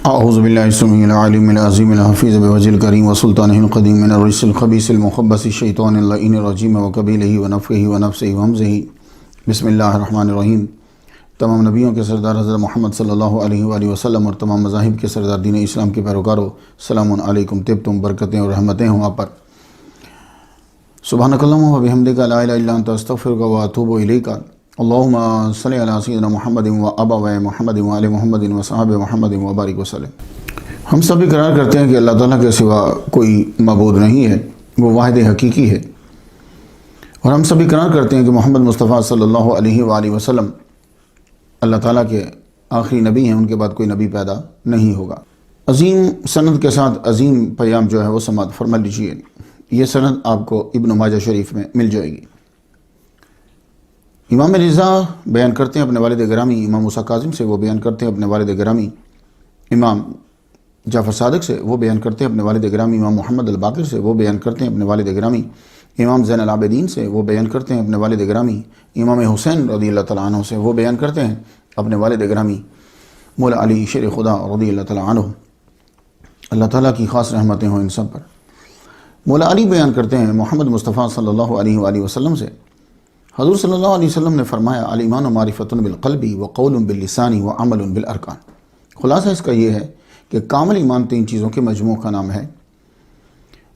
اعوذ باللہ السمیع العلیم العظیم الحفیظ بوجہ الکریم وسلطانہ القدیم من الرجس الخبیث المخبث الشیطان اللعین الرجیم وقبیلہ ونفخہ ونفثہ وہمزہ بسم اللہ الرحمن الرحیم۔ تمام نبیوں کے سردار حضرت محمد صلی اللہ علیہ وآلہ وسلم اور تمام مذاہب کے سردار دین اسلام کے پیروکاروں، السلام علیکم، طبتم، برکتیں اور رحمتیں ہوں آپ پر۔ سبحانک اللہم وبحمدک لا الہ الا انت استغفرک واتوب الیک۔ اللہم صلی علی سیدنا محمد و ابوئے محمد و آل محمد و صحابہ محمد وبارک وسلم۔ ہم سب اقرار کرتے ہیں کہ اللہ تعالیٰ کے سوا کوئی معبود نہیں ہے، وہ واحد حقیقی ہے، اور ہم سب اقرار کرتے ہیں کہ محمد مصطفیٰ صلی اللہ علیہ وآلہ وسلم اللہ تعالیٰ کے آخری نبی ہیں، ان کے بعد کوئی نبی پیدا نہیں ہوگا۔ عظیم سند کے ساتھ عظیم پیام جو ہے وہ سماعت فرما لیجیے۔ یہ سند آپ کو ابن ماجہ شریف میں مل جائے گی۔ امام رضا بیان کرتے ہیں اپنے والد گرامی امام موسیٰ کاظم سے، وہ بیان کرتے ہیں اپنے والد گرامی امام جعفر صادق سے، وہ بیان کرتے ہیں اپنے والد گرامی امام محمد الباقر سے، وہ بیان کرتے ہیں اپنے والد گرامی امام زین العابدین سے، وہ بیان کرتے ہیں اپنے والد گرامی امام حسین رضی اللہ تعالیٰ عنہ سے، وہ بیان کرتے ہیں اپنے والد گرامی مولا علی شیر خدا رضی اللہ تعالیٰ عنہ۔ اللہ تعالیٰ کی خاص رحمتیں ہوں ان سب پر۔ مولا علی بیان کرتے ہیں محمد مصطفیٰ صلی اللہ علیہ وآلہ وسلم سے، حضور صلی اللہ علیہ وسلم نے فرمایا الایمان معرفۃ بالقلب وقول باللسان وعمل بالارکان۔ خلاصہ اس کا یہ ہے کہ کامل ایمان تین چیزوں کے مجموع کا نام ہے۔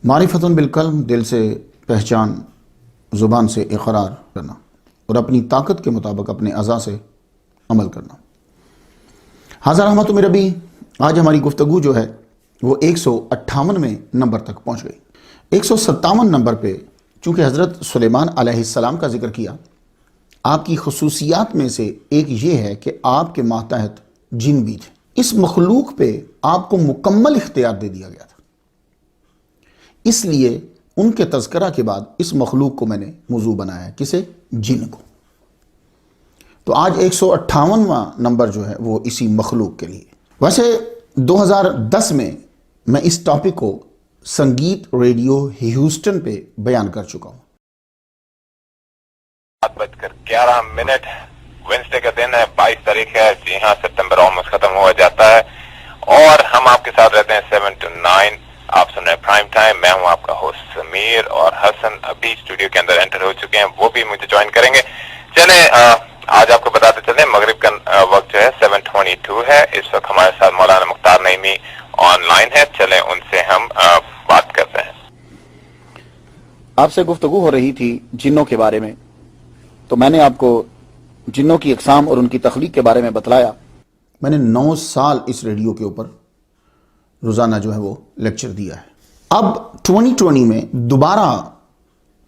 معرفۃ بالقلب، دل سے پہچان، زبان سے اقرار کرنا، اور اپنی طاقت کے مطابق اپنے اعضاء سے عمل کرنا۔ حاضر رحمت من ربی، آج ہماری گفتگو جو ہے وہ 158ویں نمبر تک پہنچ گئی۔ 157 نمبر پہ چونکہ حضرت سلیمان علیہ السلام کا ذکر کیا، آپ کی خصوصیات میں سے ایک یہ ہے کہ آپ کے ماتحت جن بھی تھے۔ اس مخلوق پہ آپ کو مکمل اختیار دے دیا گیا تھا، اس لیے ان کے تذکرہ کے بعد اس مخلوق کو میں نے موضوع بنایا ہے۔ کسے؟ جن کو۔ تو آج 158واں نمبر جو ہے وہ اسی مخلوق کے لیے۔ ویسے 2010 میں میں اس ٹاپک کو سنگیت ریڈیو ہیوسٹن پہ بیان کر چکا ہوں۔ 7:11 وینسڈے کا دن ہے، 22 تاریخ ہے، جی ہاں، سپتمبر آلموسٹ ختم ہوا جاتا ہے، اور ہم آپ کے ساتھ رہتے ہیں 7 to 9۔ آپ سن رہے ہیں پرائم ٹائم۔ میں ہوں آپ کا ہوسٹ سمیر، اور حسن ابھی اسٹوڈیو کے اندر انٹر ہو چکے ہیں، وہ بھی مجھے جوائن کریں گے۔ چلیں آج آپ کو بتاتے چلیں، مغرب کا وقت جو ہے 7:22 ہے۔ اس وقت ہمارے ساتھ مولانا مختار نعیمی آن لائن ہے، چلیں ان سے ہم بات کرتے ہیں۔ آپ سے گفتگو ہو رہی تھی جنوں کے بارے میں، تو میں نے آپ کو جنوں کی اقسام اور ان کی تخلیق کے بارے میں بتلایا۔ میں نے 9 سال اس ریڈیو کے اوپر روزانہ جو ہے وہ لیکچر دیا ہے۔ اب 2020 میں دوبارہ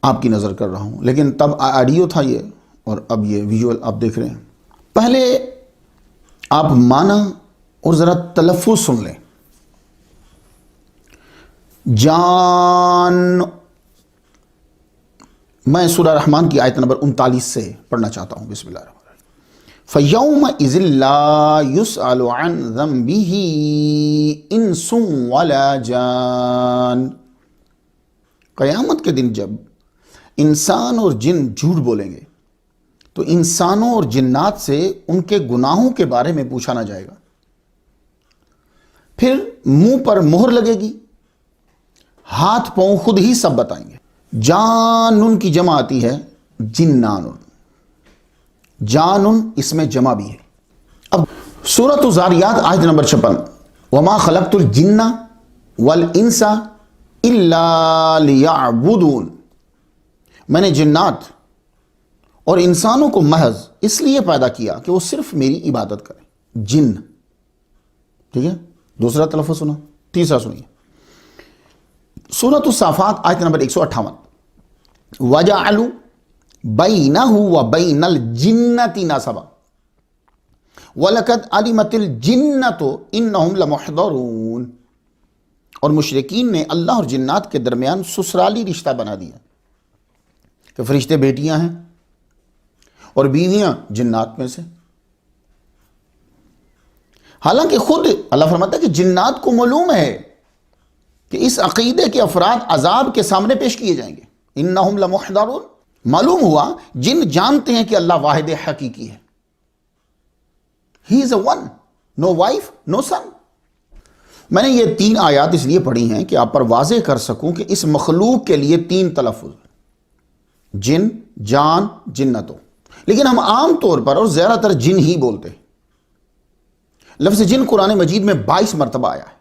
آپ کی نظر کر رہا ہوں، لیکن تب آڈیو تھا یہ، اور اب یہ ویژول آپ دیکھ رہے ہیں۔ پہلے آپ معنی اور ذرا تلفظ سن لیں۔ جان، میں سورہ رحمان کی آیت نمبر 39 سے پڑھنا چاہتا ہوں۔ بسم اللہ الرحمن الرحیم۔ فَيَوْمَئِذٍ لَا يُسْأَلُ عَنْ ذَنبِهِ إِنسٌ وَلَا جَانٌ۔ قیامت کے دن جب انسان اور جن جھوٹ بولیں گے تو انسانوں اور جنات سے ان کے گناہوں کے بارے میں پوچھا نہ جائے گا، پھر منہ پر مہر لگے گی، ہاتھ پاؤں خود ہی سب بتائیں گے۔ جانن کی جمع آتی ہے جنانن، جانن اس میں جمع بھی ہے۔ اب سورۃ الذاریات آیت نمبر 56، وما خلقت الجن والانس الا لیعبدون۔ میں نے جنات اور انسانوں کو محض اس لیے پیدا کیا کہ وہ صرف میری عبادت کریں۔ جن، ٹھیک ہے؟ دوسرا تلفظ سنا، تیسرا سنیے۔ سورۃ الصافات آیت نمبر 158، وَجَعَلُوا بَيْنَهُ وَبَيْنَ الْجِنَّةِ نَسَبًا وَلَقَدْ عَلِمَتِ الْجِنَّةُ إِنَّهُمْ لَمُحْضَرُونَ۔ اور مشرکین نے اللہ اور جنات کے درمیان سسرالی رشتہ بنا دیا کہ فرشتے بیٹیاں ہیں اور بیویاں جنات میں سے۔ حالانکہ خود اللہ فرماتا ہے کہ جنات کو معلوم ہے کہ اس عقیدے کے افراد عذاب کے سامنے پیش کیے جائیں گے۔ انہم لمحضرون، معلوم ہوا جن جانتے ہیں کہ اللہ واحد حقیقی ہے۔ He is a one, no wife, no son. میں نے یہ 3 آیات اس لیے پڑھی ہیں کہ آپ پر واضح کر سکوں کہ اس مخلوق کے لیے 3 تلفظ، جن، جان، جنتوں، لیکن ہم عام طور پر اور زیادہ تر جن ہی بولتے ہیں۔ لفظ جن قرآن مجید میں 22 مرتبہ آیا ہے۔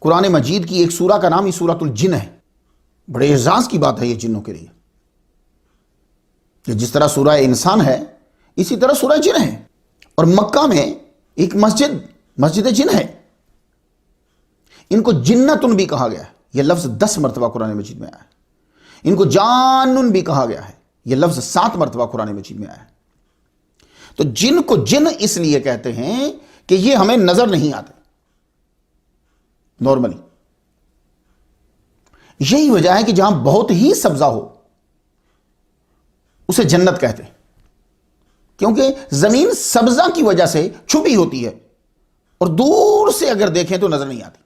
قرآن مجید کی ایک سورہ کا نام ہی سورۃ الجن ہے۔ بڑے اعزاز کی بات ہے یہ جنوں کے لیے، کہ جس طرح سورہ انسان ہے اسی طرح سورہ جن ہے۔ اور مکہ میں ایک مسجد جن ہے، ان کو جنتن بھی کہا گیا ہے، یہ لفظ 10 مرتبہ قرآن مجید میں آیا ہے۔ ان کو جانن بھی کہا گیا ہے، یہ لفظ 7 مرتبہ قرآن مجید میں آیا ہے۔ تو جن کو جن اس لیے کہتے ہیں کہ یہ ہمیں نظر نہیں آتے نارملی۔ یہی وجہ ہے کہ جہاں بہت ہی سبزہ ہو اسے جنت کہتے ہیں، کیونکہ زمین سبزہ کی وجہ سے چھپی ہوتی ہے اور دور سے اگر دیکھیں تو نظر نہیں آتی۔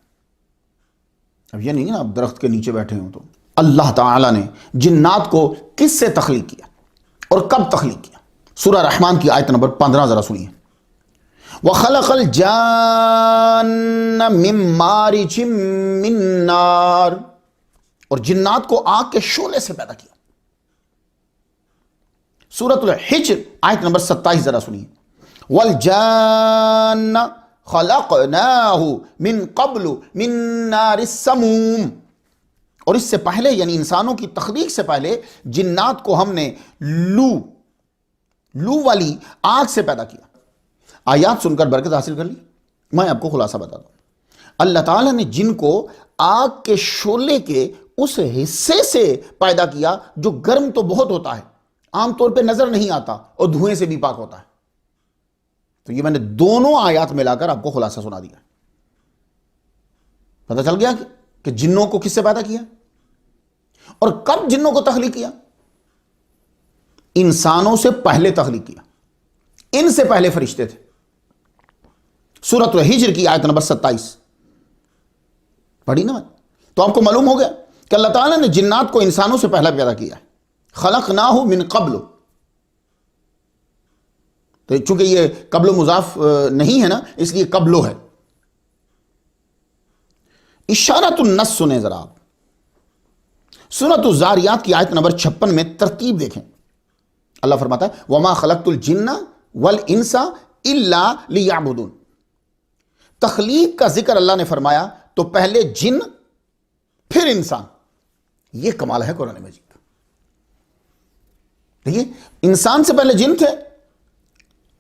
اب یہ نہیں ہے نا آپ درخت کے نیچے بیٹھے ہوں تو۔ اللہ تعالیٰ نے جنات کو کس سے تخلیق کیا اور کب تخلیق کیا؟ سورہ رحمان کی آیت نمبر 15 ذرا سنیے۔ وَخَلَقَ الْجَانَّ مِن مَّارِجٍ مِّن نَّارٍ، اور جنات کو آگ کے شعلے سے پیدا کیا۔ سورۃ الحجر آیت نمبر 27 ذرا سنیے۔ وَالْجَانَّ خَلَقْنَاهُ مِن قَبْلُ مِن نَّارِ السَّمُومِ، اور اس سے پہلے یعنی انسانوں کی تخلیق سے پہلے جنات کو ہم نے لو والی آگ سے پیدا کیا۔ آیات سن کر برکت حاصل کر لی۔ میں آپ کو خلاصہ بتا دوں، اللہ تعالیٰ نے جن کو آگ کے شعلے کے اس حصے سے پیدا کیا جو گرم تو بہت ہوتا ہے، عام طور پہ نظر نہیں آتا اور دھوئیں سے بھی پاک ہوتا ہے۔ تو یہ میں نے دونوں آیات ملا کر آپ کو خلاصہ سنا دیا۔ پتہ چل گیا کہ جنوں کو کس سے پیدا کیا اور کب جنوں کو تخلیق کیا؟ انسانوں سے پہلے تخلیق کیا، ان سے پہلے فرشتے تھے۔ سورۃ الحجر کی آیت نمبر 27 پڑھی نا میں، تو آپ کو معلوم ہو گیا کہ اللہ تعالیٰ نے جنات کو انسانوں سے پہلا پیدا کیا ہے۔ خلقناہ من قبل، تو چونکہ یہ قبل مضاف نہیں ہے نا اس لیے قبلو ہے۔ اشارۃ النص سنیں ذرا آپ، سورۃ الزاریات کی آیت نمبر 56 میں ترتیب دیکھیں۔ اللہ فرماتا ہے وما خلقت الجن والانس الا لیعبدون۔ تخلیق کا ذکر اللہ نے فرمایا تو پہلے جن پھر انسان، یہ کمال ہے قرآن مجید کا۔ دیکھیے انسان سے پہلے جن تھے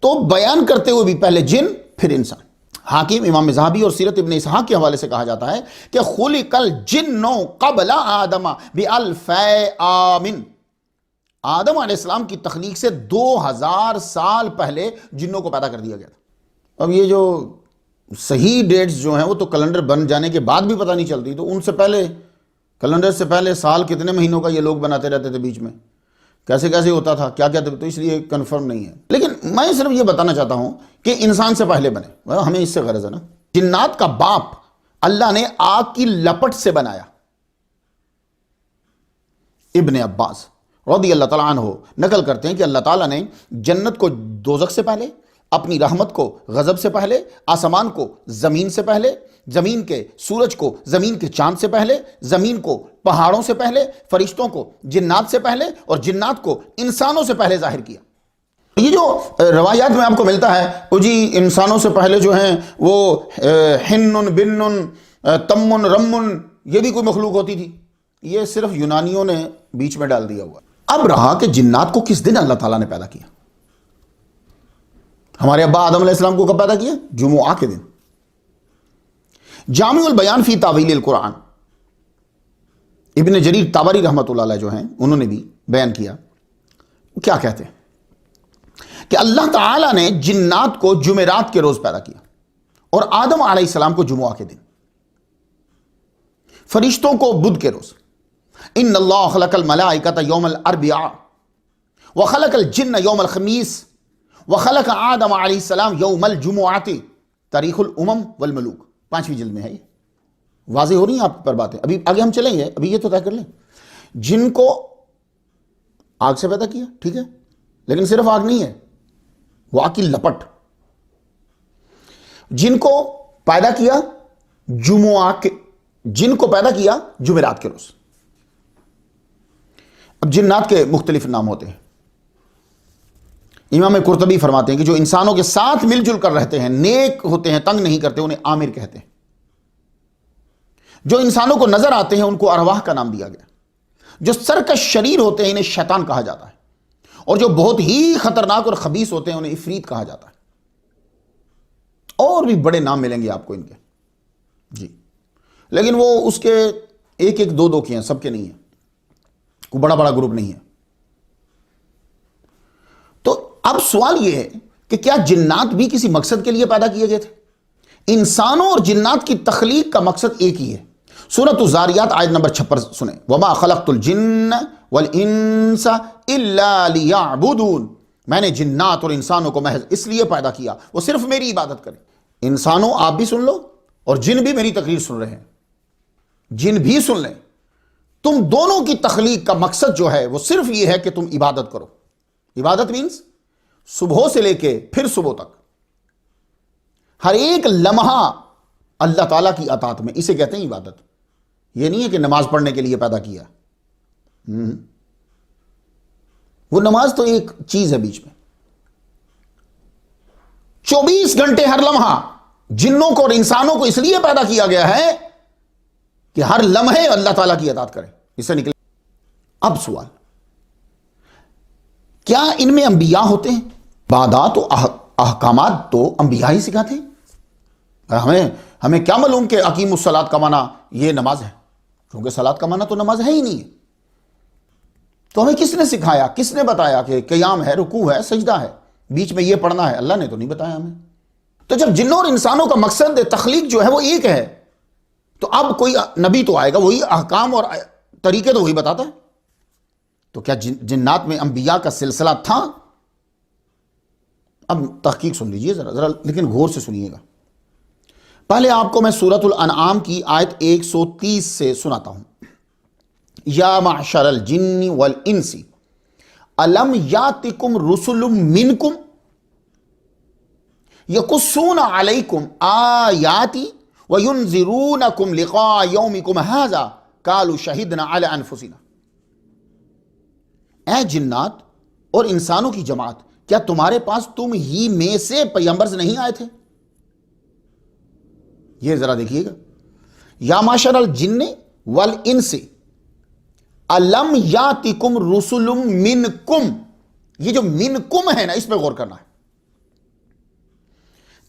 تو بیان کرتے ہوئے بھی پہلے جن پھر انسان۔ حاکم امام ذہبی اور سیرت ابن اسحاق کے حوالے سے کہا جاتا ہے کہ خلق الجن قبل آدم بألف عام، آدم علیہ السلام کی تخلیق سے 2000 سال پہلے جنوں کو پیدا کر دیا گیا تھا۔ اب یہ جو صحیح ڈیٹس جو ہیں وہ تو کیلنڈر بن جانے کے بعد بھی پتہ نہیں چلتی، تو ان سے پہلے کیلنڈر سے پہلے سال کتنے مہینوں کا یہ لوگ بناتے رہتے تھے، بیچ میں کیسے ہوتا تھا، کیا تھا، تو اس لیے کنفرم نہیں ہے۔ لیکن میں صرف یہ بتانا چاہتا ہوں کہ انسان سے پہلے بنے، ہمیں اس سے غرض ہے نا۔ جنات کا باپ اللہ نے آگ کی لپٹ سے بنایا۔ ابن عباس رضی اللہ تعالیٰ عنہ نقل کرتے ہیں کہ اللہ تعالیٰ نے جنت کو دوزخ سے پہلے، اپنی رحمت کو غضب سے پہلے، آسمان کو زمین سے پہلے، زمین کے سورج کو زمین کے چاند سے پہلے، زمین کو پہاڑوں سے پہلے، فرشتوں کو جنات سے پہلے اور جنات کو انسانوں سے پہلے ظاہر کیا۔ یہ جو روایات میں آپ کو ملتا ہے وہ جی انسانوں سے پہلے جو ہیں وہ ہنن بنن تمن رمن یہ بھی کوئی مخلوق ہوتی تھی، یہ صرف یونانیوں نے بیچ میں ڈال دیا ہوا۔ اب رہا کہ جنات کو کس دن اللہ تعالیٰ نے پیدا کیا۔ ہمارے ابا آدم علیہ السلام کو کب پیدا کیا؟ جمعہ کے دن۔ جامع البیان فی تاویل القرآن، ابن جریر طبری رحمۃ اللہ علیہ جو ہیں انہوں نے بھی بیان کیا، کیا کہتے ہیں کہ اللہ تعالیٰ نے جنات کو جمعرات کے روز پیدا کیا اور آدم علیہ السلام کو جمعہ کے دن، فرشتوں کو بدھ کے روز۔ ان اللہ خلق الملائکۃ یوم الاربعاء وخلق الجن یوم الخمیس وخلق آدم علیہ السلام یوم الجمعۃ، تاریخ الامم والملوک، 5ویں جلد میں ہے۔ یہ واضح ہو رہی ہیں آپ پر باتیں، ابھی آگے ہم چلیں گے، ابھی یہ تو طے کر لیں۔ جن کو آگ سے پیدا کیا، ٹھیک ہے، لیکن صرف آگ نہیں ہے، وہ آگ کی لپٹ۔ جن کو پیدا کیا جمعہ کے جن کو پیدا کیا جمعرات کے روز. اب جنات کے مختلف نام ہوتے ہیں. امام قرطبی فرماتے ہیں کہ جو انسانوں کے ساتھ مل جل کر رہتے ہیں، نیک ہوتے ہیں، تنگ نہیں کرتے، انہیں عامر کہتے ہیں. جو انسانوں کو نظر آتے ہیں ان کو ارواح کا نام دیا گیا. جو سرکش شریر ہوتے ہیں انہیں شیطان کہا جاتا ہے، اور جو بہت ہی خطرناک اور خبیث ہوتے ہیں انہیں عفریت کہا جاتا ہے. اور بھی بڑے نام ملیں گے آپ کو ان کے جی، لیکن وہ اس کے ایک ایک دو دو کے ہیں، سب کے نہیں ہیں، کوئی بڑا بڑا گروپ نہیں ہے. تو اب سوال یہ ہے کہ کیا جنات بھی کسی مقصد کے لیے پیدا کیے گئے تھے؟ انسانوں اور جنات کی تخلیق کا مقصد ایک ہی ہے. سورۃ الذاریات آیت نمبر 56 سنیں. وما خلقت الجن والانس الا لیعبدون. میں نے جنات اور انسانوں کو محض اس لیے پیدا کیا وہ صرف میری عبادت کریں. انسانوں آپ بھی سن لو اور جن بھی میری تقریر سن رہے ہیں، جن بھی سن لیں، تم دونوں کی تخلیق کا مقصد جو ہے وہ صرف یہ ہے کہ تم عبادت کرو. عبادت مینس صبح سے لے کے پھر صبح تک ہر ایک لمحہ اللہ تعالیٰ کی اطاعت میں، اسے کہتے ہیں عبادت. یہ نہیں ہے کہ نماز پڑھنے کے لیے پیدا کیا، وہ نماز تو ایک چیز ہے بیچ میں. 24 گھنٹے ہر لمحہ جنوں کو اور انسانوں کو اس لیے پیدا کیا گیا ہے کہ ہر لمحے اللہ تعالیٰ کی اطاعت کریں. اس سے نکلے. اب سوال، کیا ان میں انبیاء ہوتے ہیں؟ عبادات و احکامات تو انبیاء ہی سکھاتے ہیں. ہمیں کیا معلوم کہ اقیم الصلاۃ کا معنی یہ نماز ہے، کیونکہ صلاۃ کا معنی تو نماز ہے ہی نہیں ہے. تو ہمیں کس نے سکھایا، کس نے بتایا کہ قیام ہے، رکوع ہے، سجدہ ہے، بیچ میں یہ پڑھنا ہے؟ اللہ نے تو نہیں بتایا ہمیں. تو جب جنوں اور انسانوں کا مقصد تخلیق جو ہے وہ ایک ہے، تو اب کوئی نبی تو آئے گا، وہی احکام اور طریقے تو وہی بتاتا ہے. تو کیا جنات میں انبیاء کا سلسلہ تھا؟ اب تحقیق سن لیجئے ذرا لیکن غور سے سنیے گا. پہلے آپ کو میں سورۃ الانعام کی آیت 130 سے سناتا ہوں. یا معشر الجن والانس الم یاتکم رسل منکم یقصون علیکم آیاتی وینذرونکم لقاء یومکم ھذا قالوا شہدنا علی انفسنا. اے جنات اور انسانوں کی جماعت، کیا تمہارے پاس تم ہی میں سے پیغمبرز نہیں آئے تھے؟ یہ ذرا دیکھیے گا. یا معشر الجن والانس الم یاتکم رسل منکم. یہ جو منکم ہے نا، اس پہ غور کرنا ہے.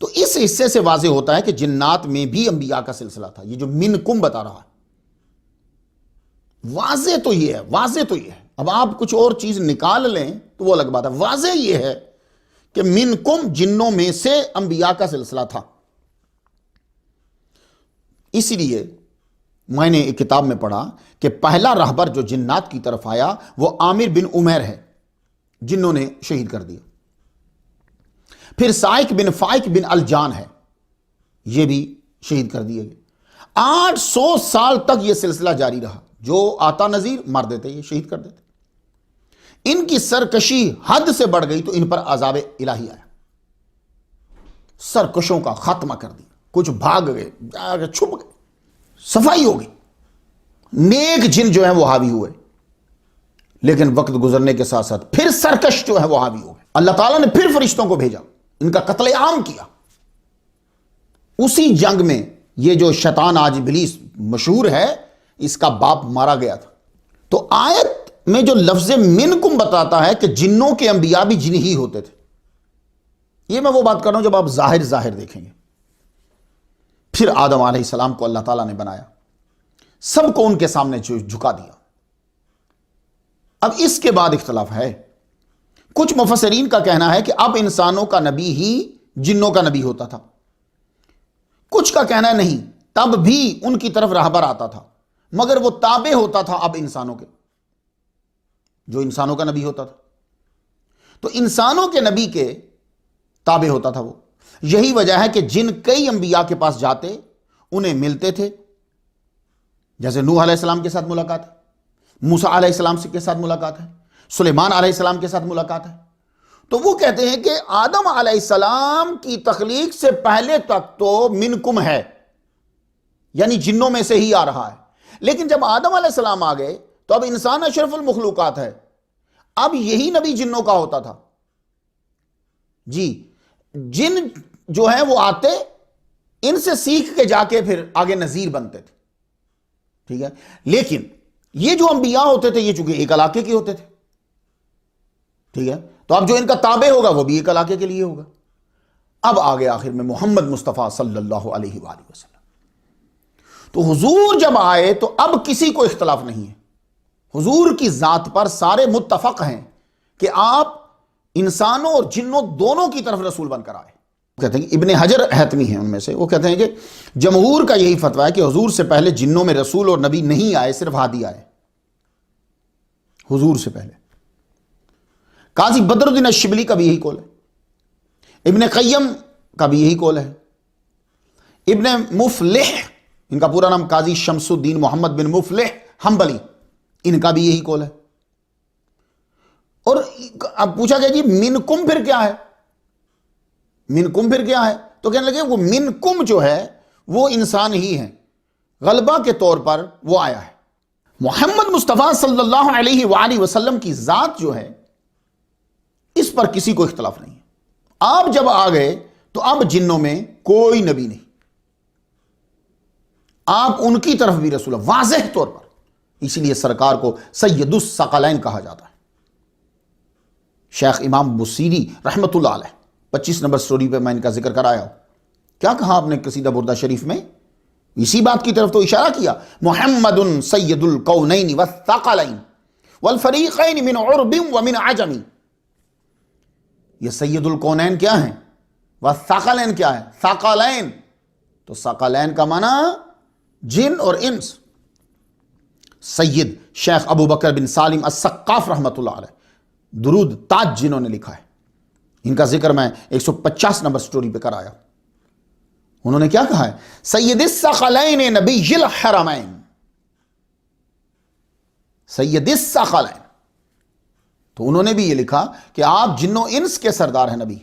تو اس حصے سے واضح ہوتا ہے کہ جنات میں بھی انبیاء کا سلسلہ تھا. یہ جو منکم بتا رہا ہے، واضح تو یہ ہے، واضح تو یہ ہے. اب آپ کچھ اور چیز نکال لیں تو وہ الگ بات ہے. واضح یہ ہے کہ منکم جنوں میں سے انبیاء کا سلسلہ تھا. اسی لیے میں نے ایک کتاب میں پڑھا کہ پہلا رہبر جو جنات کی طرف آیا وہ عامر بن عمیر ہے، جنوں نے شہید کر دیا. پھر سائق بن فائق بن الجان ہے، یہ بھی شہید کر دیے گئے. 800 سال تک یہ سلسلہ جاری رہا. جو آتا نذیر مار دیتے، یہ شہید کر دیتے. ان کی سرکشی حد سے بڑھ گئی تو ان پر عذاب الہی آیا. سرکشوں کا خاتمہ کر دیا. کچھ بھاگ گئے، چھپ گئے، صفائی ہو گئی. نیک جن جو ہیں وہ حاوی ہوئے، لیکن وقت گزرنے کے ساتھ ساتھ پھر سرکش جو ہے وہ حاوی ہو گئے. اللہ تعالیٰ نے پھر فرشتوں کو بھیجا، ان کا قتل عام کیا. اسی جنگ میں یہ جو شیطان آج ابلیس مشہور ہے، اس کا باپ مارا گیا تھا. تو آیت میں جو لفظ منکم بتاتا ہے کہ جنوں کے انبیاء بھی جن ہی ہوتے تھے. یہ میں وہ بات کر رہا ہوں جب آپ ظاہر دیکھیں گے. پھر آدم علیہ السلام کو اللہ تعالیٰ نے بنایا، سب کو ان کے سامنے جھکا دیا. اب اس کے بعد اختلاف ہے. کچھ مفسرین کا کہنا ہے کہ اب انسانوں کا نبی ہی جنوں کا نبی ہوتا تھا. کچھ کا کہنا ہے نہیں، تب بھی ان کی طرف رہبر آتا تھا، مگر وہ تابع ہوتا تھا اب انسانوں کے، جو انسانوں کا نبی ہوتا تھا. تو انسانوں کے نبی کے تابع ہوتا تھا وہ. یہی وجہ ہے کہ جن کئی انبیاء کے پاس جاتے انہیں ملتے تھے. جیسے نوح علیہ السلام کے ساتھ ملاقات ہے، موسیٰ علیہ السلام کے ساتھ ملاقات ہے، سلیمان علیہ السلام کے ساتھ ملاقات ہے. تو وہ کہتے ہیں کہ آدم علیہ السلام کی تخلیق سے پہلے تک تو منکم ہے، یعنی جنوں میں سے ہی آ رہا ہے. لیکن جب آدم علیہ السلام آ گئے تو اب انسان اشرف المخلوقات ہے. اب یہی نبی جنوں کا ہوتا تھا. جی جن جو ہیں وہ آتے ان سے سیکھ کے جا کے پھر آگے نذیر بنتے تھے. ٹھیک ہے. لیکن یہ جو انبیاء ہوتے تھے یہ چونکہ ایک علاقے کے ہوتے تھے. ٹھیک ہے. تو اب جو ان کا تابع ہوگا وہ بھی ایک علاقے کے لیے ہوگا. اب آگے آخر میں محمد مصطفیٰ صلی اللہ علیہ وآلہ وسلم. تو حضور جب آئے تو اب کسی کو اختلاف نہیں ہے. حضور کی ذات پر سارے متفق ہیں کہ آپ انسانوں اور جنوں دونوں کی طرف رسول بن کر آئے. کہتے ہیں کہ ابن حجر حتمی ہیں ان میں سے، وہ کہتے ہیں کہ جمہور کا یہی فتویٰ ہے کہ حضور سے پہلے جنوں میں رسول اور نبی نہیں آئے، صرف ہادی آئے حضور سے پہلے. قاضی بدر الدین الشبلی کا بھی یہی قول ہے. ابن قیم کا بھی یہی قول ہے. ابن مفلح، ان کا پورا نام قاضی شمس الدین محمد بن مفلح حنبلی، ان کا بھی یہی قول ہے. اور اب پوچھا گیا جی منکم پھر کیا ہے؟ منکم پھر کیا ہے؟ تو کہنے لگے وہ منکم جو ہے وہ انسان ہی ہے، غلبہ کے طور پر وہ آیا ہے. محمد مصطفیٰ صلی اللہ علیہ وآلہ وسلم کی ذات جو ہے اس پر کسی کو اختلاف نہیں ہے. آپ جب آ گئے تو اب جنوں میں کوئی نبی نہیں، آپ ان کی طرف بھی رسول ہیں واضح طور پر. اسی لیے سرکار کو سید الثقلین کہا جاتا ہے. شیخ امام بصیری رحمت اللہ علیہ 25 نمبر سٹوری پہ میں ان کا ذکر کرایا ہوں. کیا کہا آپ نے قصیدہ بردہ شریف میں؟ اسی بات کی طرف تو اشارہ کیا. محمد سید الکونین والثقلین والفریقین من عرب ومن عجم. یہ سید الکونین کیا ہیں؟ والثقلین کیا ہے؟ ثقلین. تو ثقلین کا معنی جن اور انس. سید شیخ ابو بکر بن سالم السقاف رحمت اللہ علیہ درود تاج جنہوں نے لکھا ہے، ان کا ذکر میں 150 نمبر سٹوری پہ کرایا. انہوں نے کیا کہا ہے؟ سید الثقلین نبی الحرمین. سید الثقلین. تو انہوں نے بھی یہ لکھا کہ آپ جنوں انس کے سردار ہیں نبی.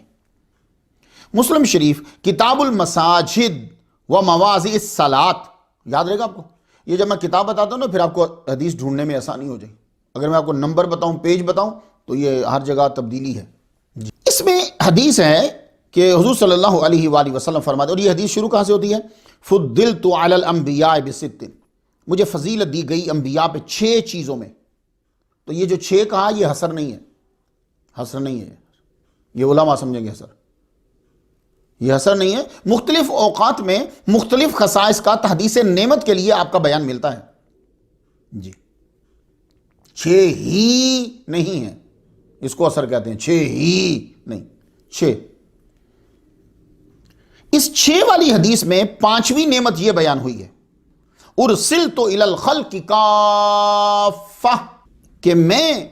مسلم شریف کتاب المساجد و مواضع الصلاۃ، یاد رہے گا آپ کو. یہ جب میں کتاب بتاتا ہوں نا پھر آپ کو حدیث ڈھونڈنے میں آسانی ہو جائے. اگر میں آپ کو نمبر بتاؤں، پیج بتاؤں تو یہ ہر جگہ تبدیلی ہے. اس میں حدیث ہے کہ حضور صلی اللہ علیہ وآلہ وسلم فرماتے، اور یہ حدیث شروع کہاں سے ہوتی ہے؟ فضلت علی الانبیاء بست، مجھے فضیلت دی گئی انبیاء پہ 6 چیزوں میں. تو یہ جو 6 کہا یہ حصر نہیں ہے، حصر نہیں ہے. یہ علماء سمجھیں گے حصر، یہ حصر نہیں ہے. مختلف اوقات میں مختلف خصائص کا تحدیث نعمت کے لیے آپ کا بیان ملتا ہے. جی 6 ہی نہیں ہے، اس کو اثر کہتے ہیں. 6 ہی نہیں، 6. اس 6 والی حدیث میں 5ویں نعمت یہ بیان ہوئی ہے، ارسلت الی الخلق کافہ، کہ میں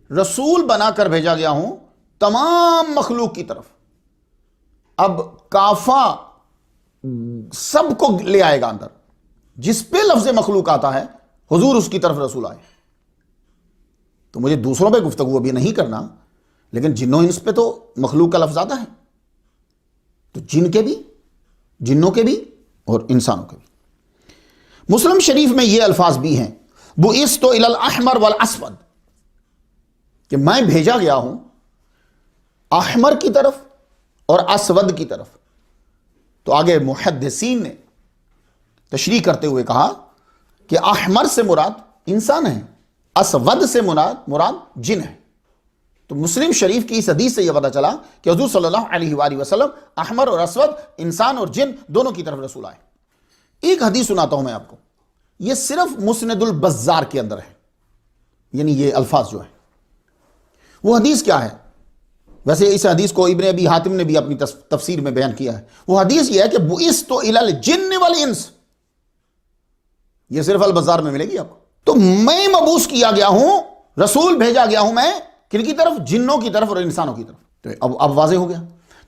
رسول بنا کر بھیجا گیا ہوں تمام مخلوق کی طرف. اب کافہ سب کو لے آئے گا اندر. جس پہ لفظ مخلوق آتا ہے حضور اس کی طرف رسول آئے. تو مجھے دوسروں پہ گفتگو ابھی نہیں کرنا، لیکن جنوں انس پہ تو مخلوق کا لفظ آتا ہے. تو جن کے بھی، جنوں کے بھی اور انسانوں کے بھی. مسلم شریف میں یہ الفاظ بھی ہیں، بعثت الی الاحمر والاسود، کہ میں بھیجا گیا ہوں احمر کی طرف اور اسود کی طرف. تو آگے محدثین نے تشریح کرتے ہوئے کہا کہ احمر سے مراد انسان ہے، اسود سے مراد جن ہے. تو مسلم شریف کی اس حدیث سے یہ پتہ چلا کہ حضور صلی اللہ علیہ وآلہ وسلم احمر اور اسود، انسان اور جن دونوں کی طرف رسول آئے. ایک حدیث سناتا ہوں میں آپ کو، یہ صرف مسند البزار کے اندر ہے، یعنی یہ الفاظ جو ہیں. وہ حدیث کیا ہے؟ ویسے اس حدیث کو ابن ابی حاتم نے بھی اپنی تفسیر میں بیان کیا ہے. وہ حدیث یہ ہے کہ بعثت الی الجن والانس، یہ صرف البزار میں ملے گی آپ کو. تو میں مبعوث کیا گیا ہوں، رسول بھیجا گیا ہوں میں کن کی طرف؟ جنوں کی طرف اور انسانوں کی طرف. تو اب واضح ہو گیا.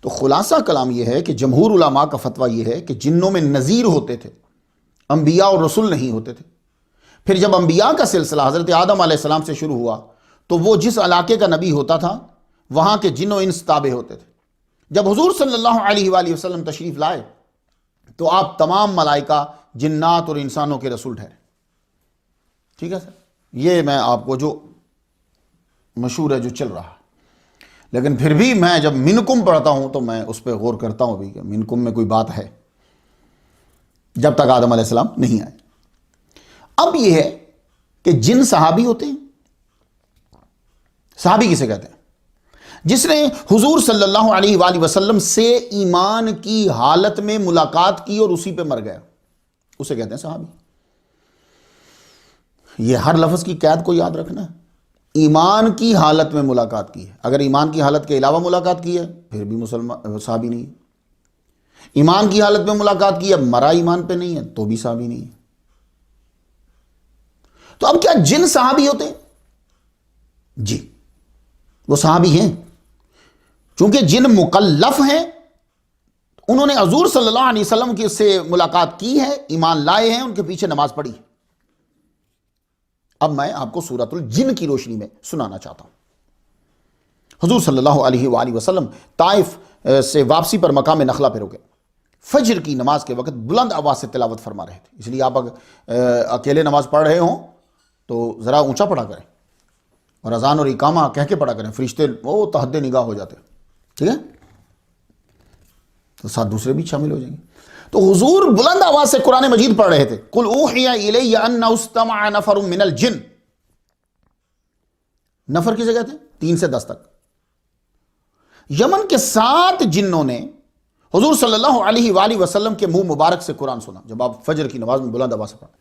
تو خلاصہ کلام یہ ہے کہ جمہور علماء کا فتویٰ یہ ہے کہ جنوں میں نذیر ہوتے تھے، انبیاء اور رسول نہیں ہوتے تھے. پھر جب انبیاء کا سلسلہ حضرت آدم علیہ السلام سے شروع ہوا تو وہ جس علاقے کا نبی ہوتا تھا وہاں کے جن و انس تابع ہوتے تھے. جب حضور صلی اللہ علیہ وآلہ وسلم تشریف لائے تو آپ تمام ملائکہ جنات اور انسانوں کے رسول ٹھہرے. ٹھیک ہے سر, یہ میں آپ کو جو مشہور ہے جو چل رہا ہے. لیکن پھر بھی میں جب منکم پڑھتا ہوں تو میں اس پہ غور کرتا ہوں بھی کہ منکم میں کوئی بات ہے, جب تک آدم علیہ السلام نہیں آئے. اب یہ ہے کہ جن صحابی ہوتے ہیں, صحابی کسے کہتے ہیں؟ جس نے حضور صلی اللہ علیہ وآلہ وسلم سے ایمان کی حالت میں ملاقات کی اور اسی پہ مر گیا, اسے کہتے ہیں صحابی. یہ ہر لفظ کی قید کو یاد رکھنا ہے. ایمان کی حالت میں ملاقات کی ہے. اگر ایمان کی حالت کے علاوہ ملاقات کی ہے پھر بھی مسلمان صحابی نہیں ہے. ایمان کی حالت میں ملاقات کی ہے, مرا ایمان پہ نہیں ہے, تو بھی صحابی نہیں ہے. تو اب کیا جن صحابی ہوتے ہیں؟ جی وہ صحابی ہیں. چونکہ جن مکلف ہیں انہوں نے حضور صلی اللہ علیہ وسلم کی سے ملاقات کی ہے, ایمان لائے ہیں, ان کے پیچھے نماز پڑھی. اب میں آپ کو سورۃ الجن کی روشنی میں سنانا چاہتا ہوں. حضور صلی اللہ علیہ وآلہ وسلم طائف سے واپسی پر مقام نخلہ پہ رکے. فجر کی نماز کے وقت بلند آواز سے تلاوت فرما رہے تھے. اس لیے آپ اکیلے نماز پڑھ رہے ہوں تو ذرا اونچا پڑھا کریں, اور اذان اور اقامہ کہہ کے پڑھا کریں. فرشتے وہ تحت نگاہ ہو جاتے ہیں. ٹھیک ہے, تو ساتھ دوسرے بھی شامل ہو جائیں گے. تو حضور بلند آواز سے قرآن مجید پڑھ رہے تھے. قل اوحی الی انہ استمع نفر من الجن. نفر کسے کہتے ہیں؟ 3 سے 10 تک. یمن کے 7 جنوں نے حضور صلی اللہ علیہ وآلہ وسلم کے منہ مبارک سے قرآن سنا جب آپ فجر کی نماز میں بلند آواز سے پڑھا.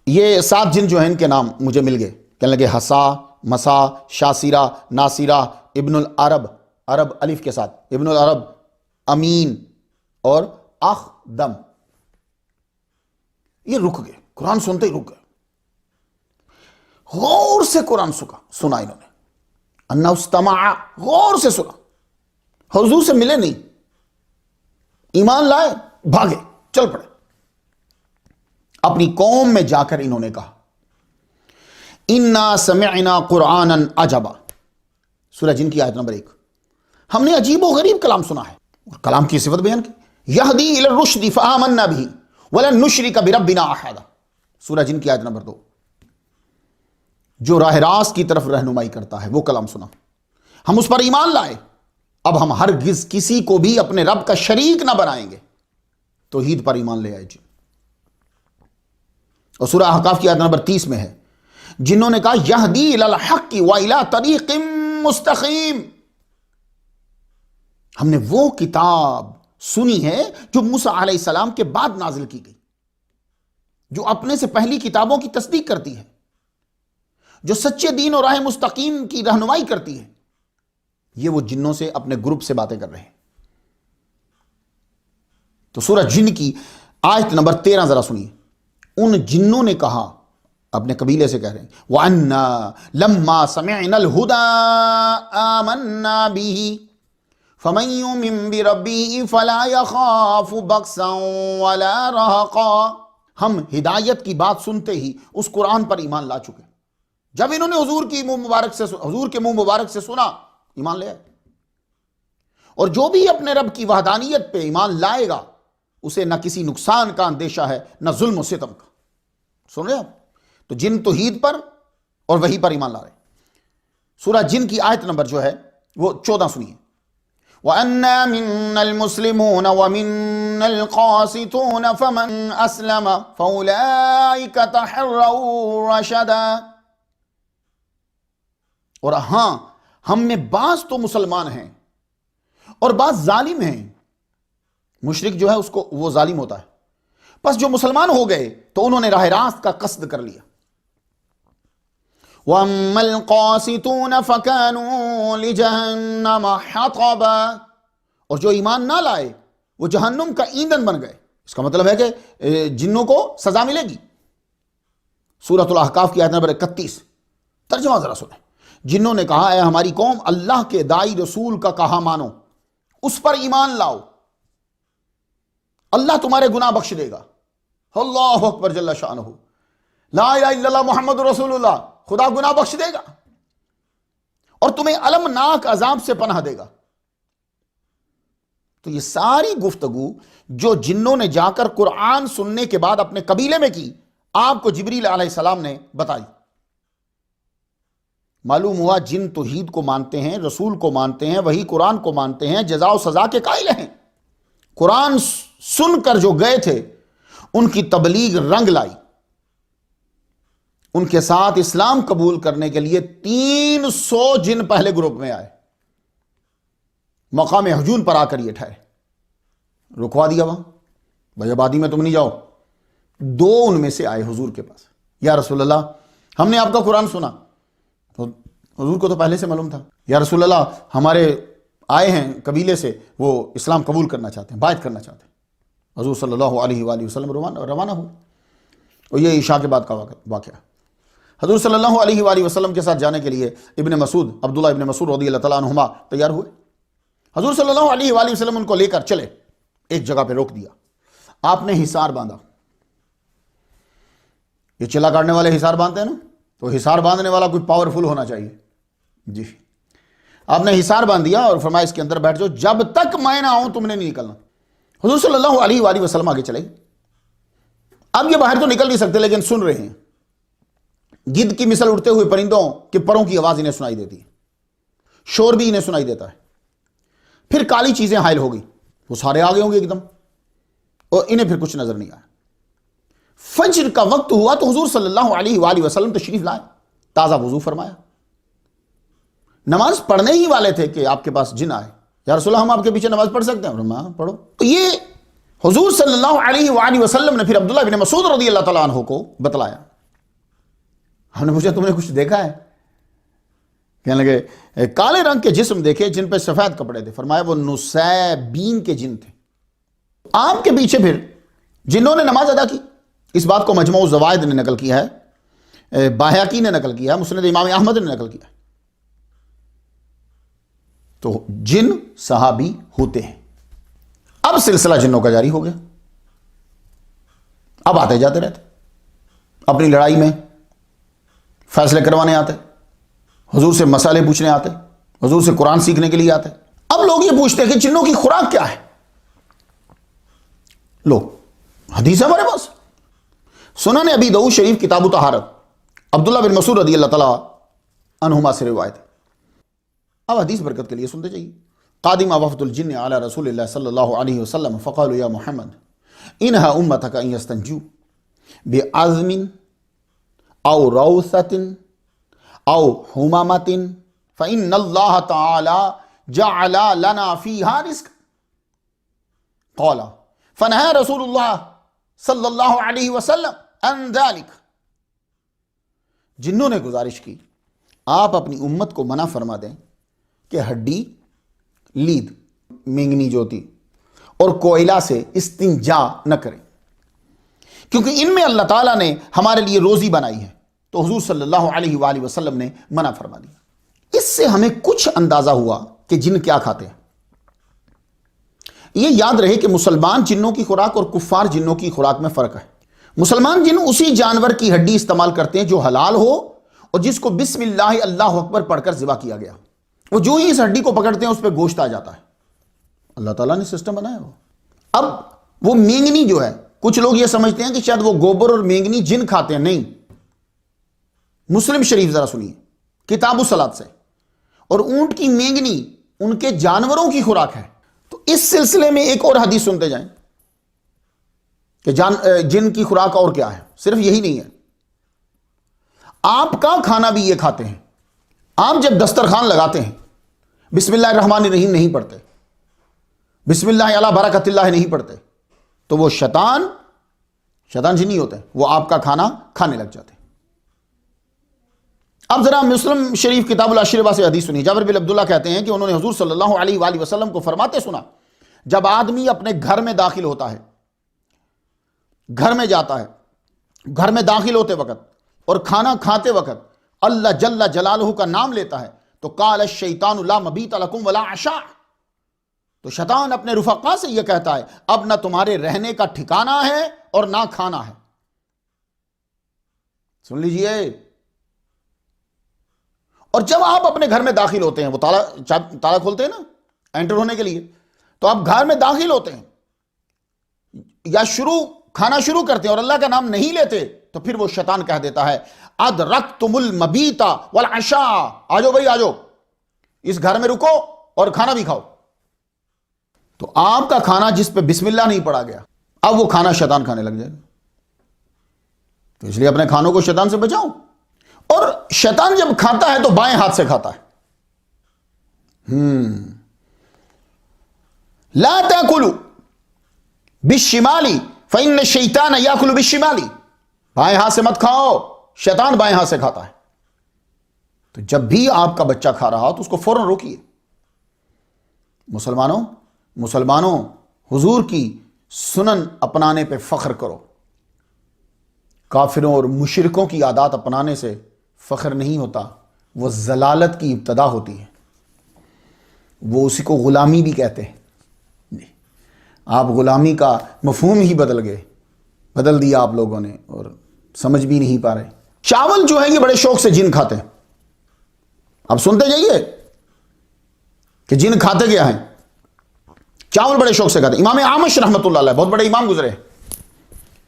یہ 7 جن جو ہیں ان کے نام مجھے مل گئے. کہنے لگے حسا, مسا, شاسیرہ, ناصرہ, ابن العرب, عرب الف کے ساتھ, ابن العرب, امین اور اخدم. یہ رک گئے, قرآن سنتے ہی رک گئے. غور سے قرآن سنا انہوں نے. انہ استمع, غور سے سنا. حضور سے ملے نہیں, ایمان لائے, بھاگے, چل پڑے. اپنی قوم میں جا کر انہوں نے کہا انا سمعنا قرآنا عجبا. سورہ جن کی آیت نمبر 1. ہم نے عجیب و غریب کلام سنا ہے. اور کلام کی صفت بیان کی, یہدی الی الرشد فآمنا بہ ولن نشرک بربنا احدا. سورہ جن کی آیت نمبر 2. جو راہ راست کی طرف رہنمائی کرتا ہے وہ کلام سنا, ہم اس پر ایمان لائے, اب ہم ہرگز کسی کو بھی اپنے رب کا شریک نہ بنائیں گے. توحید پر ایمان لے آئے جی. اور سورہ احقاف کی آیت نمبر 30 میں ہے جنہوں نے کہا یہدی الی الحق والی طریق مستقیم. ہم نے وہ کتاب سنی ہے جو موسیٰ علیہ السلام کے بعد نازل کی گئی, جو اپنے سے پہلی کتابوں کی تصدیق کرتی ہے, جو سچے دین اور راہ مستقیم کی رہنمائی کرتی ہے. یہ وہ جنوں سے اپنے گروپ سے باتیں کر رہے ہیں. تو سورہ جن کی آیت نمبر 13 ذرا سنیے. ان جنوں نے کہا, اپنے قبیلے سے کہہ رہے ہیں, وَأَنَّا لَمَّا سَمِعْنَا الْهُدَىٰ آمَنَّا بِهِ فَمَن يُؤْمِن بِرَبِّهِ فَلَا يَخَافُ بَخْسًا وَلَا رَهَقًا. ہم ہدایت کی بات سنتے ہی اس قرآن پر ایمان لا چکے. جب انہوں نے حضور کے منہ مبارک سے سنا, ایمان لے آئے. اور جو بھی اپنے رب کی وحدانیت پہ ایمان لائے گا اسے نہ کسی نقصان کا اندیشہ ہے نہ ظلم و ستم کا. سن رہے آپ؟ تو جن توحید پر اور وحی پر ایمان لا رہے. سورہ جن کی آیت نمبر جو ہے وہ 14 سنیے. وَأَنَّا مِنَّا الْمُسْلِمُونَ وَمِنَّا الْقَاسِطُونَ فَمَنْ أَسْلَمَ فَأُولَئِكَ تَحَرَّوْا رَشَدًا. اور ہاں, ہم میں بعض تو مسلمان ہیں اور بعض ظالم ہیں. مشرک جو ہے اس کو وہ ظالم ہوتا ہے. پس جو مسلمان ہو گئے تو انہوں نے راہ راست کا قصد کر لیا. وَأَمَّا الْقَاسِطُونَ فَكَانُوا لِجَهَنَّمَ حَطَبًا. اور جو ایمان نہ لائے وہ جہنم کا ایندھن بن گئے. اس کا مطلب ہے کہ جنوں کو سزا ملے گی. سورۃ الاحقاف کی آیت نمبر 31. ترجمہ ذرا سنیں. جنوں نے کہا اے ہماری قوم, اللہ کے داعی رسول کا کہا مانو, اس پر ایمان لاؤ, اللہ تمہارے گناہ بخش دے گا. اللہ اکبر جل شانہ, لا الہ الا اللہ محمد رسول اللہ. خدا گناہ بخش دے گا اور تمہیں المناک عذاب سے پناہ دے گا. تو یہ ساری گفتگو جو جنوں نے جا کر قرآن سننے کے بعد اپنے قبیلے میں کی، آپ کو جبریل علیہ السلام نے بتائی۔ معلوم ہوا جن توحید کو مانتے ہیں، رسول کو مانتے ہیں، وہی قرآن کو مانتے ہیں، جزا و سزا کے قائل ہیں۔ قرآن سن کر جو گئے تھے ان کی تبلیغ رنگ لائی، ان کے ساتھ اسلام قبول کرنے کے لیے 300 جن پہلے گروپ میں آئے، مقام ہجون پر آ کر یہ ٹھہرے، رکوا دیا وہاں، بھائی آبادی میں تم نہیں جاؤ۔ 2 ان میں سے آئے حضور کے پاس، یا رسول اللہ ہم نے آپ کا قرآن سنا۔ تو حضور کو تو پہلے سے معلوم تھا، یا رسول اللہ ہمارے آئے ہیں قبیلے سے، وہ اسلام قبول کرنا چاہتے ہیں، بیعت کرنا چاہتے ہیں۔ حضور صلی اللہ علیہ وآلہ وسلم روانہ ہوئے، اور یہ عشاء کے بعد کا واقعہ۔ حضور صلی اللہ علیہ وآلہ وسلم کے ساتھ جانے کے لیے ابن مسعود، عبداللہ ابن مسعود رضی اللہ تعالیٰ عنہما تیار ہوئے۔ حضور صلی اللہ علیہ وآلہ وسلم ان کو لے کر چلے، ایک جگہ پہ روک دیا، آپ نے حصار باندھا۔ یہ چلا کاٹنے والے حصار باندھتے ہیں نا، تو حصار باندھنے والا کوئی پاورفل ہونا چاہیے جی۔ آپ نے حصار باندھ دیا اور فرمایا اس کے اندر بیٹھ جاؤ، جب تک میں نہ آؤں تم نے نہیں نکلنا۔ حضور صلی اللہ علیہ وآلہ وسلم آگے چلے۔ اب یہ باہر تو نکل نہیں سکتے لیکن سن رہے ہیں، گدھ کی مثل اڑتے ہوئے پرندوں کے پروں کی آواز انہیں سنائی دیتی ہے، شور بھی انہیں سنائی دیتا ہے۔ پھر کالی چیزیں حائل ہو گئی، وہ سارے آگے ہوں گے ایک دم، اور انہیں پھر کچھ نظر نہیں آیا۔ فجر کا وقت ہوا تو حضور صلی اللہ علیہ وآلہ وسلم تشریف لائے، تازہ وضو فرمایا، نماز پڑھنے ہی والے تھے کہ آپ کے پاس جن آئے، یا رسول اللہ ہم آپ کے پیچھے نماز پڑھ سکتے ہیں؟ فرمایا پڑھو۔ تو یہ حضور صلی اللہ علیہ وآلہ وسلم نے پھر عبداللہ بن مسعود رضی اللہ تعالیٰ عنہ کو بتلایا۔ ہم نے پوچھا تم نے کچھ دیکھا ہے؟ کہنے لگے کالے رنگ کے جسم دیکھے جن پہ سفید کپڑے تھے۔ فرمایا وہ نسیبین کے جن تھے۔ آپ کے پیچھے پھر جنہوں نے نماز ادا کی، اس بات کو مجموع الزوائد نے نقل کیا ہے، باہقی نے نقل کیا ہے، مسند امام احمد نے نقل کیا ہے۔ تو جن صحابی ہوتے ہیں۔ اب سلسلہ جنوں کا جاری ہو گیا، اب آتے جاتے رہتے، اپنی لڑائی میں فیصلے کروانے آتے، حضور سے مسئلے پوچھنے آتے، حضور سے قرآن سیکھنے کے لیے آتے۔ اب لوگ یہ پوچھتے ہیں کہ جنوں کی خوراک کیا ہے؟ لو حدیث ہے ہمارے پاس، سنن ابی داؤد شریف کتاب طہارت، عبداللہ بن مسعود رضی اللہ تعالیٰ عنہما سے روایت ہے۔ اب حدیث برکت کے لیے سنتے جائیے۔ قادم وفد الجن علی رسول اللہ صلی اللہ علیہ وسلم فقالوا یا محمد انہا امتک ان یستنجو بعظم او روثت او حمامت فإن اللہ تعالی جعل لنا فیہا رزق قال فنہا رسول اللہ صلی اللہ علیہ وسلم عن ذلك۔ جنوں نے گزارش کی آپ اپنی امت کو منع فرما دیں کہ ہڈی، لید، مینگنی جو ہوتی اور کوئلہ سے استنجا نہ کریں، کیونکہ ان میں اللہ تعالیٰ نے ہمارے لیے روزی بنائی ہے۔ تو حضور صلی اللہ علیہ وآلہ وسلم نے منع فرما دیا۔ اس سے ہمیں کچھ اندازہ ہوا کہ جن کیا کھاتے ہیں۔ یہ یاد رہے کہ مسلمان جنوں کی خوراک اور کفار جنوں کی خوراک میں فرق ہے۔ مسلمان جن اسی جانور کی ہڈی استعمال کرتے ہیں جو حلال ہو اور جس کو بسم اللہ اللہ اکبر پڑھ کر ذبح کیا گیا، وہ جو ہی اس ہڈی کو پکڑتے ہیں اس پہ گوشت آ جاتا ہے۔ اللہ تعالیٰ نے سسٹم بنایا ہو۔ اب وہ مینگنی جو ہے، کچھ لوگ یہ سمجھتے ہیں کہ شاید وہ گوبر اور مینگنی جن کھاتے ہیں، نہیں۔ مسلم شریف ذرا سنیے کتاب الصلاۃ سے، اور اونٹ کی مینگنی ان کے جانوروں کی خوراک ہے۔ تو اس سلسلے میں ایک اور حدیث سنتے جائیں کہ جن کی خوراک اور کیا ہے۔ صرف یہی نہیں ہے، آپ کا کھانا بھی یہ کھاتے ہیں۔ آپ جب دسترخوان لگاتے ہیں بسم اللہ الرحمن الرحیم نہیں پڑھتے، بسم اللہ علی برکت اللہ نہیں پڑھتے، تو وہ شیطان جنی ہوتے ہیں، وہ آپ کا کھانا کھانے لگ جاتے ہیں۔ اب ذرا مسلم شریف کتاب الاشربہ سے حدیث سنیے۔ جابر بن عبداللہ کہتے ہیں کہ انہوں نے حضور صلی اللہ علیہ وآلہ وسلم کو فرماتے سنا، جب آدمی اپنے گھر میں داخل ہوتا ہے، گھر میں جاتا ہے، گھر میں داخل ہوتے وقت اور کھانا کھاتے وقت اللہ جل جلالہ کا نام لیتا ہے تو قال الشیطان لا مبیت لکم ولا عشاء، تو شیطان اپنے رفقا سے یہ کہتا ہے اب نہ تمہارے رہنے کا ٹھکانہ ہے اور نہ کھانا ہے۔ سن لیجئے۔ اور جب آپ اپنے گھر میں داخل ہوتے ہیں، وہ تالا کھولتے ہیں نا انٹر ہونے کے لیے، تو آپ گھر میں داخل ہوتے ہیں یا کھانا شروع کرتے ہیں اور اللہ کا نام نہیں لیتے تو پھر وہ شیطان کہہ دیتا ہے ادرکتم المبیتا والعشاء، آجو بھائی آجو، اس گھر میں رکو اور کھانا بھی کھاؤ۔ تو آپ کا کھانا جس پہ بسم اللہ نہیں پڑا گیا، اب وہ کھانا شیطان کھانے لگ جائے گا۔ تو اس لیے اپنے کھانوں کو شیطان سے بچاؤ۔ اور شیطان جب کھاتا ہے تو بائیں ہاتھ سے کھاتا ہے۔ لا تاکلوا بالشمال فإن الشیطان یاکل بالشمال، بائیں ہاتھ سے مت کھاؤ، شیطان بائیں ہاتھ سے کھاتا ہے۔ تو جب بھی آپ کا بچہ کھا رہا ہو تو اس کو فوراً روکیے۔ مسلمانوں حضور کی سنن اپنانے پہ فخر کرو۔ کافروں اور مشرکوں کی عادات اپنانے سے فخر نہیں ہوتا، وہ ضلالت کی ابتدا ہوتی ہے، وہ اسی کو غلامی بھی کہتے ہیں۔ آپ غلامی کا مفہوم ہی بدل دیا آپ لوگوں نے اور سمجھ بھی نہیں پا رہے۔ چاول جو ہے یہ بڑے شوق سے جن کھاتے ہیں، اب سنتے جائیے کہ جن کھاتے کیا ہیں، چاول بڑے شوق سے کھاتے ہیں۔ امام اعمش رحمۃ اللہ علیہ بہت بڑے امام گزرے،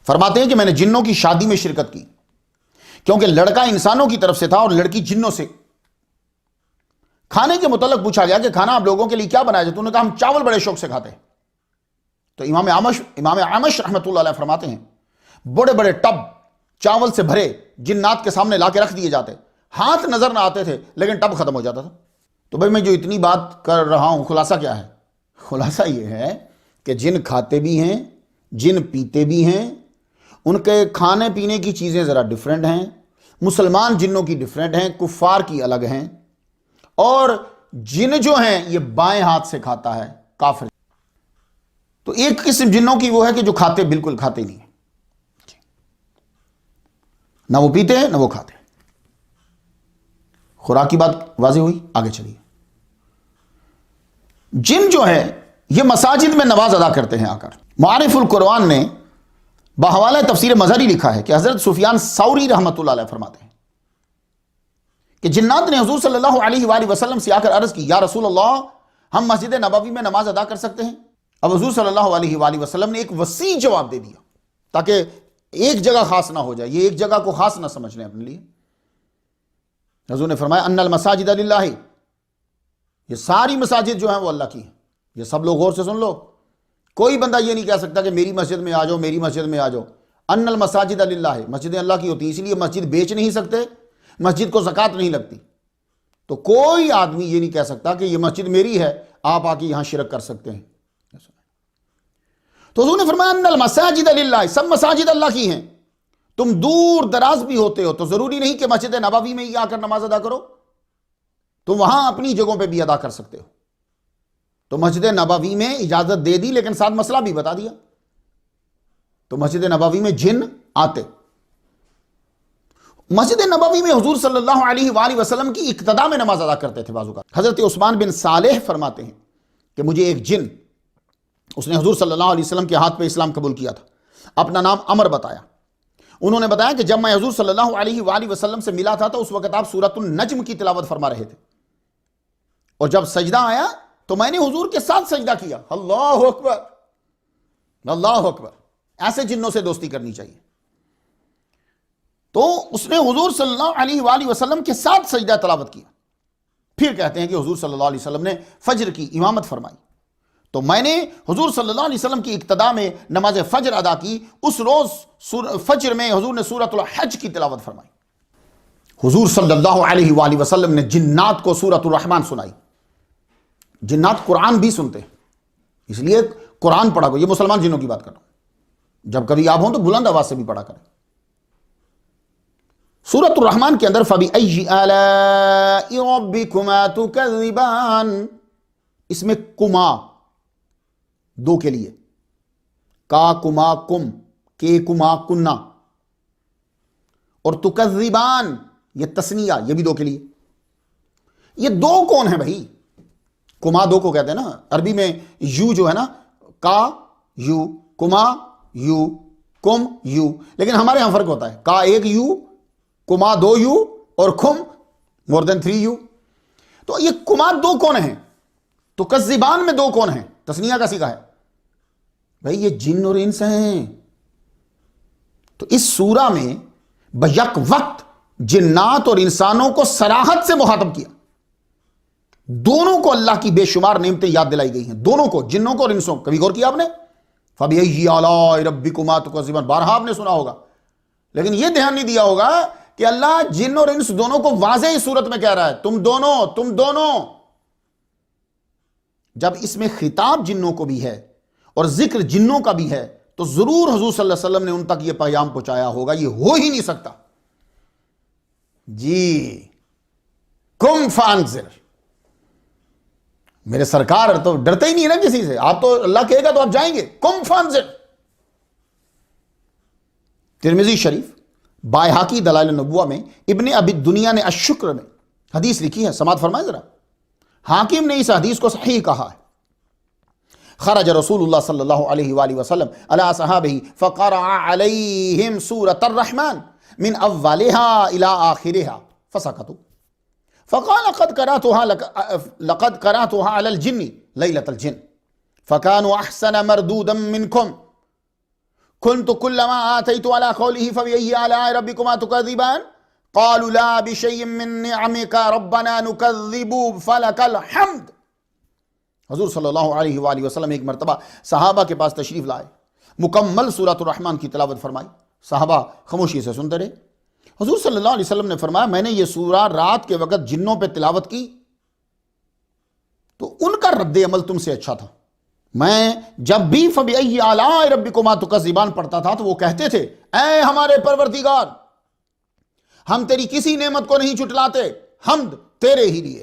فرماتے ہیں کہ میں نے جنوں کی شادی میں شرکت کی، کیونکہ لڑکا انسانوں کی طرف سے تھا اور لڑکی جنوں سے۔ کھانے کے متعلق پوچھا گیا کہ کھانا آپ لوگوں کے لیے کیا بنایا جائے، تو انہوں نے کہا ہم چاول بڑے شوق سے کھاتے ہیں۔ تو امام اعمش رحمۃ اللہ علیہ فرماتے ہیں بڑے بڑے ٹب چاول سے بھرے جنات کے سامنے لا کے رکھ دیے جاتے، ہاتھ نظر نہ آتے تھے لیکن ٹب ختم ہو جاتا تھا۔ تو بھائی میں جو اتنی بات کر رہا ہوں خلاصہ کیا ہے؟ خلاصہ یہ ہے کہ جن کھاتے بھی ہیں، جن پیتے بھی ہیں، ان کے کھانے پینے کی چیزیں ذرا ڈیفرنٹ ہیں، مسلمان جنوں کی ڈیفرنٹ ہیں، کفار کی الگ ہیں، اور جن جو ہیں یہ بائیں ہاتھ سے کھاتا ہے کافر۔ تو ایک قسم جنوں کی وہ ہے کہ جو بالکل کھاتے نہیں ہیں، نہ وہ پیتے ہیں نہ وہ کھاتے ہیں۔ خوراک کی بات واضح ہوئی، آگے چلیے۔ جن جو ہے یہ مساجد میں نماز ادا کرتے ہیں آ کر۔ معارف القرآن نے بحوالہ تفسیر مظہری لکھا ہے کہ حضرت سفیان ثوری رحمۃ اللہ علیہ فرماتے ہیں کہ جنات نے حضور صلی اللہ علیہ وآلہ وسلم سے آ کر عرض کی، یا رسول اللہ ہم مسجد نبوی میں نماز ادا کر سکتے ہیں؟ اب حضور صلی اللہ علیہ وآلہ وسلم نے ایک وسیع جواب دے دیا تاکہ ایک جگہ خاص نہ ہو جائے، یہ ایک جگہ کو خاص نہ سمجھ لیں اپنے لیے۔ حضور نے فرمایا ان المساجد للہ، یہ ساری مساجد جو ہیں وہ اللہ کی ہیں۔ یہ سب لوگ غور سے سن لو، کوئی بندہ یہ نہیں کہہ سکتا کہ میری مسجد میں آ جاؤ، میری مسجد میں آ جاؤ۔ ان المساجد للہ، مسجدیں اللہ کی ہوتی ہیں، اس لیے مسجد بیچ نہیں سکتے، مسجد کو زکوٰۃ نہیں لگتی۔ تو کوئی آدمی یہ نہیں کہہ سکتا کہ یہ مسجد میری ہے، آپ آ کے یہاں شرک کر سکتے ہیں۔ تو حضور نے فرمایا ان المساجد للہ، سب مساجد اللہ کی ہیں۔ تم دور دراز بھی ہوتے ہو تو ضروری نہیں کہ مسجد نبوی میں ہی آ کر نماز ادا کرو، تم وہاں اپنی جگہوں پہ بھی ادا کر سکتے ہو۔ تو مسجد نبوی میں اجازت دے دی، لیکن ساتھ مسئلہ بھی بتا دیا۔ تو مسجد نبوی میں جن آتے، مسجد نبوی میں حضور صلی اللہ علیہ وآلہ وسلم کی اقتداء میں نماز ادا کرتے تھے بعض اوقات۔ حضرت عثمان بن صالح فرماتے ہیں کہ مجھے ایک جن، اس نے حضور صلی اللہ علیہ وسلم کے ہاتھ پہ اسلام قبول کیا تھا، اپنا نام عمر بتایا۔ انہوں نے بتایا کہ جب میں حضور صلی اللہ علیہ وآلہ وسلم سے ملا تھا تو اس وقت آپ سورۃ النجم کی تلاوت فرما رہے تھے، اور جب سجدہ آیا تو میں نے حضور کے ساتھ سجدہ کیا۔ اللہ اکبر، اللہ اکبر۔ ایسے جنوں سے دوستی کرنی چاہیے۔ تو اس نے حضور صلی اللہ علیہ وآلہ وسلم کے ساتھ سجدہ تلاوت کیا۔ پھر کہتے ہیں کہ حضور صلی اللہ علیہ وسلم نے فجر کی امامت فرمائی، تو میں نے حضور صلی اللہ علیہ وسلم کی اقتداء میں نماز فجر ادا کی۔ اس روز فجر میں حضور نے سورۃ الحج کی تلاوت فرمائی۔ حضور صلی اللہ علیہ وآلہ وسلم نے جنات کو سورۃ الرحمن سنائی۔ جنات قرآن بھی سنتے ہیں، اس لیے قرآن پڑھا کرو۔ یہ مسلمان جنوں کی بات کر رہا ہوں، جب کبھی آپ ہوں تو بلند آواز سے بھی پڑھا کریں۔ سورۃ الرحمن کے اندر فَبِأَيِّ آلَاءِ رَبِّكُمَا تُكَذِّبَانِ، اس میں کما دو کے لیے، کا کما کم، کے کما کننا، اور تکذبان یہ تسنیہ، یہ بھی دو کے لیے۔ یہ دو کون ہیں بھائی؟ کما دو کو کہتے ہیں نا، عربی میں یو جو ہے نا، کا یو، کما یو، کم یو، لیکن ہمارے یہاں فرق ہوتا ہے، کا ایک یو، کما دو یو، اور کم more than 3 یو۔ تو یہ کما دو کون ہیں؟ تکذبان میں دو کون ہیں؟ تثنیہ کا صیغہ ہے، بھئی یہ جن اور انس ہیں۔ تو اس سورہ میں بیک وقت جنات اور انسانوں کو صراحت سے مخاطب کیا، دونوں کو اللہ کی بے شمار نعمتیں یاد دلائی گئی ہیں، دونوں کو، جنوں کو اور انسوں کو۔ کبھی غور کیا آپ نے؟ فَبِأَيِّ آلَاءِ رَبِّكُمَا تُكَذِّبَانِ، بارہا آپ نے سنا ہوگا، لیکن یہ دھیان نہیں دیا ہوگا کہ اللہ جن اور انس دونوں کو واضح صورت میں کہہ رہا ہے، تم دونوں۔ جب اس میں خطاب جنوں کو بھی ہے اور ذکر جنوں کا بھی ہے تو ضرور حضور صلی اللہ علیہ وسلم نے ان تک یہ پیغام پہنچایا ہوگا، یہ ہو ہی نہیں سکتا۔ جی قم فانذر، میرے سرکار تو ڈرتے ہی نہیں ہے نا کسی سے، آپ تو اللہ کہے گا تو آپ جائیں گے، قم فانذر۔ ترمذی شریف، بائحاقی دلائل النبوہ میں، ابن ابی دنیا نے الشکر میں حدیث لکھی ہے، سماعت فرمائیں ذرا۔ حاکم نے اس حدیث کو صحیح کہا ہے۔ خرج رسول اللہ صلی اللہ علیہ وآلہ وسلم علی صحابہ فقرأ علیہم سورۃ الرحمن من اولها الى آخرها فسکتوا فقال لقد قرأتها على الجن ليلة الجن فكانوا احسن مردودا منكم كنت كلما آتيت على قوله فبأي آلاء ربكما تكذبان قالوا لا بشيء من نعمك ربنا نكذب فلك الحمد۔ حضور صلی اللہ علیہ وآلہ وسلم ایک مرتبہ صحابہ کے پاس تشریف لائے، مکمل سورۃ الرحمن کی تلاوت فرمائی، صحابہ خاموشی سے سنتے رہے۔ حضور صلی اللہ علیہ وسلم نے فرمایا میں نے یہ سورہ رات کے وقت جنوں پہ تلاوت کی تو ان کا رد عمل تم سے اچھا تھا۔ میں جب بھی فَبِأَيِّ آلَاءِ رَبِّكُمَا تُكَذِّبَانِ پڑھتا تھا تو وہ کہتے تھے اے ہمارے پروردگار، ہم تیری کسی نعمت کو نہیں جھٹلاتے، حمد تیرے ہی لیے۔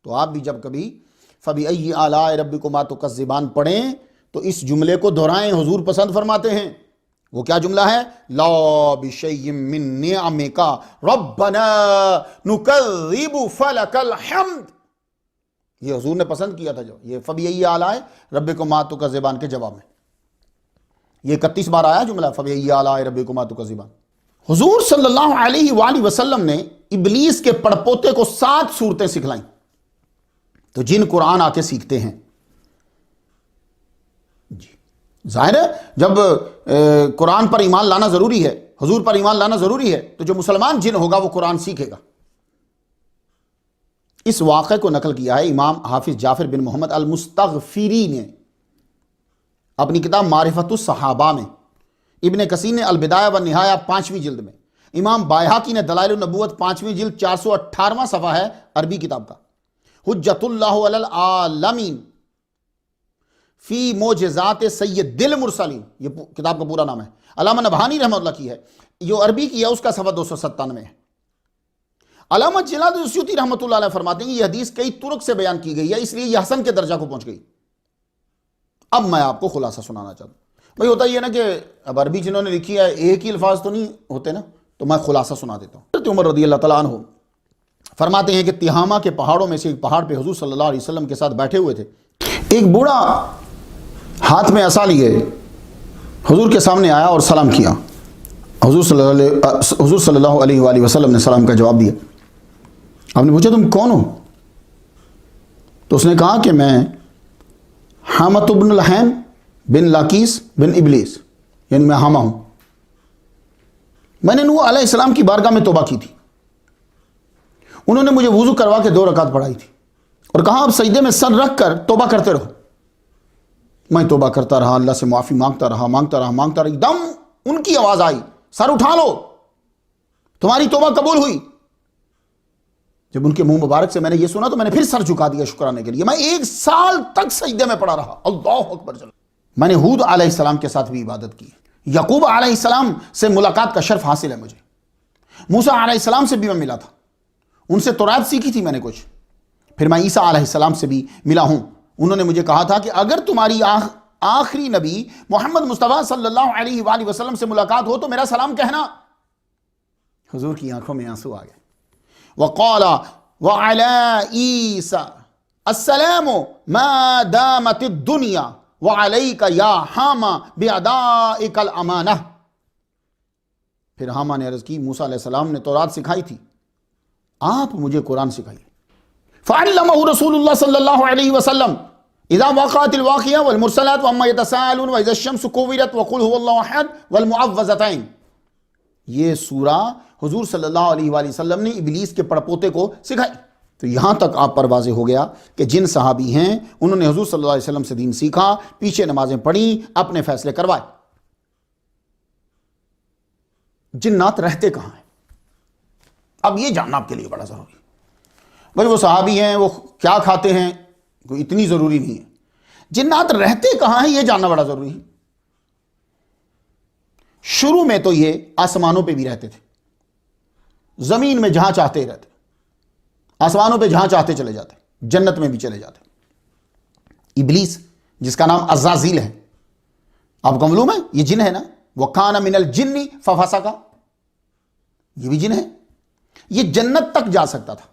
تو آپ بھی جب کبھی فَبِأَيِّ آلَاءِ رَبِّكُمَا تُكَذِّبَانِ پڑھیں تو اس جملے کو دہرائیں، حضور پسند فرماتے ہیں۔ وہ کیا جملہ ہے؟ لا بشیء من نعمک ربنا نکذب فلک الحمد۔ یہ حضور نے پسند کیا تھا، جو یہ فَبِأَيِّ آلَاءِ رَبِّكُمَا تُكَذِّبَانِ کے جواب میں یہ 31 بار آیا جملہ فَبِأَيِّ آلَاءِ رَبِّكُمَا تُكَذِّبَانِ۔ حضور صلی اللہ علیہ وآلہ وسلم نے ابلیس کے پڑپوتے کو 7 صورتیں سکھلائیں، تو جن قرآن آ کے سیکھتے ہیں۔ جی ظاہر ہے جب قرآن پر ایمان لانا ضروری ہے، حضور پر ایمان لانا ضروری ہے، تو جو مسلمان جن ہوگا وہ قرآن سیکھے گا۔ اس واقعے کو نقل کیا ہے امام حافظ جعفر بن محمد المستغفری نے اپنی کتاب معرفت الصحابہ میں، ابن کثیر نے البدایہ والنہایہ 5ویں جلد میں، امام بائحاقی نے دلائل النبوت 5ویں جلد 418واں صفحہ ہے عربی کتاب کا، حجت اللہ علی العالمین فی معجزات سید المرسلین، یہ کتاب کا پورا نام ہے، علامہ نبہانی رحمہ اللہ کی ہے، جو عربی کی ہے اس کا صفحہ 297 ہے۔ علامہ جلال السیوطی رحمۃ اللہ علیہ فرماتے ہیں کہ یہ حدیث کئی طرق سے بیان کی گئی ہے، اس لیے یہ حسن کے درجہ کو پہنچ گئی۔ اب میں آپ کو خلاصہ سنانا چاہتا ہوں، بھئی ہوتا یہ نا کہ اب عربی جنہوں نے لکھی ہے ایک ہی الفاظ تو نہیں ہوتے نا، تو میں خلاصہ سنا دیتا ہوں۔ حضرت عمر رضی اللہ تعالیٰ عنہ فرماتے ہیں کہ تہامہ کے پہاڑوں میں سے ایک پہاڑ پہ حضور صلی اللہ علیہ وسلم کے ساتھ بیٹھے ہوئے تھے، ایک بوڑھا ہاتھ میں عصا لیے حضور کے سامنے آیا اور سلام کیا۔ حضور صلی اللہ علیہ وآلہ وسلم نے سلام کا جواب دیا۔ آپ نے پوچھا تم کون ہو؟ تو اس نے کہا کہ میں حامۃ بن الحیم بن لاکیس بن ابلیس، یعنی میں حامہ ہوں، میں نے نوح علیہ السلام کی بارگاہ میں توبہ کی تھی، انہوں نے مجھے وضو کروا کے 2 رکعت پڑھائی تھی اور کہا اب سجدے میں سر رکھ کر توبہ کرتے رہو۔ میں توبہ کرتا رہا، اللہ سے معافی مانگتا رہا، ایک دم ان کی آواز آئی سر اٹھا لو، تمہاری توبہ قبول ہوئی۔ جب ان کے منہ مبارک سے میں نے یہ سنا تو میں نے پھر سر جھکا دیا شکرانے کے لیے۔ میں 1 سال تک سجدے میں پڑا رہا، اللہ اکبر۔ میں نے ہود علیہ السلام کے ساتھ بھی عبادت کی، یعقوب علیہ السلام سے ملاقات کا شرف حاصل ہے مجھے، موسیٰ علیہ السلام سے بھی میں ملا تھا، ان سے تورات سیکھی تھی میں نے کچھ، پھر میں عیسیٰ علیہ السلام سے بھی ملا ہوں۔ انہوں نے مجھے کہا تھا کہ اگر تمہاری آخری نبی محمد مصطفیٰ صلی اللہ علیہ وآلہ وسلم سے ملاقات ہو تو میرا سلام کہنا۔ حضور کی آنکھوں میں آنسو آ گئے۔ وقال وعلى عیسیٰ السلام ما دامت الدنیا وعلیک یا حامہ بأدائک الامانہ۔ پھر حامہ نے عرض کی موسیٰ علیہ السلام نے تورات سکھائی تھی، آپ مجھے قرآن سکھائیے۔ فعلمہ رسول اللہ صلی اللہ علیہ وسلم اذا وقعت الواقعہ والمرسلات وعما يتساءلون واذا الشمس كورت وقل هو الله احد والمعوذتین. یہ سورہ حضور صلی اللہ علیہ وآلہ وسلم نے ابلیس کے پڑپوتے کو سکھائی. تو یہاں تک آپ پر واضح ہو گیا کہ جن صحابی ہیں انہوں نے حضور صلی اللہ علیہ وسلم سے دین سیکھا، پیچھے نمازیں پڑھیں، اپنے فیصلے کروائے. جنات رہتے کہاں ہیں؟ اب یہ جاننا آپ کے لیے بڑا ضروری ہے. بھائی وہ صحابی ہیں، وہ کیا کھاتے ہیں، کوئی اتنی ضروری نہیں ہے. جنات رہتے کہاں ہیں یہ جاننا بڑا ضروری ہے. شروع میں تو یہ آسمانوں پہ بھی رہتے تھے، زمین میں جہاں چاہتے رہتے، آسمانوں پہ جہاں چاہتے چلے جاتے، جنت میں بھی چلے جاتے. ابلیس جس کا نام عزازیل ہے، آپ کو معلوم ہے یہ جن ہے نا، وَكَانَ مِنَ الْجِنِّ فَفَسَقَ، یہ بھی جن ہے. یہ جنت تک جا سکتا تھا.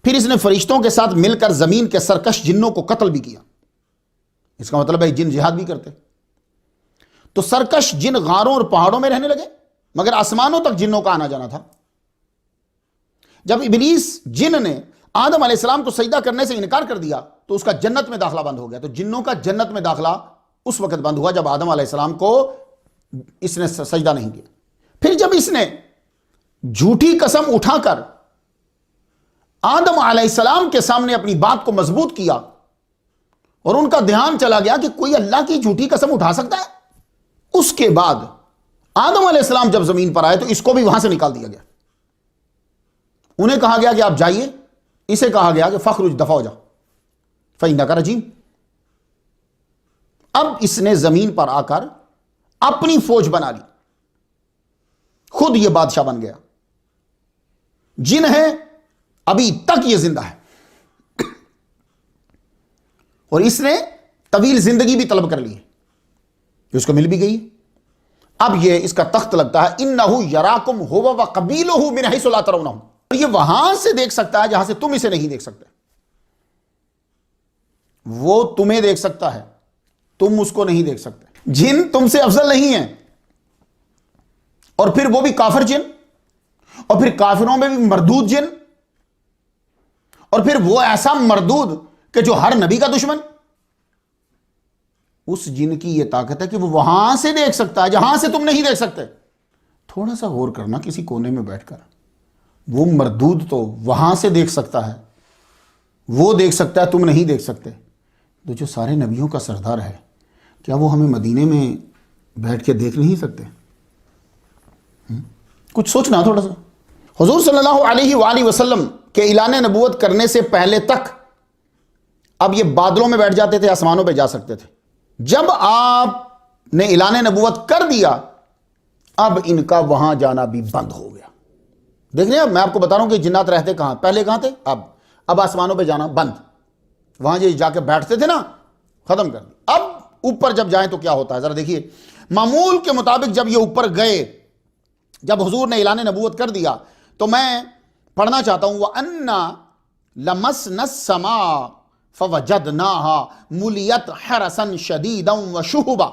پھر اس نے فرشتوں کے ساتھ مل کر زمین کے سرکش جنوں کو قتل بھی کیا. اس کا مطلب ہے جن جہاد بھی کرتے. تو سرکش جن غاروں اور پہاڑوں میں رہنے لگے، مگر آسمانوں تک جنوں کا آنا جانا تھا. جب ابلیس جن نے آدم علیہ السلام کو سجدہ کرنے سے انکار کر دیا تو اس کا جنت میں داخلہ بند ہو گیا. تو جنوں کا جنت میں داخلہ اس وقت بند ہوا جب آدم علیہ السلام کو اس نے سجدہ نہیں کیا. پھر جب اس نے جھوٹی قسم اٹھا کر آدم علیہ السلام کے سامنے اپنی بات کو مضبوط کیا اور ان کا دھیان چلا گیا کہ کوئی اللہ کی جھوٹی قسم اٹھا سکتا ہے، اس کے بعد آدم علیہ السلام جب زمین پر آئے تو اس کو بھی وہاں سے نکال دیا گیا. انہیں کہا گیا کہ آپ جائیے، اسے کہا گیا کہ فخرج، دفع ہو جا، فإنک رجیم. اب اس نے زمین پر آ کر اپنی فوج بنا لی، خود یہ بادشاہ بن گیا. جن ہے ابھی تک یہ زندہ ہے اور اس نے طویل زندگی بھی طلب کر لی ہے، اس کو مل بھی گئی. اب یہ اس کا تخت لگتا ہے، انہ یراکم هو وقبیلہ من حیث لا ترونہم. یہ وہاں سے دیکھ سکتا ہے جہاں سے تم اسے نہیں دیکھ سکتے. وہ تمہیں دیکھ سکتا ہے، تم اس کو نہیں دیکھ سکتے. جن تم سے افضل نہیں ہیں، اور پھر وہ بھی کافر جن، اور پھر کافروں میں بھی مردود جن، اور پھر وہ ایسا مردود کہ جو ہر نبی کا دشمن. اس جن کی یہ طاقت ہے کہ وہ وہاں سے دیکھ سکتا ہے جہاں سے تم نہیں دیکھ سکتے. تھوڑا سا غور کرنا کسی کونے میں بیٹھ کر، وہ مردود تو وہاں سے دیکھ سکتا ہے، وہ دیکھ سکتا ہے، تم نہیں دیکھ سکتے. تو جو سارے نبیوں کا سردار ہے، کیا وہ ہمیں مدینے میں بیٹھ کے دیکھ نہیں سکتے؟ کچھ سوچنا تھوڑا سا. حضور صلی اللہ علیہ وآلہ وسلم کے اعلان نبوت کرنے سے پہلے تک اب یہ بادلوں میں بیٹھ جاتے تھے، آسمانوں پہ جا سکتے تھے. جب آپ نے اعلان نبوت کر دیا اب ان کا وہاں جانا بھی بند ہو گیا. دیکھ رہے ہیں، میں آپ کو بتا رہا ہوں کہ جنات رہتے کہاں، پہلے کہاں تھے، اب آسمانوں پہ جانا بند. وہاں جا کے بیٹھتے تھے نا، ختم کر دیا. اب اوپر جب جائیں تو کیا ہوتا ہے ذرا دیکھیے. معمول کے مطابق جب یہ اوپر گئے، جب حضور نے اعلان نبوت کر دیا تو میں پڑھنا چاہتا ہوں، وَأَنَّا لَمَسْنَا السَّمَاءَ فَوَجَدْنَاهَا مُلِيَتْ حَرَسًا شَدِيدًا وَشُهُبًا،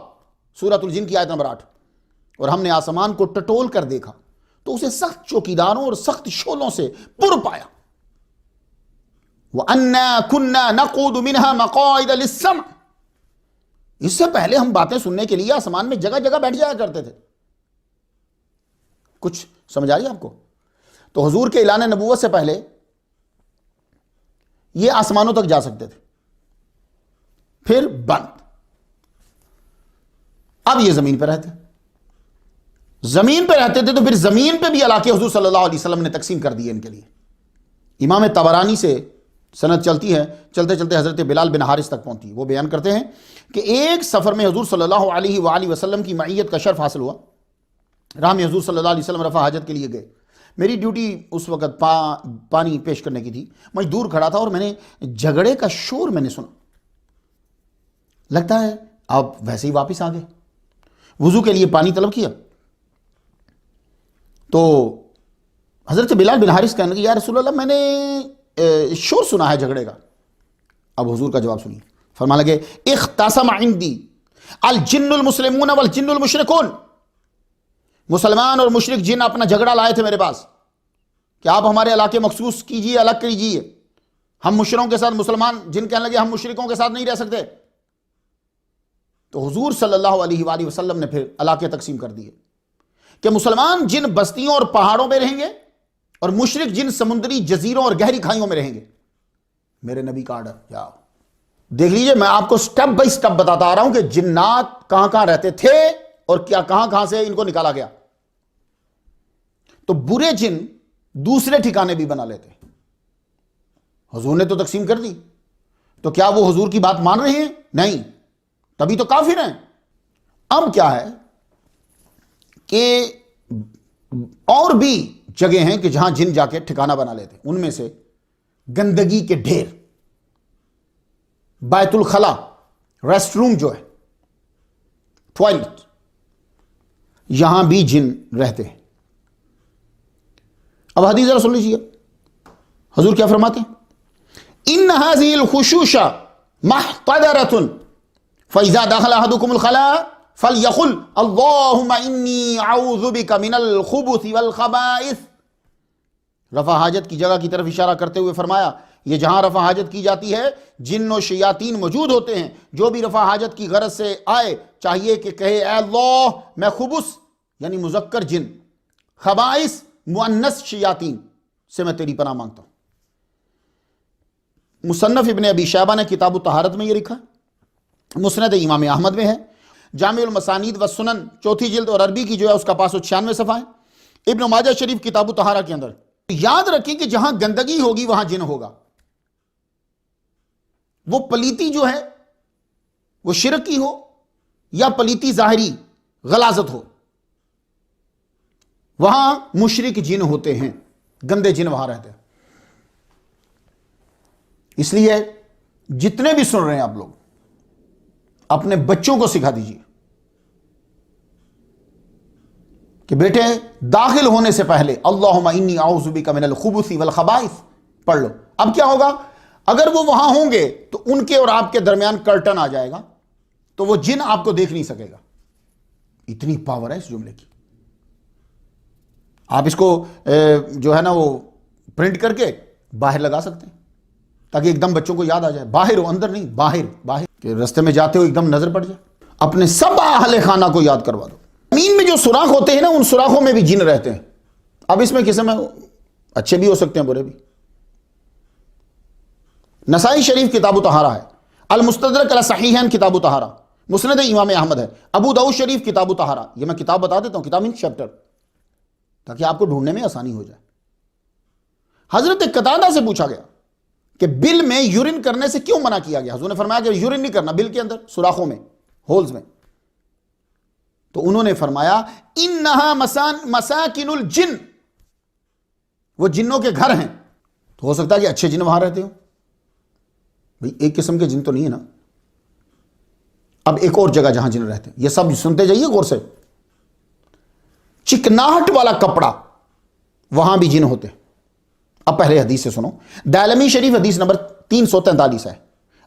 سورۃ الجن کی آیت نمبر 8. اور ہم نے آسمان کو ٹٹول کر دیکھا تو اسے سخت چوکیداروں اور سخت شعلوں سے پر پایا. وَأَنَّا كُنَّا نَقُعُدُ مِنْهَا مَقَاعِدَ لِلسَّمْعِ، اس سے پہلے ہم باتیں سننے کے لیے آسمان میں جگہ جگہ بیٹھ جایا کرتے تھے. کچھ سمجھ آ رہی ہے آپ کو؟ تو حضور کے اعلان نبوت سے پہلے یہ آسمانوں تک جا سکتے تھے، پھر بند. اب یہ زمین پہ رہتے، زمین پہ رہتے تھے تو پھر زمین پہ بھی علاقے حضور صلی اللہ علیہ وسلم نے تقسیم کر دیے ان کے لیے. امام طبرانی سے سند چلتی ہے، چلتے چلتے حضرت بلال بن حارث تک پہنچی. وہ بیان کرتے ہیں کہ ایک سفر میں حضور صلی اللہ علیہ وآلہ وسلم کی معیت کا شرف حاصل ہوا. راہ میں حضور صلی اللہ علیہ وسلم رفع حاجت کے لیے گئے. میری ڈیوٹی اس وقت پانی پیش کرنے کی تھی. میں دور کھڑا تھا اور میں نے جھگڑے کا شور میں نے سنا. لگتا ہے آپ ویسے ہی واپس آ گئے. وضو کے لیے پانی طلب کیا تو حضرت بلال بن حارث کہنے لگے، یا رسول اللہ میں نے شور سنا ہے جھگڑے کا. اب حضور کا جواب سنیے. فرمانے لگے، اختصم عندی الجن المسلمون والجن المشرکون، مسلمان اور مشرک جن اپنا جھگڑا لائے تھے میرے پاس کہ آپ ہمارے علاقے مخصوص کیجئے، الگ کیجئے. ہم مشرکوں کے ساتھ مسلمان جن کہنے لگے ہم مشرکوں کے ساتھ نہیں رہ سکتے، تو حضور صلی اللہ علیہ وآلہ وسلم نے پھر علاقے تقسیم کر دیے کہ مسلمان جن بستیوں اور پہاڑوں میں رہیں گے اور مشرک جن سمندری جزیروں اور گہری کھائیوں میں رہیں گے. میرے نبی کا آرڈر. جاؤ دیکھ لیجئے، میں آپ کو سٹیپ بائی سٹیپ بتاتا آ رہا ہوں کہ جنات کہاں کہاں رہتے تھے اور کیا کہاں کہاں سے ان کو نکالا گیا. تو برے جن دوسرے ٹھکانے بھی بنا لیتے. حضور نے تو تقسیم کر دی، تو کیا وہ حضور کی بات مان رہے ہیں؟ نہیں، تبھی تو کافر ہیں. اب کیا ہے کہ اور بھی جگہ ہیں کہ جہاں جن جا کے ٹھکانہ بنا لیتے. ان میں سے گندگی کے ڈھیر، بیت الخلا، ریسٹ روم جو ہے، ٹوائلٹ، یہاں بھی جن رہتے ہیں. اب حدیث ذرا سن لیجیے، حضور کیا فرماتے ہیں؟ ان هذه الخشوش محتضرة فاذا دخل احدكم الخلاء فليقل اللهم انی اعوذ بک من الخبث والخبائث. رفع حاجت کی جگہ کی طرف اشارہ کرتے ہوئے فرمایا یہ جہاں رفع حاجت کی جاتی ہے جن و شیاطین موجود ہوتے ہیں. جو بھی رفع حاجت کی غرض سے آئے چاہیے کہ کہے اے اللہ میں خبث یعنی مذکر جن، خبائث مؤنث شیاطین سے میں تیری پناہ مانگتا ہوں. مصنف ابن ابی شیبہ نے کتاب الطہارت میں یہ لکھا، مسند امام احمد میں ہے، جامع المسانید والسنن چوتھی جلد اور عربی کی جو ہے اس کا 596 صفحہ ہے، ابن ماجہ شریف کتاب الطہارہ کے اندر. یاد رکھیں کہ جہاں گندگی ہوگی وہاں جن ہوگا. وہ پلیتی جو ہے وہ شرک کی ہو یا پلیتی ظاہری غلاظت ہو، وہاں مشرک جن ہوتے ہیں، گندے جن وہاں رہتے ہیں. اس لیے جتنے بھی سن رہے ہیں آپ لوگ اپنے بچوں کو سکھا دیجیے کہ بیٹے داخل ہونے سے پہلے اللہم انی اعوذ بک من الخبث والخبائث پڑھ لو. اب کیا ہوگا اگر وہ وہاں ہوں گے تو ان کے اور آپ کے درمیان کرٹن آ جائے گا تو وہ جن آپ کو دیکھ نہیں سکے گا. اتنی پاور ہے اس جملے کی. آپ اس کو جو ہے نا وہ پرنٹ کر کے باہر لگا سکتے ہیں تاکہ ایک دم بچوں کو یاد آ جائے. باہر ہو، اندر نہیں، باہر کہ رستے میں جاتے ہو ایک دم نظر پڑ جائے. اپنے سب اہل خانہ کو یاد کروا دو. زمین میں جو سوراخ ہوتے ہیں نا ان سوراخوں میں بھی جن رہتے ہیں. اب اس میں قسم ہے اچھے بھی ہو سکتے ہیں برے بھی. نسائی شریف کتاب الطہارہ ہے، المستدرک علی صحیحین کتاب الطہارہ، مسند امام احمد ہے، ابو داؤد شریف کتاب الطہارہ. یہ میں کتاب بتا دیتا ہوں، کتاب ان چیپٹر، تاکہ آپ کو ڈھونڈنے میں آسانی ہو جائے. حضرت قتادہ سے پوچھا گیا کہ بل میں یورین کرنے سے کیوں منع کیا گیا؟ حضور نے فرمایا کہ یورین نہیں کرنا بل کے اندر، سوراخوں میں، ہولز میں. تو انہوں نے فرمایا انہا مساکن الجن، وہ جنوں کے گھر ہیں. تو ہو سکتا ہے کہ اچھے جن وہاں رہتے ہو. بھئی ایک قسم کے جن تو نہیں ہے نا. اب ایک اور جگہ جہاں جن رہتے ہیں، یہ سب سنتے جائیے غور سے. چکناہٹ والا کپڑا، وہاں بھی جن ہوتے ہیں. اب پہلے حدیث سے سنو. دارمی شریف حدیث نمبر 343 ہے،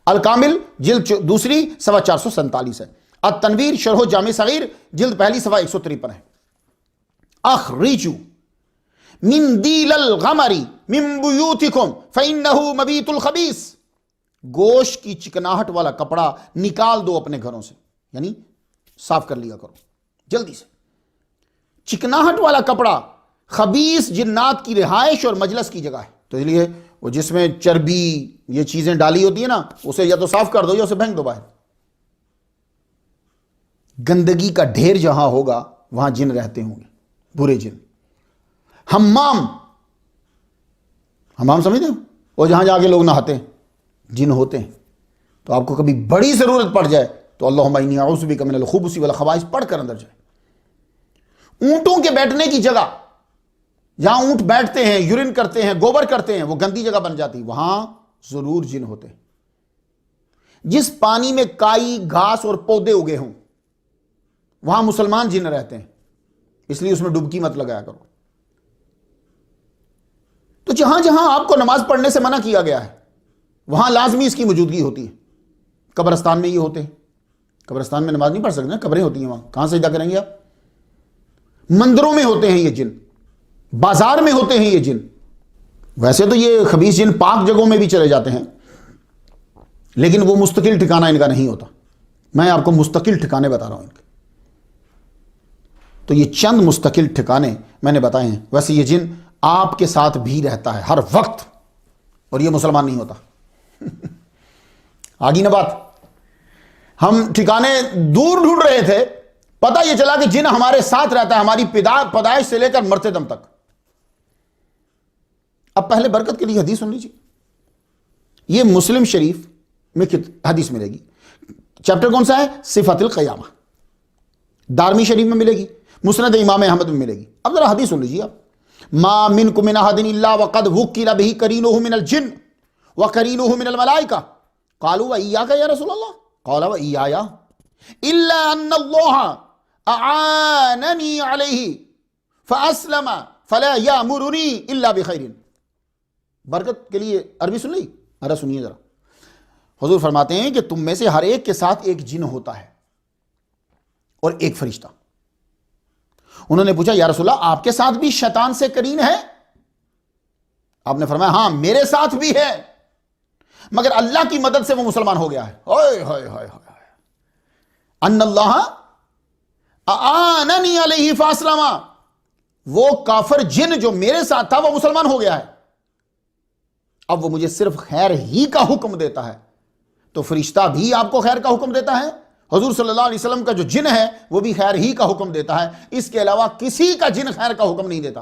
الکامل جلد دوسری صفحہ 447 ہے، التنویر شرح جامع صغیر جلد پہلی صفحہ 153 ہے. اخرجوا من دیل الغمر من بیوتکم فإنہ مبیت الخبیث. گوشت کی چکناہٹ والا کپڑا نکال دو اپنے گھروں سے، یعنی صاف کر لیا کرو جلدی سے. چکناہٹ والا کپڑا خبیث جنات کی رہائش اور مجلس کی جگہ ہے. تو اس لیے وہ جس میں چربی یہ چیزیں ڈالی ہوتی ہیں نا اسے یا تو صاف کر دو یا اسے پھینک دو باہر. گندگی کا ڈھیر جہاں ہوگا وہاں جن رہتے ہوں گے، برے جن. حمام سمجھتے ہیں وہ جہاں جا کے لوگ نہاتے ہیں، جن ہوتے ہیں. تو آپ کو کبھی بڑی ضرورت پڑ جائے تو اللہم انی اعوذ بک من الخبث والخبائث پڑھ کر اندر جائے. اونٹوں کے بیٹھنے کی جگہ جہاں اونٹ بیٹھتے ہیں، یورین کرتے ہیں، گوبر کرتے ہیں، وہ گندی جگہ بن جاتی، وہاں ضرور جن ہوتے ہیں. جس پانی میں کائی، گھاس اور پودے اگے ہوں وہاں مسلمان جن رہتے ہیں، اس لیے اس میں ڈبکی مت لگایا کرو. تو جہاں جہاں آپ کو نماز پڑھنے سے منع کیا گیا ہے وہاں لازمی اس کی موجودگی ہوتی ہے. قبرستان میں یہ ہوتے ہیں. قبرستان میں نماز نہیں پڑھ سکتے نا، قبریں ہوتی ہیں وہاں، کہاں سجدہ کریں گے آپ؟ مندروں میں ہوتے ہیں یہ جن، بازار میں ہوتے ہیں یہ جن. ویسے تو یہ خبیث جن پاک جگہوں میں بھی چلے جاتے ہیں، لیکن وہ مستقل ٹھکانہ ان کا نہیں ہوتا. میں آپ کو مستقل ٹھکانے بتا رہا ہوں ان کے. تو یہ چند مستقل ٹھکانے میں نے بتائے ہیں. ویسے یہ جن آپ کے ساتھ بھی رہتا ہے ہر وقت، اور یہ مسلمان نہیں ہوتا. آگی نا بات. ہم ٹھکانے دور ڈھونڈ رہے تھے، پتہ یہ چلا کہ جن ہمارے ساتھ رہتا ہے ہماری پیدائش سے لے کر مرتے دم تک. اب پہلے برکت کے لیے حدیث سن لیجیے. یہ مسلم شریف میں حدیث ملے گی. چیپٹر کون سا ہے؟ صفت القیامہ. دارمی شریف میں ملے گی، مسند امام احمد میں ملے گی. اب ذرا حدیث سن لیجیے آپ. ما منکم من احد الا وقد وکل به قرینہ من الجن وقرینہ من الملائکہ قالوا وإیاک یا رسول اللہ قال وإیایا الا ان اللہ اعاننی علیہ فاسلم فلا یامرنی الا بخیر. برکت کے لیے عربی سن لی؟ ارے سنیے ذرا. حضور فرماتے ہیں کہ تم میں سے ہر ایک کے ساتھ ایک جن ہوتا ہے اور ایک فرشتہ. انہوں نے پوچھا یا رسول اللہ آپ کے ساتھ بھی شیطان سے قرین ہے؟ آپ نے فرمایا ہاں میرے ساتھ بھی ہے، مگر اللہ کی مدد سے وہ مسلمان ہو گیا ہے. اوئے ہوئے ہوئے ہوئے. ان اللہ اعاننی علیہ فاسلم، وہ کافر جن جو میرے ساتھ تھا وہ مسلمان ہو گیا ہے. اب وہ مجھے صرف خیر ہی کا حکم دیتا ہے. تو فرشتہ بھی آپ کو خیر کا حکم دیتا ہے، حضور صلی اللہ علیہ وسلم کا جو جن ہے وہ بھی خیر ہی کا حکم دیتا ہے. اس کے علاوہ کسی کا جن خیر کا حکم نہیں دیتا.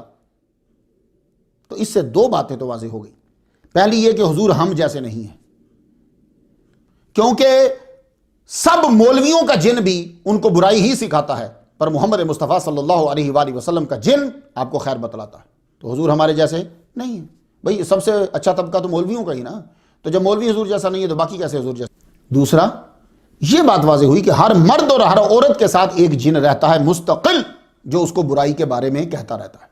تو اس سے دو باتیں تو واضح ہو گئی. پہلی یہ کہ حضور ہم جیسے نہیں ہیں، کیونکہ سب مولویوں کا جن بھی ان کو برائی ہی سکھاتا ہے، پر محمد مصطفیٰ صلی اللہ علیہ وآلہ وسلم کا جن آپ کو خیر بتلاتا ہے. تو حضور ہمارے جیسے نہیں ہے. بھئی سب سے اچھا طبقہ تو مولویوں کا ہی نا. تو جب مولوی حضور جیسا نہیں ہے تو باقی کیسے حضور جیسا. دوسرا یہ بات واضح ہوئی کہ ہر مرد اور ہر عورت کے ساتھ ایک جن رہتا ہے مستقل، جو اس کو برائی کے بارے میں کہتا رہتا ہے.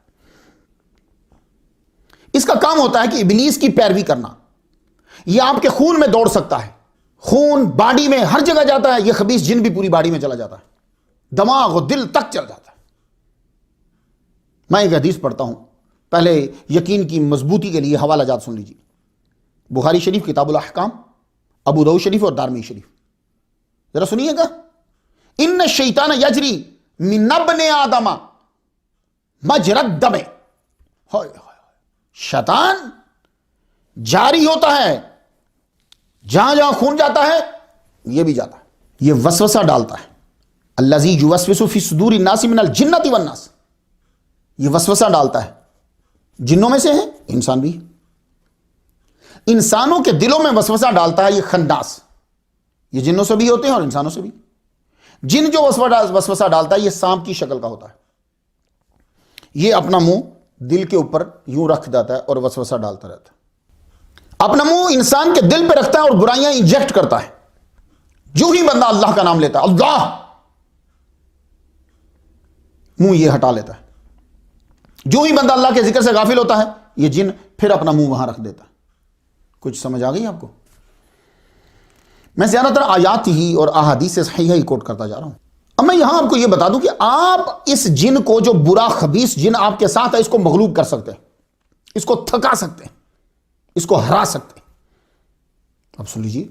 اس کا کام ہوتا ہے کہ ابلیس کی پیروی کرنا. یہ آپ کے خون میں دوڑ سکتا ہے، خون باڈی میں ہر جگہ جاتا ہے. یہ خبیث جن بھی پوری باڈی میں چلا جاتا ہے، دماغ و دل تک چل جاتا ہے. میں ایک حدیث پڑھتا ہوں، پہلے یقین کی مضبوطی کے لیے حوالہ جات سن لیجیے. بخاری شریف کتاب الاحکام، ابو داؤد شریف اور دارمی شریف. ذرا سنیے گا. ان الشیطان یجری من ابن آدم مجرى الدم. شیطان جاری ہوتا ہے، جہاں جہاں خون جاتا ہے یہ بھی جاتا ہے. یہ وسوسہ ڈالتا ہے. الذی یوسوس فی صدور الناس من الجنۃ والناس. یہ وسوسہ ڈالتا ہے. جنوں میں سے ہیں، انسان بھی. انسانوں کے دلوں میں وسوسہ ڈالتا ہے یہ خناس. یہ جنوں سے بھی ہوتے ہیں اور انسانوں سے بھی. جن جو وسوسہ ڈالتا ہے یہ سانپ کی شکل کا ہوتا ہے. یہ اپنا منہ دل کے اوپر یوں رکھ جاتا ہے اور وسوسہ ڈالتا رہتا ہے. اپنا منہ انسان کے دل پہ رکھتا ہے اور برائیاں انجیکٹ کرتا ہے. جو ہی بندہ اللہ کا نام لیتا ہے، اللہ، منہ یہ ہٹا لیتا ہے. جو ہی بندہ اللہ کے ذکر سے غافل ہوتا ہے یہ جن پھر اپنا منہ وہاں رکھ دیتا ہے. کچھ سمجھ آ گئی آپ کو؟ میں زیادہ تر آیات ہی اور احادیث صحیحہ ہی کوٹ کرتا جا رہا ہوں. اب میں یہاں آپ کو یہ بتا دوں کہ آپ اس جن کو، جو برا خبیث جن آپ کے ساتھ ہے، اس کو مغلوب کر سکتے ہیں، اس کو تھکا سکتے ہیں، اس کو ہرا سکتے ہیں. اب سن لیجیے.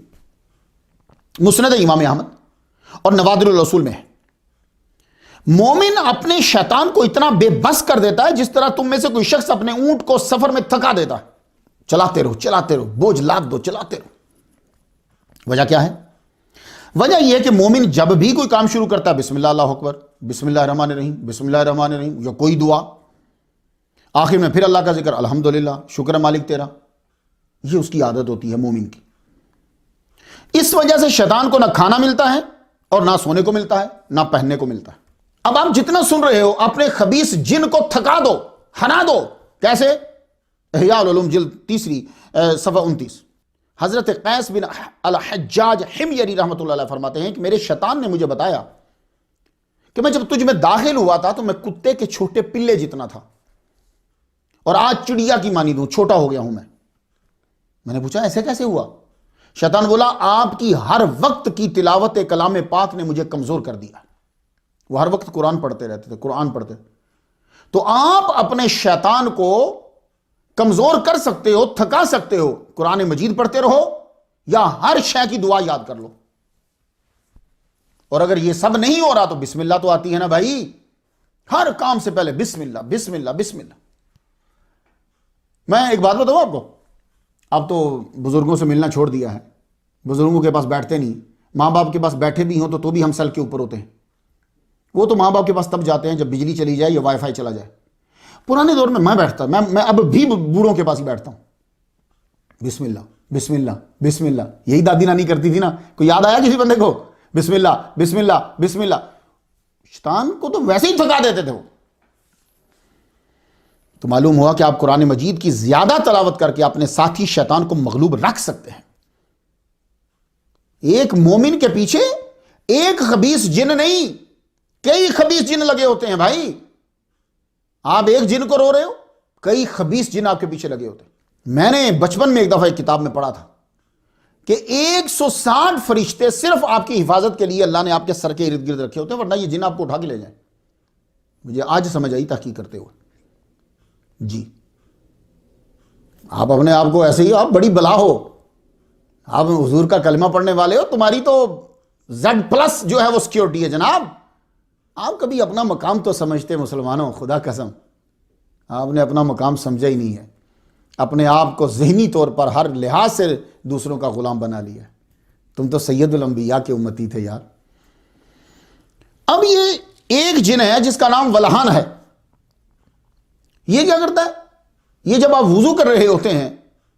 مسند امام احمد اور نوادر الرسول میں ہے، مومن اپنے شیطان کو اتنا بے بس کر دیتا ہے جس طرح تم میں سے کوئی شخص اپنے اونٹ کو سفر میں تھکا دیتا ہے. چلاتے رہو، بوجھ لاد دو، چلاتے رہو. وجہ کیا ہے؟ وجہ یہ ہے کہ مومن جب بھی کوئی کام شروع کرتا ہے، بسم اللہ، اللہ اکبر، بسم اللہ الرحمن الرحیم، بسم اللہ الرحمن الرحیم، یا کوئی دعا، آخر میں پھر اللہ کا ذکر، الحمدللہ، شکر مالک تیرا. یہ اس کی عادت ہوتی ہے مومن کی. اس وجہ سے شیطان کو نہ کھانا ملتا ہے اور نہ سونے کو ملتا ہے، نہ پہننے کو ملتا ہے. اب آپ جتنا سن رہے ہو اپنے خبیث جن کو تھکا دو، ہنا دو. کیسے؟ احیاء العلوم جلد 3 صفحہ 29. حضرت قیس بن الحجاج حمیری رحمۃ اللہ علیہ فرماتے ہیں کہ میرے شیطان نے مجھے بتایا کہ میں جب تجھ میں داخل ہوا تھا تو میں کتے کے چھوٹے پلے جتنا تھا، اور آج چڑیا کی مانی دوں چھوٹا ہو گیا ہوں. میں نے پوچھا ایسے کیسے ہوا؟ شیطان بولا آپ کی ہر وقت کی تلاوت کلام پاک نے مجھے کمزور کر دیا. وہ ہر وقت قرآن پڑھتے رہتے تھے، قرآن پڑھتے. تو آپ اپنے شیطان کو کمزور کر سکتے ہو، تھکا سکتے ہو، قرآن مجید پڑھتے رہو یا ہر شے کی دعا یاد کر لو. اور اگر یہ سب نہیں ہو رہا تو بسم اللہ تو آتی ہے نا بھائی. ہر کام سے پہلے بسم اللہ بسم اللہ بسم اللہ. میں ایک بات بتاؤں آپ کو، اب تو بزرگوں سے ملنا چھوڑ دیا ہے، بزرگوں کے پاس بیٹھتے نہیں. ماں باپ کے پاس بیٹھے بھی ہوں تو بھی ہم سل کے اوپر ہوتے ہیں. وہ تو ماں باپ کے پاس تب جاتے ہیں جب بجلی چلی جائے یا وائی فائی چلا جائے. پرانے دور میں بیٹھتا، میں اب بھی بوڑھوں کے پاس ہی بیٹھتا ہوں. بسم اللہ بسم اللہ بسم اللہ. یہی دادی نانی کرتی تھی نا. کوئی یاد آیا کسی بندے کو؟ بسم اللہ بسم اللہ بسم اللہ. شیطان کو تو ویسے ہی تھکا دیتے تھے وہ. تو معلوم ہوا کہ آپ قرآن مجید کی زیادہ تلاوت کر کے اپنے ساتھی شیطان کو مغلوب رکھ سکتے ہیں. ایک مومن کے پیچھے ایک خبیث جن نہیں، کئی خبیث جن لگے ہوتے ہیں بھائی. آپ ایک جن کو رو رہے ہو، کئی خبیث جن آپ کے پیچھے لگے ہوتے ہیں. میں نے بچپن میں ایک دفعہ ایک کتاب میں پڑھا تھا کہ 160 فرشتے صرف آپ کی حفاظت کے لیے اللہ نے آپ کے سر کے ارد گرد رکھے ہوتے ہیں، ورنہ یہ جن آپ کو اٹھا کے لے جائیں. مجھے آج سمجھ آئی تحقیق کرتے ہوئے. جی آپ اپنے آپ کو ایسے ہی، آپ بڑی بلا ہو، آپ حضور کا کلمہ پڑھنے والے ہو، تمہاری تو Z+ جو ہے وہ سیکیورٹی ہے جناب. آپ کبھی اپنا مقام تو سمجھتے مسلمانوں، خدا قسم آپ نے اپنا مقام سمجھا ہی نہیں ہے. اپنے آپ کو ذہنی طور پر ہر لحاظ سے دوسروں کا غلام بنا لیا. تم تو سید الانبیاء کے امتی تھے یار. اب یہ ایک جن ہے جس کا نام ولہان ہے. یہ کیا کرتا ہے؟ یہ جب آپ وضو کر رہے ہوتے ہیں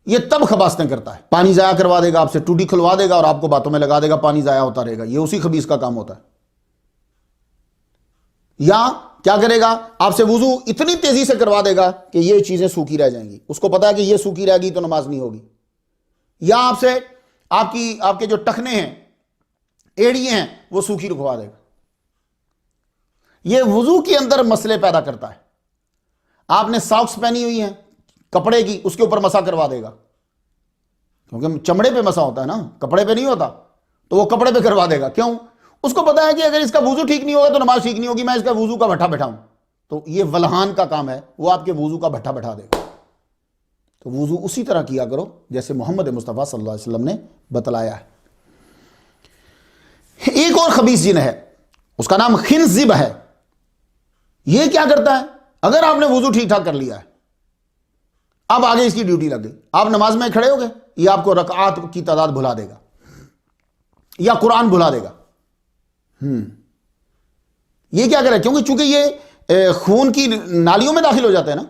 یہ تب خباستیں کرتا ہے. پانی ضائع کروا دے گا، آپ سے ٹوٹی کھلوا دے گا اور آپ کو باتوں میں لگا دے گا، پانی ضائع ہوتا رہے گا. یہ اسی خبیث کا کام ہوتا ہے. یا کیا کرے گا؟ آپ سے وضو اتنی تیزی سے کروا دے گا کہ یہ چیزیں سوکھی رہ جائیں گی. اس کو پتا ہے کہ یہ سوکھی رہ گی تو نماز نہیں ہوگی. یا آپ سے آپ کے جو ٹخنے ہیں، ایڑیے ہیں، وہ سوکھی رکھوا دے گا. یہ وضو کے اندر مسئلے پیدا کرتا ہے. آپ نے ساکس پہنی ہوئی ہیں کپڑے کی، اس کے اوپر مسا کروا دے گا، کیونکہ چمڑے پہ مسا ہوتا ہے نا، کپڑے پہ نہیں ہوتا. تو وہ کپڑے پہ کروا دے گا. کیوں؟ اس کو پتا ہے کہ اگر اس کا وضو ٹھیک نہیں ہوگا تو نماز ٹھیک نہیں ہوگی، میں اس کا وضو کا بھٹا بٹھاؤں. تو یہ ولہان کا کام ہے، وہ آپ کے وضو کا بھٹا بٹھا دے گا. تو وضو اسی طرح کیا کرو جیسے محمد مصطفیٰ صلی اللہ علیہ وسلم نے بتلایا ہے. ایک اور خبیث جن ہے، اس کا نام خنزب ہے. یہ کیا کرتا ہے؟ اگر آپ نے وضو ٹھیک ٹھاک کر لیا ہے، اب آگے اس کی ڈیوٹی لگ گئی. آپ نماز میں کھڑے ہو گئے، یہ آپ کو رکعات کی تعداد بھلا دے گا یا قرآن بھلا دے گا. یہ کیا کرے؟ چونکہ یہ خون کی نالیوں میں داخل ہو جاتے ہیں نا،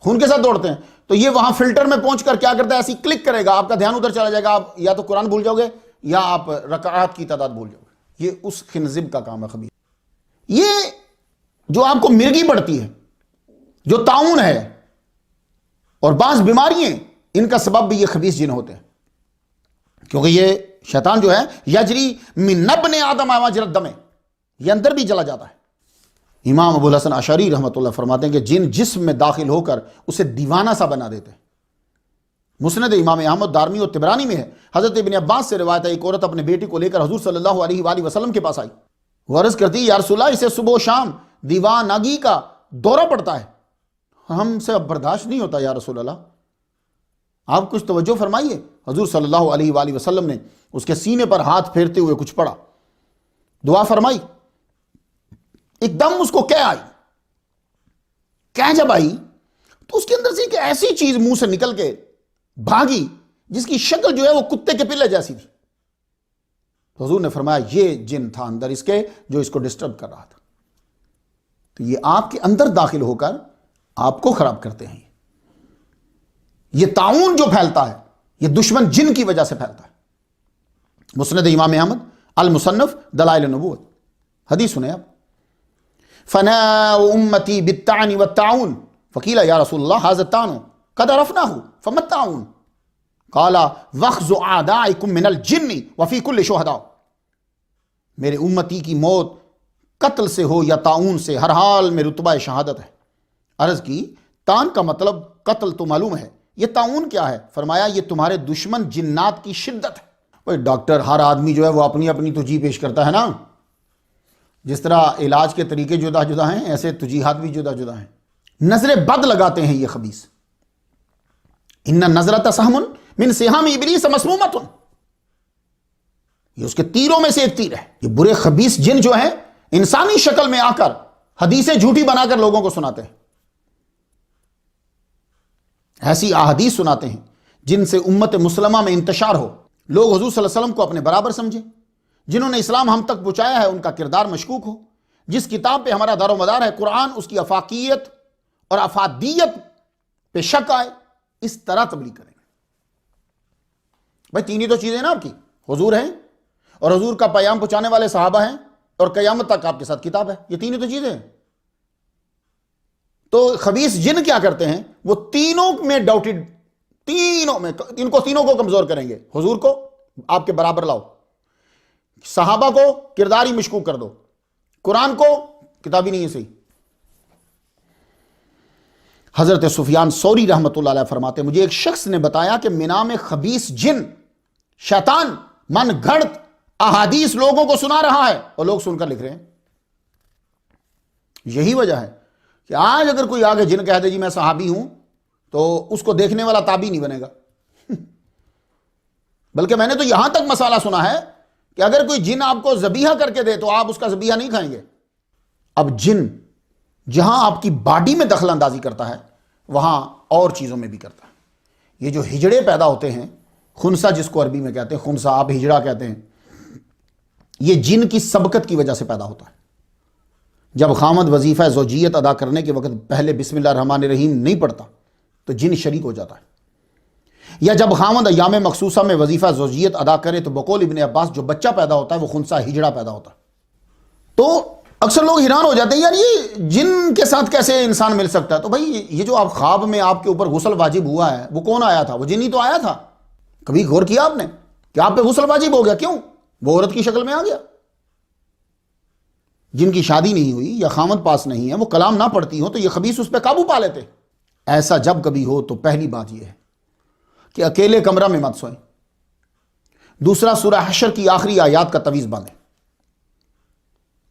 خون کے ساتھ دوڑتے ہیں، تو یہ وہاں فلٹر میں پہنچ کر کیا کرتا ہے؟ ایسی کلک کرے گا، آپ کا دھیان ادھر چلا جائے گا، آپ یا تو قرآن بھول جاؤ گے یا آپ رکعات کی تعداد بھول جاؤ گے. یہ اس خنزب کا کام ہے خبیث. یہ جو آپ کو مرگی پڑتی ہے، جو طاعون ہے اور بعض بیماریاں، ان کا سبب بھی یہ خبیث جن ہوتے ہیں. کیونکہ یہ شیطان جو ہے یجری من ابن آدم مجری الدم، یہ اندر بھی چلا جاتا ہے. امام ابو الحسن اشعری رحمۃ اللہ فرماتے ہیں کہ جن جسم میں داخل ہو کر اسے دیوانہ سا بنا دیتے ہیں. مسند امام احمد دارمی اور طبرانی میں ہے، حضرت ابن عباس سے روایت ہے، ایک عورت اپنے بیٹی کو لے کر حضور صلی اللہ علیہ وآلہ وسلم کے پاس آئی. وہ عرض کرتی، یا رسول اللہ، اسے صبح و شام دیوانگی کا دورہ پڑتا ہے، ہم سے اب برداشت نہیں ہوتا یا رسول اللہ، آپ کچھ توجہ فرمائیے. حضور صلی اللہ علیہ وآلہ وسلم نے اس کے سینے پر ہاتھ پھیرتے ہوئے کچھ پڑھا، دعا فرمائی. ایک دم اس کو کیا جب آئی تو اس کے اندر سے ایک ایسی چیز منہ سے نکل کے بھاگی جس کی شکل جو ہے وہ کتے کے پلے جیسی تھی. تو حضور نے فرمایا یہ جن تھا اندر اس کے جو اس کو ڈسٹرب کر رہا تھا. تو یہ آپ کے اندر داخل ہو کر آپ کو خراب کرتے ہیں. یہ طاعون جو پھیلتا ہے یہ دشمن جن کی وجہ سے پھیلتا ہے. مسند امام احمد المصنف دلائل النبوت، حدیث سنیں آپ. فناء امتی بالطعن والطاعون فقیل یا رسول اللہ هذا الطعن قد عرفناه فما الطاعون قال وخز اعدائکم من الجن وفی کل شہداء. میرے امتی کی موت قتل سے ہو یا طاعون سے، ہر حال میں رتبہ شہادت ہے. عرض کی طعن کا مطلب قتل تو معلوم ہے، یہ طاعون کیا ہے؟ فرمایا یہ تمہارے دشمن جنات کی شدت ہے. اوے ڈاکٹر، ہر آدمی جو ہے وہ اپنی اپنی تجیح پیش کرتا ہے نا. جس طرح علاج کے طریقے جدا جدا ہیں، ایسے تجیحات بھی جدا جدا ہیں. نظر بد لگاتے ہیں یہ خبیث. ان نظرۃ سہم من سہام ابلیس مسمومۃ، یہ اس کے تیروں میں سے ایک تیر ہے۔ یہ برے خبیث جن جو ہیں انسانی شکل میں آ کر حدیثیں جھوٹی بنا کر لوگوں کو سناتے ہیں، ایسی احادیث سناتے ہیں جن سے امت مسلمہ میں انتشار ہو، لوگ حضور صلی اللہ علیہ وسلم کو اپنے برابر سمجھیں، جنہوں نے اسلام ہم تک پہنچایا ہے ان کا کردار مشکوک ہو، جس کتاب پہ ہمارا دار و مدار ہے قرآن، اس کی افاقیت اور افادیت پہ شک آئے، اس طرح تبلیغ کریں۔ بھائی تین ہی تو چیزیں نا آپ کی، حضور ہیں اور حضور کا پیام پہنچانے والے صحابہ ہیں اور قیامت تک آپ کے ساتھ کتاب ہے، یہ تین ہی تو چیزیں ہیں۔ تو خبیث جن کیا کرتے ہیں، وہ تینوں میں ڈاؤٹڈ، تینوں میں ان کو تینوں کو کمزور کریں گے۔ حضور کو آپ کے برابر لاؤ، صحابہ کو کردار ہی مشکوک کر دو، قرآن کو کتابی نہیں ہے صحیح۔ حضرت سفیان ثوری رحمۃ اللہ علیہ فرماتے ہیں، مجھے ایک شخص نے بتایا کہ مینا میں خبیث جن، شیطان من گھڑت احادیث لوگوں کو سنا رہا ہے اور لوگ سن کر لکھ رہے ہیں۔ یہی وجہ ہے کہ آج اگر کوئی آگے جن کہہ دے جی میں صحابی ہوں تو اس کو دیکھنے والا تابعی نہیں بنے گا۔ بلکہ میں نے تو یہاں تک مسئلہ سنا ہے کہ اگر کوئی جن آپ کو ذبیحہ کر کے دے تو آپ اس کا ذبیحہ نہیں کھائیں گے۔ اب جن جہاں آپ کی باڈی میں دخل اندازی کرتا ہے وہاں اور چیزوں میں بھی کرتا ہے۔ یہ جو ہجڑے پیدا ہوتے ہیں، خنسا جس کو عربی میں کہتے ہیں، خنسا آپ ہجڑا کہتے ہیں، یہ جن کی سبقت کی وجہ سے پیدا ہوتا ہے۔ جب خامد وظیفہ زوجیت ادا کرنے کے وقت پہلے بسم اللہ الرحمن الرحیم نہیں پڑھتا تو جن شریک ہو جاتا ہے، یا جب خامد ایام مخصوصہ میں وظیفہ زوجیت ادا کرے تو بقول ابن عباس جو بچہ پیدا ہوتا ہے وہ خنسا ہجڑا پیدا ہوتا ہے۔ تو اکثر لوگ حیران ہو جاتے ہیں یار یہ جن کے ساتھ کیسے انسان مل سکتا ہے؟ تو بھائی یہ جو آپ خواب میں آپ کے اوپر غسل واجب ہوا ہے وہ کون آیا تھا؟ وہ جن ہی تو آیا تھا۔ کبھی غور کیا آپ نے کہ آپ پہ غسل واجب ہو گیا؟ کیوں؟ وہ عورت کی شکل میں آ گیا۔ جن کی شادی نہیں ہوئی یا خامد پاس نہیں ہے، وہ کلام نہ پڑھتی ہو تو یہ خبیث اس پہ قابو پا لیتے۔ ایسا جب کبھی ہو تو پہلی بات یہ ہے کہ اکیلے کمرہ میں مت سوئیں۔ دوسرا، سورہ حشر کی آخری آیات کا تعویذ باندھیں۔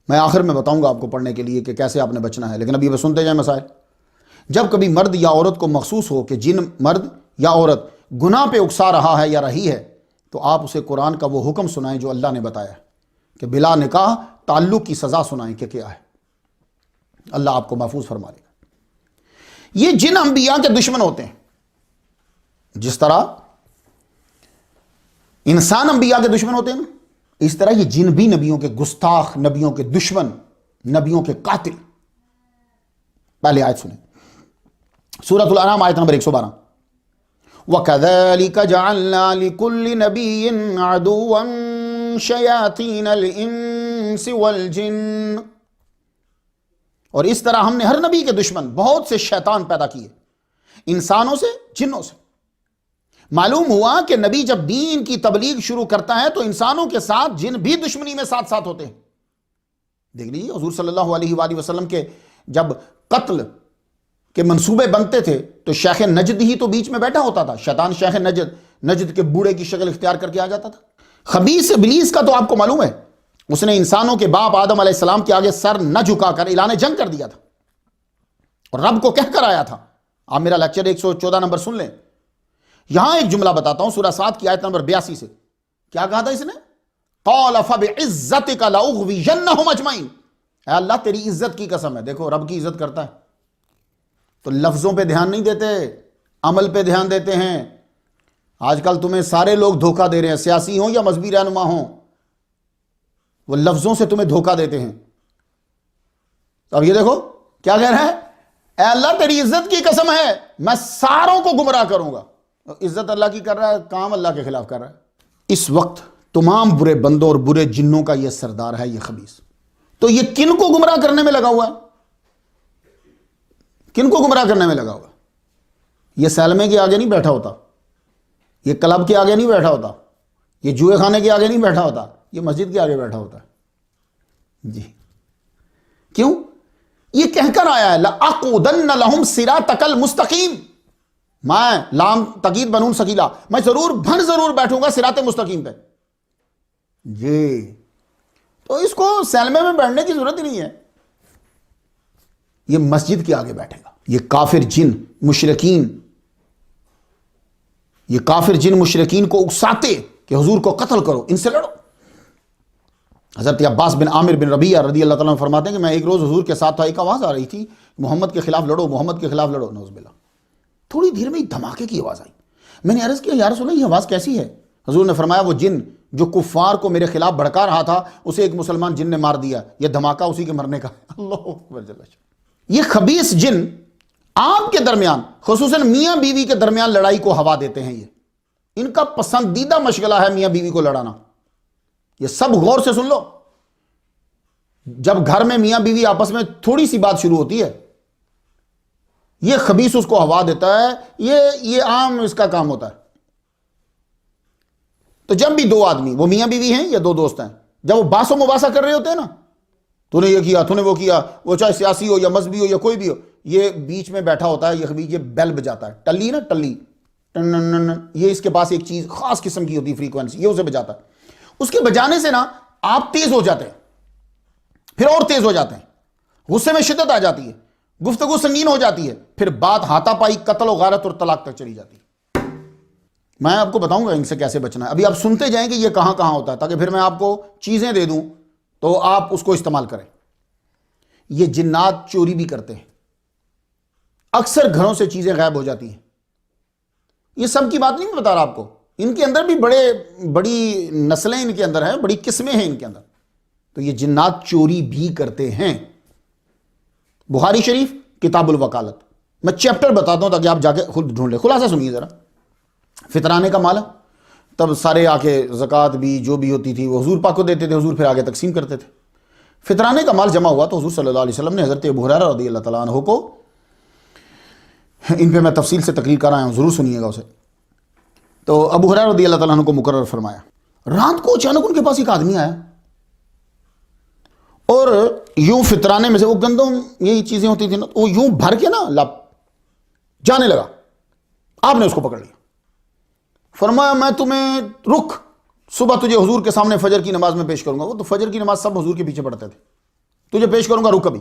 میں آخر میں بتاؤں گا آپ کو پڑھنے کے لیے کہ کیسے آپ نے بچنا ہے، لیکن ابھی بس سنتے جائیں مسائل۔ جب کبھی مرد یا عورت کو مخصوص ہو کہ جن مرد یا عورت گناہ پہ اکسا رہا ہے یا رہی ہے تو آپ اسے قرآن کا وہ حکم سنائیں جو اللہ نے بتایا ہے کہ بلا نکاح تعلق کی سزا سنائیں کہ کیا ہے۔ اللہ آپ کو محفوظ فرما لے گا۔ یہ جن انبیاء کے دشمن ہوتے ہیں، جس طرح انسان انبیاء کے دشمن ہوتے ہیں نا، اس طرح یہ جن بھی نبیوں کے گستاخ، نبیوں کے دشمن، نبیوں کے قاتل۔ پہلے آیت سنیں، سورۃ الانعام آیت نمبر 112۔ وَكَذَلِكَ جَعَلْنَا لِكُلِّ نَبِيٍّ عَدُوًّا شَيَاطِينَ الْإِنسِ وَالْجِنِّ، اور اس طرح ہم نے ہر نبی کے دشمن بہت سے شیطان پیدا کیے، انسانوں سے، جنوں سے۔ معلوم ہوا کہ نبی جب دین کی تبلیغ شروع کرتا ہے تو انسانوں کے ساتھ جن بھی دشمنی میں ساتھ ساتھ ہوتے ہیں۔ دیکھ لیجیے حضور صلی اللہ علیہ وآلہ وسلم کے جب قتل کے منصوبے بنتے تھے تو شیخ نجد ہی تو بیچ میں بیٹھا ہوتا تھا۔ شیطان شیخ نجد کے بوڑھے کی شکل اختیار کر کے آ جاتا تھا۔ خبیث ابلیس کا تو آپ کو معلوم ہے، اس نے انسانوں کے باپ آدم علیہ السلام کے آگے سر نہ جھکا کر اعلان جنگ کر دیا تھا اور رب کو کہہ کر آیا تھا۔ آپ میرا لیکچر 114 نمبر سن لیں۔ یہاں ایک جملہ بتاتا ہوں، سورہ 7 کی آیت نمبر 82 سے۔ کیا کہا تھا اس نے؟ قال فبعزتک لاغوینہم اجمعین، اے اللہ تیری عزت کی قسم ہے۔ دیکھو رب کی عزت کرتا ہے تو لفظوں پہ دھیان نہیں دیتے، عمل پہ دھیان دیتے ہیں۔ آج کل تمہیں سارے لوگ دھوکہ دے رہے ہیں، سیاسی ہوں یا مذہبی رہنما ہوں، وہ لفظوں سے تمہیں دھوکہ دیتے ہیں۔ تو اب یہ دیکھو کیا کہہ رہا ہے، اے اللہ تیری عزت کی قسم ہے میں ساروں کو گمراہ کروں گا۔ عزت اللہ کی کر رہا ہے، کام اللہ کے خلاف کر رہا ہے۔ اس وقت تمام برے بندوں اور برے جنوں کا یہ سردار ہے، یہ خبیث۔ تو یہ کن کو گمراہ کرنے میں لگا ہوا ہے؟ کن کو گمراہ کرنے میں لگا ہوا ہے؟ یہ سیلمے کے آگے نہیں بیٹھا ہوتا، یہ کلب کے آگے نہیں بیٹھا ہوتا، یہ جوئے خانے کے آگے نہیں بیٹھا ہوتا، یہ مسجد کے آگے بیٹھا ہوتا ہے۔ جی کیوں؟ یہ کہہ کر آیا ہے لَأَقْعُدَنَّ لَهُمْ صِرَاطَكَ الْمُسْتَقِيمَ، میں لام تقید بنون سکیلا، میں ضرور بیٹھوں گا صراط مستقیم پہ۔ جی تو اس کو سیلمے میں بیٹھنے کی ضرورت ہی نہیں ہے، یہ مسجد کے آگے بیٹھے گا۔ یہ کافر جن، مشرکین یہ کافر جن مشرکین کو اکساتے کہ حضور کو قتل کرو، ان سے لڑو۔ حضرت عباس بن عامر بن ربیعہ رضی اللہ تعالیٰ عنہ فرماتے ہیں کہ میں ایک روز حضور کے ساتھ تھا، ایک آواز آ رہی تھی محمد کے خلاف لڑو، محمد کے خلاف لڑو، نعوذ باللہ۔ تھوڑی دیر میں ایک دھماکے کی آواز آئی، میں نے عرض کیا یا رسول اللہ یہ آواز کیسی ہے؟ حضور نے فرمایا وہ جن جو کفار کو میرے خلاف بھڑکا رہا تھا اسے ایک مسلمان جن نے مار دیا، یہ دھماکہ اسی کے مرنے کا ہے۔ اللہ اکبر جل شانہ۔ یہ خبیث جن آپ کے درمیان خصوصاً میاں بیوی کے درمیان لڑائی کو ہوا دیتے ہیں، یہ ان کا پسندیدہ مشغلہ ہے میاں بیوی کو لڑانا۔ یہ سب غور سے سن لو، جب گھر میں میاں بیوی آپس میں تھوڑی سی بات شروع ہوتی ہے یہ خبیث اس کو ہوا دیتا ہے، یہ عام اس کا کام ہوتا ہے۔ تو جب بھی دو آدمی وہ میاں بیوی ہیں یا دو دوست ہیں، جب وہ باس و مباحثہ کر رہے ہوتے ہیں نا، تو نے یہ کیا، تو نے وہ کیا، وہ چاہے سیاسی ہو یا مذہبی ہو یا کوئی بھی ہو، یہ بیچ میں بیٹھا ہوتا ہے، یہ بیل بجاتا ہے، ٹلی نا ٹلی، یہ اس کے پاس ایک چیز خاص قسم کی ہوتی ہے فریکوینسی، یہ اسے بجاتا ہے۔ اس کے بجانے سے نا آپ تیز ہو جاتے ہیں، پھر اور تیز ہو جاتے ہیں، غصے میں شدت آ جاتی ہے، گفتگو سنگین ہو جاتی ہے، پھر بات ہاتھا پائی، قتل و غارت اور طلاق تک چلی جاتی ہے۔ میں آپ کو بتاؤں گا ان سے کیسے بچنا ہے، ابھی آپ سنتے جائیں کہ یہ کہاں کہاں ہوتا ہے، تاکہ پھر میں آپ کو چیزیں دے دوں تو آپ اس کو استعمال کریں۔ یہ جنات چوری بھی کرتے ہیں، اکثر گھروں سے چیزیں غائب ہو جاتی ہیں۔ یہ سب کی بات نہیں میں بتا رہا آپ کو، ان کے اندر بھی بڑی نسلیں ان کے اندر ہیں، بڑی قسمیں ہیں ان کے اندر۔ تو یہ جنات چوری بھی کرتے ہیں۔ بخاری شریف کتاب الوکالت، میں چیپٹر بتاتا ہوں تاکہ آپ جا کے خود ڈھونڈ لیں۔ خلاصہ سنیے ذرا، فطرانے کا مال ہے، تب سارے آ کے زکوٰۃ بھی جو بھی ہوتی تھی وہ حضور پاک کو دیتے تھے، حضور پھر آگے تقسیم کرتے تھے۔ فطرانے کا مال جمع ہوا تو حضور صلی اللہ علیہ وسلم نے حضرت ابو ہریرہ رضی اللہ تعالیٰ عنہ کو، ان پہ میں تفصیل سے تقریر کر رہا ہوں، ضرور سنیے گا اسے۔ تو ابو ہریرہ رضی اللہ تعالیٰ عنہ کو مقرر فرمایا، رات کو اچانک ان کے پاس ایک آدمی آیا اور یوں فطرانے میں سے وہ گندم یہی چیزیں ہوتی تھیں نا، وہ یوں بھر کے نا لپ جانے لگا۔ آپ نے اس کو پکڑ لیا، فرمایا میں تمہیں رک، صبح تجھے حضور کے سامنے فجر کی نماز میں پیش کروں گا۔ وہ تو فجر کی نماز سب حضور کے پیچھے پڑھتے تھے، تجھے پیش کروں گا، رک ابھی۔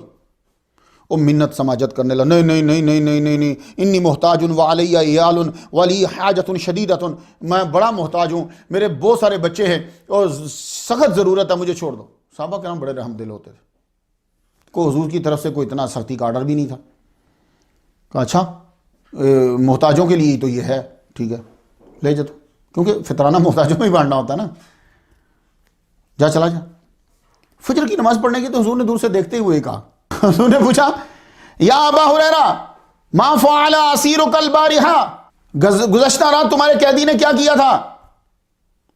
وہ منت سماجت کرنے لگا، نہیں نہیں نہیں نہیں نہیں نہیں نہیں، انی محتاج وعلی عیال ولی حاجت شدیدۃ، میں بڑا محتاج ہوں، میرے بہت سارے بچے ہیں اور سخت ضرورت ہے، مجھے چھوڑ دو۔ صحابہ کرام بڑے رحم دل ہوتے تھے، کو حضور کی طرف سے کوئی اتنا سختی کا آرڈر بھی نہیں تھا۔ کہا اچھا محتاجوں کے لیے تو یہ ہے، ٹھیک ہے لے جا، تو کیونکہ فطرانہ محتاجوں میں ہی بانٹنا ہوتا ہے نا، جا چلا جا۔ فجر کی نماز پڑھنے کی تو حضور نے دور سے دیکھتے ہی ہوئے کہا، حضور نے پوچھا یا ابا ہریرہ ما فعل اسیرک البارحہ، گزشتہ رات تمہارے قیدی نے کیا کیا تھا؟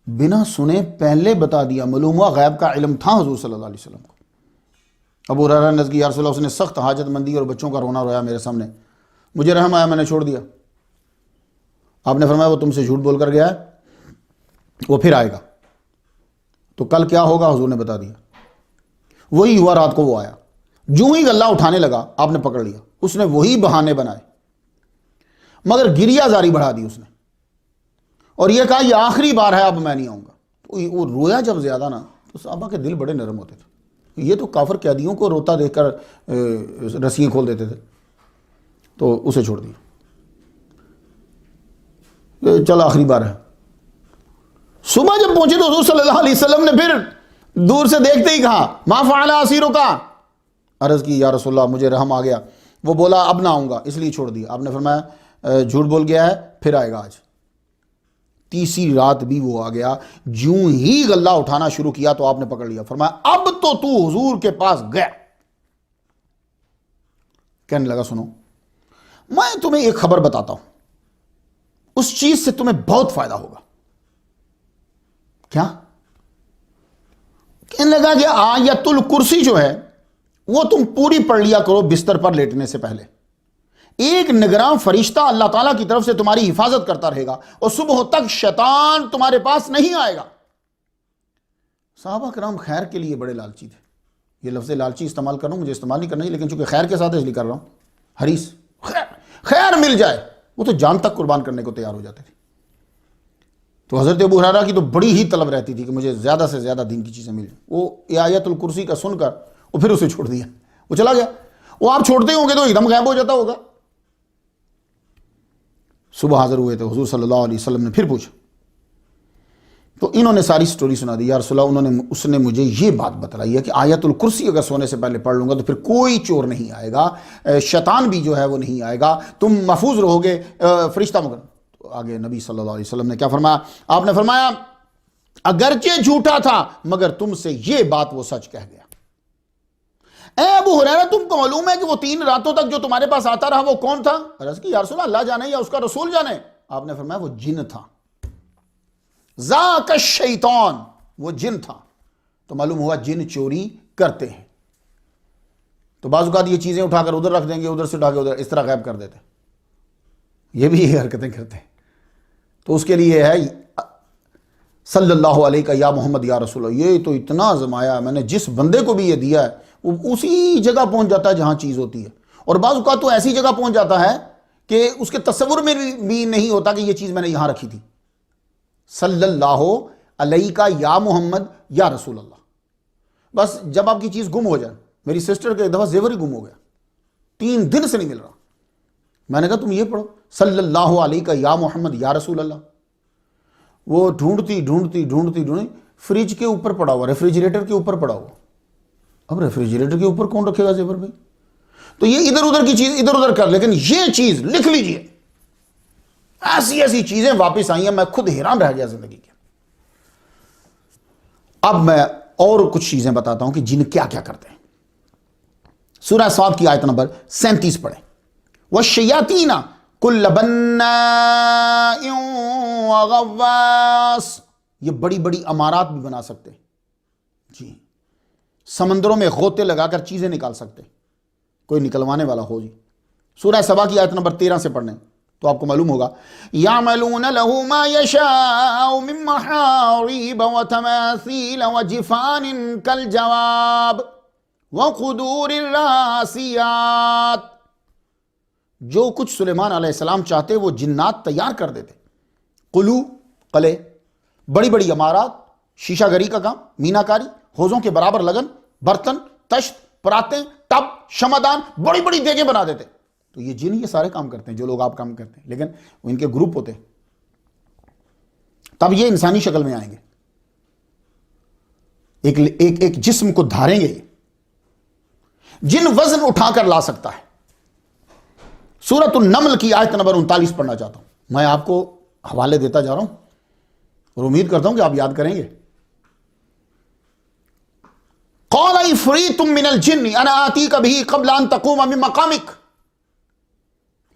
بنا سنے پہلے بتا دیا، معلوم ہوا غیب کا علم تھا حضور صلی اللہ علیہ وسلم کو۔ ابو ہریرہ نے یا رسول اللہ، اس نے سخت حاجت مندی اور بچوں کا رونا رویا میرے سامنے، مجھے رحم آیا، میں نے چھوڑ دیا۔ آپ نے فرمایا وہ تم سے جھوٹ بول کر گیا ہے، وہ پھر آئے گا، تو کل کیا ہوگا حضور نے بتا دیا۔ وہی ہوا، رات کو وہ آیا، جو ہی غلہ اٹھانے لگا آپ نے پکڑ لیا، اس نے وہی بہانے بنائے، مگر گریہ زاری بڑھا دی اس نے، اور یہ کہا یہ آخری بار ہے، اب میں نہیں آؤں گا۔ تو وہ رویا جب زیادہ نا تو صحابہ کے دل بڑے نرم ہوتے تھے، یہ تو کافر قیدیوں کو روتا دیکھ کر رسیاں کھول دیتے تھے، تو اسے چھوڑ دیا، چل آخری بار ہے۔ صبح جب پہنچے تو حضور صلی اللہ علیہ وسلم نے پھر دور سے دیکھتے ہی کہا ما فعل اسیرک، عرض کی یا رسول اللہ مجھے رحم آ گیا، وہ بولا اب نہ آؤں گا، اس لیے چھوڑ دیا۔ آپ نے فرمایا جھوٹ بول گیا ہے، پھر آئے گا آج۔ تیسری رات بھی وہ آ گیا، جوں ہی غلہ اٹھانا شروع کیا تو آپ نے پکڑ لیا، فرمایا اب تو حضور کے پاس گیا۔ کہنے لگا سنو میں تمہیں ایک خبر بتاتا ہوں، اس چیز سے تمہیں بہت فائدہ ہوگا۔ کیا؟ کہنے لگا کہ آیت الکرسی جو ہے وہ تم پوری پڑھ لیا کرو بستر پر لیٹنے سے پہلے، ایک نگراں فرشتہ اللہ تعالیٰ کی طرف سے تمہاری حفاظت کرتا رہے گا اور صبح تک شیطان تمہارے پاس نہیں آئے گا۔ صحابہ کرام خیر کے لیے بڑے لالچی تھے، یہ لفظ لالچی استعمال کر رہا ہوں، مجھے استعمال نہیں کرنا ہے لیکن چونکہ خیر کے ساتھ اس لیے کر رہا ہوں، حریص، خیر مل جائے وہ تو جان تک قربان کرنے کو تیار ہو جاتے تھے۔ تو حضرت ابو ہریرہ کی تو بڑی ہی طلب رہتی تھی کہ مجھے زیادہ سے زیادہ دین کی چیزیں مل جائیں۔ وہ آیت الکرسی کا سن کر وہ پھر اسے چھوڑ دیا، وہ چلا گیا۔ وہ آپ چھوڑتے ہوں گے تو ایک دم غائب ہو جاتا ہوگا۔ صبح حاضر ہوئے تھے حضور صلی اللہ علیہ وسلم نے پھر پوچھا تو انہوں نے ساری سٹوری سنا دی. یا رسول اللہ اس نے مجھے یہ بات بتلائی ہے کہ آیت الکرسی اگر سونے سے پہلے پڑھ لوں گا تو پھر کوئی چور نہیں آئے گا, شیطان بھی جو ہے وہ نہیں آئے گا, تم محفوظ رہو گے, فرشتہ مگر. تو آگے نبی صلی اللہ علیہ وسلم نے کیا فرمایا؟ آپ نے فرمایا اگرچہ جھوٹا تھا مگر تم سے یہ بات وہ سچ کہہ گیا. اے ابو ہریرہ تم کو معلوم ہے کہ وہ 3 راتوں تک جو تمہارے پاس آتا رہا وہ کون تھا؟ عرض کی یا رسول اللہ جانے یا اس کا رسول جانے. آپ نے فرمایا وہ جن تھا, ذاک الشیطان, وہ جن تھا. تو معلوم ہوا جن چوری کرتے ہیں. تو بعض اوقات یہ چیزیں اٹھا کر ادھر رکھ دیں گے, ادھر سے اٹھا کے ادھر, اس طرح غائب کر دیتے. یہ بھی یہ حرکتیں کرتے ہیں. تو اس کے لیے ہے صلی اللہ علیہ کا یا محمد یا رسول اللہ. یہ تو اتنا آزمایا میں نے, جس بندے کو بھی یہ دیا ہے وہ اسی جگہ پہنچ جاتا ہے جہاں چیز ہوتی ہے. اور بعض اوقات تو ایسی جگہ پہنچ جاتا ہے کہ اس کے تصور میں بھی نہیں ہوتا کہ یہ چیز میں نے یہاں رکھی تھی. صلی اللہ علیہ کا یا محمد یا رسول اللہ. بس جب آپ کی چیز گم ہو جائے, میری سسٹر کے ایک دفعہ زیور ہی گم ہو گیا, 3 دن سے نہیں مل رہا. میں نے کہا تم یہ پڑھو صلی اللہ علیہ کا یا محمد یا رسول اللہ. وہ ڈھونڈتی فریج کے اوپر پڑا ہوا, ریفریجریٹر کے اوپر پڑا ہوا. اب ریفریجریٹر کے اوپر کون رکھے گا زیور بھائی؟ تو یہ ادھر ادھر کی چیز ادھر ادھر کر, لیکن یہ چیز لکھ لیجئے. ایسی چیزیں واپس آئی ہیں, میں خود حیران رہ گیا زندگی کے. اب میں اور کچھ چیزیں بتاتا ہوں کہ جن کیا کیا کرتے ہیں. سورہ صاد کی آیت نمبر 37 پڑھیں. وَالشَّيَاطِينَ كُلَّ بَنَّاءٍ وَغَوَّاصٍ. یہ بڑی بڑی عمارات بھی بنا سکتے ہیں جی, سمندروں میں غوطے لگا کر چیزیں نکال سکتے, کوئی نکلوانے والا ہو جی. سورہ سبا کی آیت نمبر 13 سے پڑھنے تو آپ کو معلوم ہوگا. يَعْمَلُونَ لَهُ مَا يَشَاءُ مِن مَّحَارِيبَ وَتَمَاثِيلَ وَجِفَانٍ كَالْجَوَابِ وَقُدُورِ الرَّاسِيَاتِ. جو کچھ سلیمان علیہ السلام چاہتے وہ جنات تیار کر دیتے. قلو, قلعے, بڑی بڑی عمارات, شیشہ گری کا کام, مینا کاری, حوضوں کے برابر لگن, برتن, تشت, پراتیں, ٹب, شمعدان, بڑی بڑی دیگیں بنا دیتے. تو یہ جن یہ سارے کام کرتے ہیں جو لوگ آپ کام کرتے ہیں, لیکن ان کے گروپ ہوتے ہیں. تب یہ انسانی شکل میں آئیں گے, ایک جسم کو دھاریں گے. جن وزن اٹھا کر لا سکتا ہے. سورۃ النمل کی آیت نمبر 39 پڑھنا چاہتا ہوں. میں آپ کو حوالے دیتا جا رہا ہوں اور امید کرتا ہوں کہ آپ یاد کریں گے. قال عفریت من الجن انا آتیک بہ قبل ان تقوم من مقامک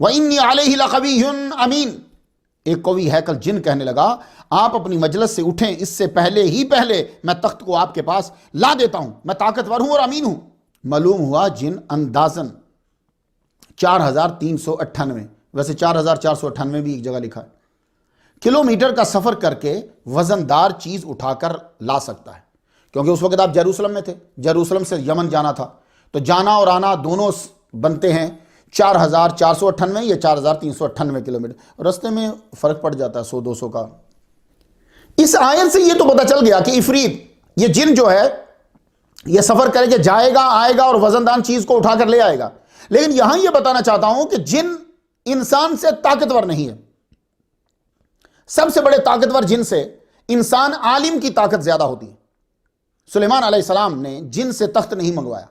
وانی علیہ لقوی امین. ایک قوی ہیکل جن کہنے لگا آپ اپنی مجلس سے اٹھیں, اس سے پہلے میں تخت کو آپ کے پاس لا دیتا ہوں, میں طاقتور ہوں اور امین ہوں. معلوم ہوا جن اندازن 4398, ویسے 4498 بھی ایک جگہ لکھا ہے, کلومیٹر کا سفر کر کے وزن دار چیز اٹھا کر لا سکتا ہے. کیونکہ اس وقت آپ جیروسلم میں تھے, جیروسلم سے یمن جانا تھا, تو جانا اور آنا دونوں بنتے ہیں 4498 یا 4398 کلومیٹر. رستے میں فرق پڑ جاتا ہے 100-200 کا. اس آیت سے یہ تو پتہ چل گیا کہ عفریت, یہ جن جو ہے یہ سفر کرے کہ جائے گا, آئے گا اور وزندان چیز کو اٹھا کر لے آئے گا. لیکن یہاں یہ بتانا چاہتا ہوں کہ جن انسان سے طاقتور نہیں ہے. سب سے بڑے طاقتور جن سے انسان عالم کی طاقت زیادہ ہوتی ہے. سلیمان علیہ السلام نے جن سے تخت نہیں منگوایا.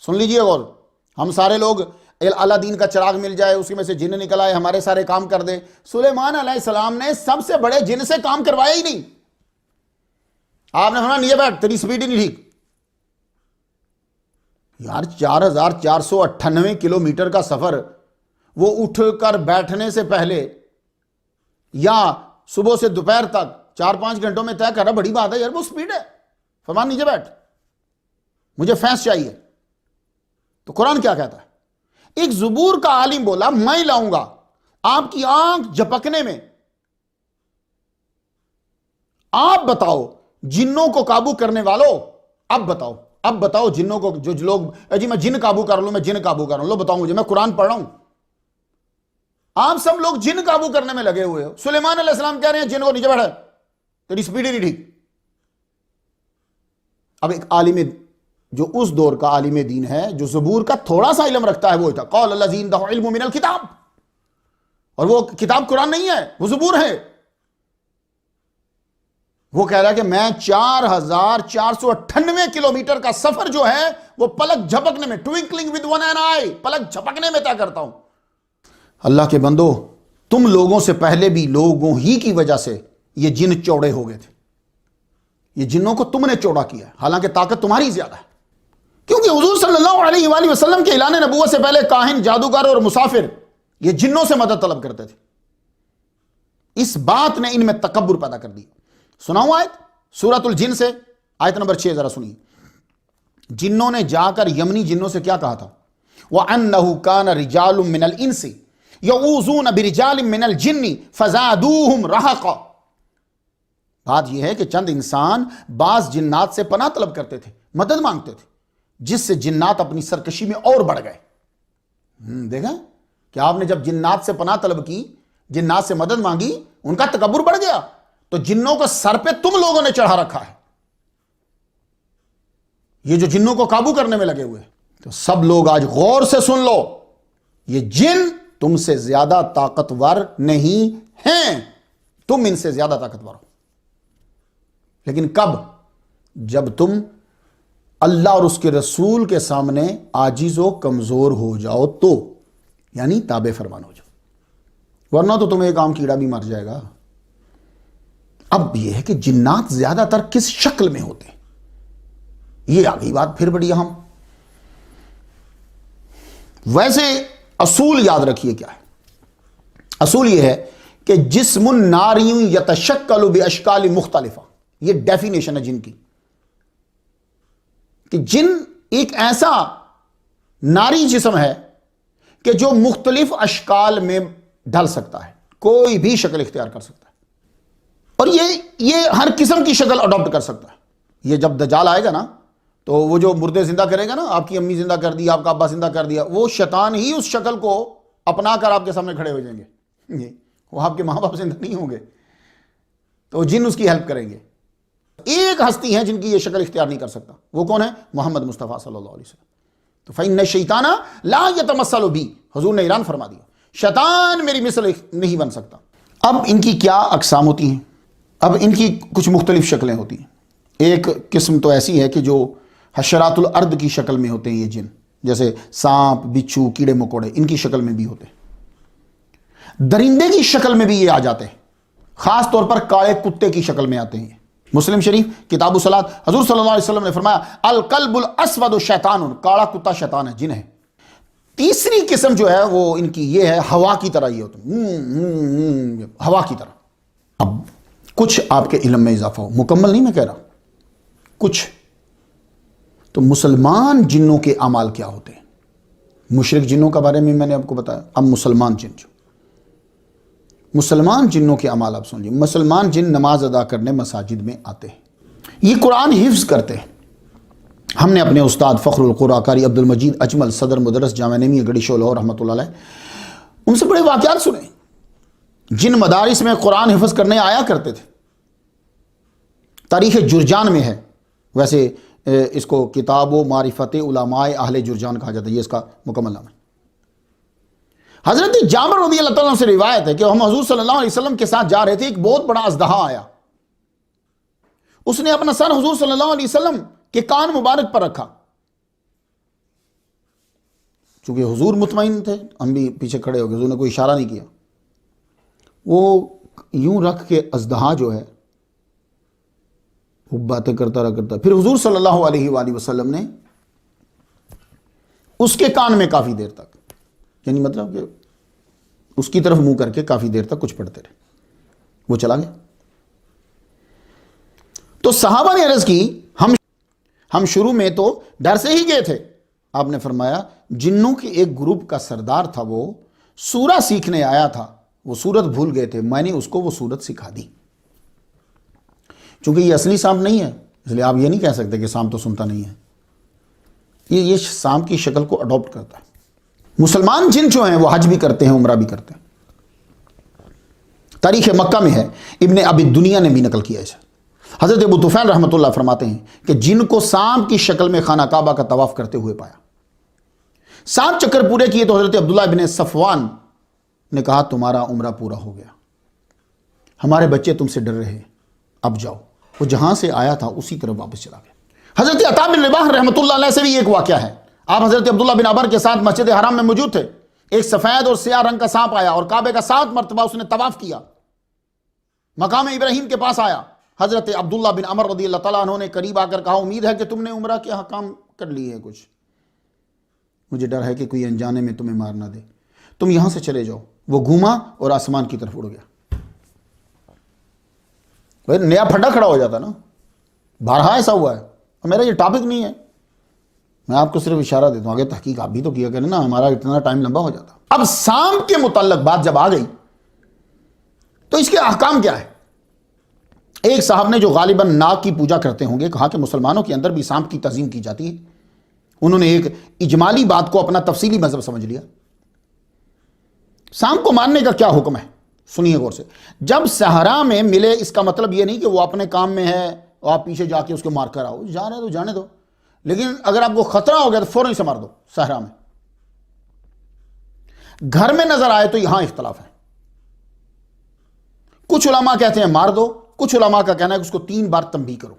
سن لیجئے غور, ہم سارے لوگ اللہ دین کا چراغ مل جائے, اسی میں سے جن نکل آئے, ہمارے سارے کام کر دے. سلیمان علیہ السلام نے سب سے بڑے جن سے کام کروایا ہی نہیں. آپ نے سنا نیچے بیٹھ, تیری سپیڈ ہی نہیں ٹھیک. یار 4498 کلومیٹر کا سفر وہ اٹھ کر بیٹھنے سے پہلے یا صبح سے دوپہر تک 4-5 گھنٹوں میں طے کرنا بڑی بات ہے یار, وہ سپیڈ ہے. فرمان نیچے بیٹھ, مجھے فینس چاہیے. تو قرآن کیا کہتا ہے؟ ایک زبور کا عالم بولا میں لاؤں گا آپ کی آنکھ جھپکنے میں. آپ بتاؤ جنوں کو قابو کرنے والوں, اب بتاؤ جنوں کو, جو لوگ جی میں جن قابو کر لوں, میں جن قابو کر لوں, بتاؤ مجھے, میں قرآن پڑھ رہا ہوں. آپ سب لوگ جن قابو کرنے میں لگے ہوئے ہو. سلیمان علیہ السلام کہہ رہے ہیں جن کو نیچے بیٹھا, تیری سپیڈ ہی نہیں ٹھیک. اب ایک عالم جو اس دور کا عالم دین ہے, جو زبور کا تھوڑا سا علم رکھتا ہے, وہ تھا قال الذی عنده علم من الکتاب, اور وہ کتاب قرآن نہیں ہے، وہ زبور ہے۔ وہ کہہ رہا ہے کہ میں 4498 کلومیٹر کا سفر جو ہے وہ پلک جھپکنے میں، ٹوئنکلنگ ود ون این آئی، پلک جھپکنے میں طے کرتا ہوں۔ اللہ کے بندو، تم لوگوں سے پہلے بھی لوگوں ہی کی وجہ سے یہ جن چوڑے ہو گئے تھے۔ یہ جنوں کو تم نے چوڑا کیا ہے، حالانکہ طاقت تمہاری زیادہ ہے، کیونکہ حضور صلی اللہ علیہ وآلہ وسلم کے اعلان نبوت سے پہلے کاہن، جادوگر اور مسافر یہ جنوں سے مدد طلب کرتے تھے۔ اس بات نے ان میں تکبر پیدا کر دیا۔ سناؤں آیت سورۃ الجن سے، آیت نمبر 6 ذرا سنیے۔ جنوں نے جا کر یمنی جنوں سے کیا کہا تھا؟ وَأَنَّهُ كَانَ رِجَالٌ مِّنَ الْإِنسِ يَعُوذُونَ بِرِجَالٍ مِّنَ الْجِنِّ فَزَادُوهُمْ رَهَقًا۔ بات یہ ہے کہ چند انسان بعض جنات سے پناہ طلب کرتے تھے، مدد مانگتے تھے، جس سے جنات اپنی سرکشی میں اور بڑھ گئے۔ دیکھا کہ آپ نے جب جنات سے پناہ طلب کی، جنات سے مدد مانگی، ان کا تکبر بڑھ گیا۔ تو جنوں کو سر پہ تم لوگوں نے چڑھا رکھا ہے، یہ جو جنوں کو قابو کرنے میں لگے ہوئے۔ تو سب لوگ آج غور سے سن لو، یہ جن تم سے زیادہ طاقتور نہیں ہیں، تم ان سے زیادہ طاقتور ہو، لیکن کب؟ جب تم اللہ اور اس کے رسول کے سامنے عاجز و کمزور ہو جاؤ تو، یعنی تابع فرمان ہو جاؤ، ورنہ تو تمہیں ایک عام کیڑا بھی مر جائے گا۔ اب یہ ہے کہ جنات زیادہ تر کس شکل میں ہوتے ہیں، یہ آگئی بات پھر بڑی اہم۔ ویسے اصول یاد رکھیے کیا ہے؟ اصول یہ ہے کہ جسم ناری یتشکل باشکال مختلفہ، یہ ڈیفینیشن ہے جن کی، کہ جن ایک ایسا ناری جسم ہے کہ جو مختلف اشکال میں ڈھل سکتا ہے، کوئی بھی شکل اختیار کر سکتا ہے، اور یہ ہر قسم کی شکل اڈاپٹ کر سکتا ہے۔ یہ جب دجال آئے گا نا، تو وہ جو مردے زندہ کرے گا نا، آپ کی امی زندہ کر دی، آپ کا ابا زندہ کر دیا، وہ شیطان ہی اس شکل کو اپنا کر آپ کے سامنے کھڑے ہو جائیں گے، وہ آپ کے ماں باپ زندہ نہیں ہوں گے، تو جن اس کی ہیلپ کریں گے۔ ایک ہستی ہے جن کی یہ شکل اختیار نہیں کر سکتا، وہ کون ہے؟ محمد مصطفیٰ صلی اللہ علیہ وسلم۔ تو فَإِنَّ الشَّيْطَانَ لَا يَتَمَثَّلُ بِي، حضور نے اعلان فرما دیا، شیطان میری مثل نہیں بن سکتا۔ اب ان کی کیا اقسام ہوتی ہیں؟ اب ان کی کچھ مختلف شکلیں ہوتی ہیں۔ ایک قسم تو ایسی ہے کہ جو حشرات الارض کی شکل میں ہوتے ہیں، یہ جن جیسے سانپ، بچھو، کیڑے مکوڑے، ان کی شکل میں بھی ہوتے ہیں۔ درندے کی شکل میں بھی یہ آ جاتے ہیں، خاص طور پر کالے کتے کی شکل میں آتے ہیں۔ مسلم شریف کتاب الصلاۃ، حضور صلی اللہ علیہ وسلم نے فرمایا الکلب الاسود شیطان، کالا کتا شیطان ہے، جن ہے۔ تیسری قسم جو ہے وہ ان کی یہ ہے، ہوا کی طرح یہ ہوتے ہیں، ہوا کی طرح۔ اب کچھ آپ کے علم میں اضافہ ہو، مکمل نہیں میں کہہ رہا، کچھ تو مسلمان جنوں کے اعمال کیا ہوتے ہیں؟ مشرک جنوں کا بارے میں نے آپ کو بتایا، اب مسلمان جن، جو مسلمان جنوں کے اعمال آپ سن لیجیے۔ مسلمان جن نماز ادا کرنے مساجد میں آتے ہیں، یہ قرآن حفظ کرتے ہیں۔ ہم نے اپنے استاد فخر القرآن قاری عبد المجید اجمل، صدر مدرس جامعہ نعیمیہ گڑھی شولہور رحمۃ اللہ علیہ، ان سے بڑے واقعات سنے۔ جن مدارس میں قرآن حفظ کرنے آیا کرتے تھے، تاریخ جرجان میں ہے، ویسے اس کو کتاب و معرفت علماء اہل جرجان کہا جاتا ہے، یہ اس کا مکمل نام ہے۔ حضرت جابر رضی اللہ تعالیٰ عنہ سے روایت ہے کہ ہم حضور صلی اللہ علیہ وسلم کے ساتھ جا رہے تھے، ایک بہت بڑا اژدہا آیا، اس نے اپنا سر حضور صلی اللہ علیہ وسلم کے کان مبارک پر رکھا، چونکہ حضور مطمئن تھے، ہم بھی پیچھے کھڑے ہو گئے، حضور نے کوئی اشارہ نہیں کیا، وہ یوں رکھ کے اژدہا جو ہے وہ باتیں کرتا رہا، پھر حضور صلی اللہ علیہ وآلہ وسلم نے اس کے کان میں کافی دیر تک، یعنی مطلب کہ اس کی طرف منہ کر کے کافی دیر تک کچھ پڑھتے رہے، وہ چلا گیا۔ تو صحابہ نے عرض کی ہم شروع میں تو ڈر سے ہی گئے تھے، آپ نے فرمایا جنوں کے ایک گروپ کا سردار تھا، وہ سورہ سیکھنے آیا تھا، وہ سورت بھول گئے تھے، میں نے اس کو وہ سورت سکھا دی۔ چونکہ یہ اصلی سانپ نہیں ہے، اس لیے آپ یہ نہیں کہہ سکتے کہ سانپ تو سنتا نہیں ہے، یہ سانپ کی شکل کو اڈاپٹ کرتا ہے۔ مسلمان جن جو ہیں وہ حج بھی کرتے ہیں، عمرہ بھی کرتے ہیں۔ تاریخ مکہ میں ہے، ابن ابی دنیا نے بھی نقل کیا اسے۔ حضرت ابو طفیل رحمۃ اللہ فرماتے ہیں کہ جن کو سانپ کی شکل میں خانہ کعبہ کا طواف کرتے ہوئے پایا، 7 چکر پورے کیے تو حضرت عبداللہ ابن صفوان نے کہا تمہارا عمرہ پورا ہو گیا، ہمارے بچے تم سے ڈر رہے، اب جاؤ۔ وہ جہاں سے آیا تھا اسی طرف واپس چلا گیا۔ حضرت عطا بن رباح رحمۃ اللہ علیہ سے بھی ایک واقعہ ہے۔ آپ حضرت عبداللہ بن عمر کے ساتھ مسجد حرام میں موجود تھے، ایک سفید اور سیاہ رنگ کا سانپ آیا اور کعبے کا 7 مرتبہ اس نے طواف کیا، مقام ابراہیم کے پاس آیا۔ حضرت عبداللہ بن عمر رضی اللہ تعالیٰ عنہ نے قریب آ کر کہا امید ہے کہ تم نے عمرہ کے احکام کر لی ہے، کچھ مجھے ڈر ہے کہ کوئی انجانے میں تمہیں مار نہ دے، تم یہاں سے چلے جاؤ۔ وہ گھوما اور آسمان کی طرف اڑ گیا۔ بھائی نیا پھڈا کھڑا ہو جاتا نا، بارہا ایسا ہوا ہے، اور میرا یہ ٹاپک نہیں ہے، میں آپ کو صرف اشارہ دیتا ہوں، آگے تحقیق آپ بھی تو کیا کریں نا، ہمارا اتنا ٹائم لمبا ہو جاتا۔ اب سانپ کے متعلق بات جب آ گئی تو اس کے احکام کیا ہے؟ ایک صاحب نے جو غالباً ناگ کی پوجا کرتے ہوں گے کہا کہ مسلمانوں کے اندر بھی سانپ کی تعظیم کی جاتی ہے۔ انہوں نے ایک اجمالی بات کو اپنا تفصیلی مذہب سمجھ لیا۔ سانپ کو ماننے کا کیا حکم ہے؟ سنیے غور سے۔ جب صحرا میں ملے، اس کا مطلب یہ نہیں کہ وہ اپنے کام میں ہے اور آپ پیچھے جا کے اس کو مار کر آؤ، جانے دو جانے دو، لیکن اگر آپ کو خطرہ ہو گیا تو فوراً سے مار دو۔ صحرا میں گھر میں نظر آئے تو یہاں اختلاف ہے، کچھ علماء کہتے ہیں مار دو، کچھ علماء کا کہنا ہے کہ اس کو 3 بار تنبیہ کرو،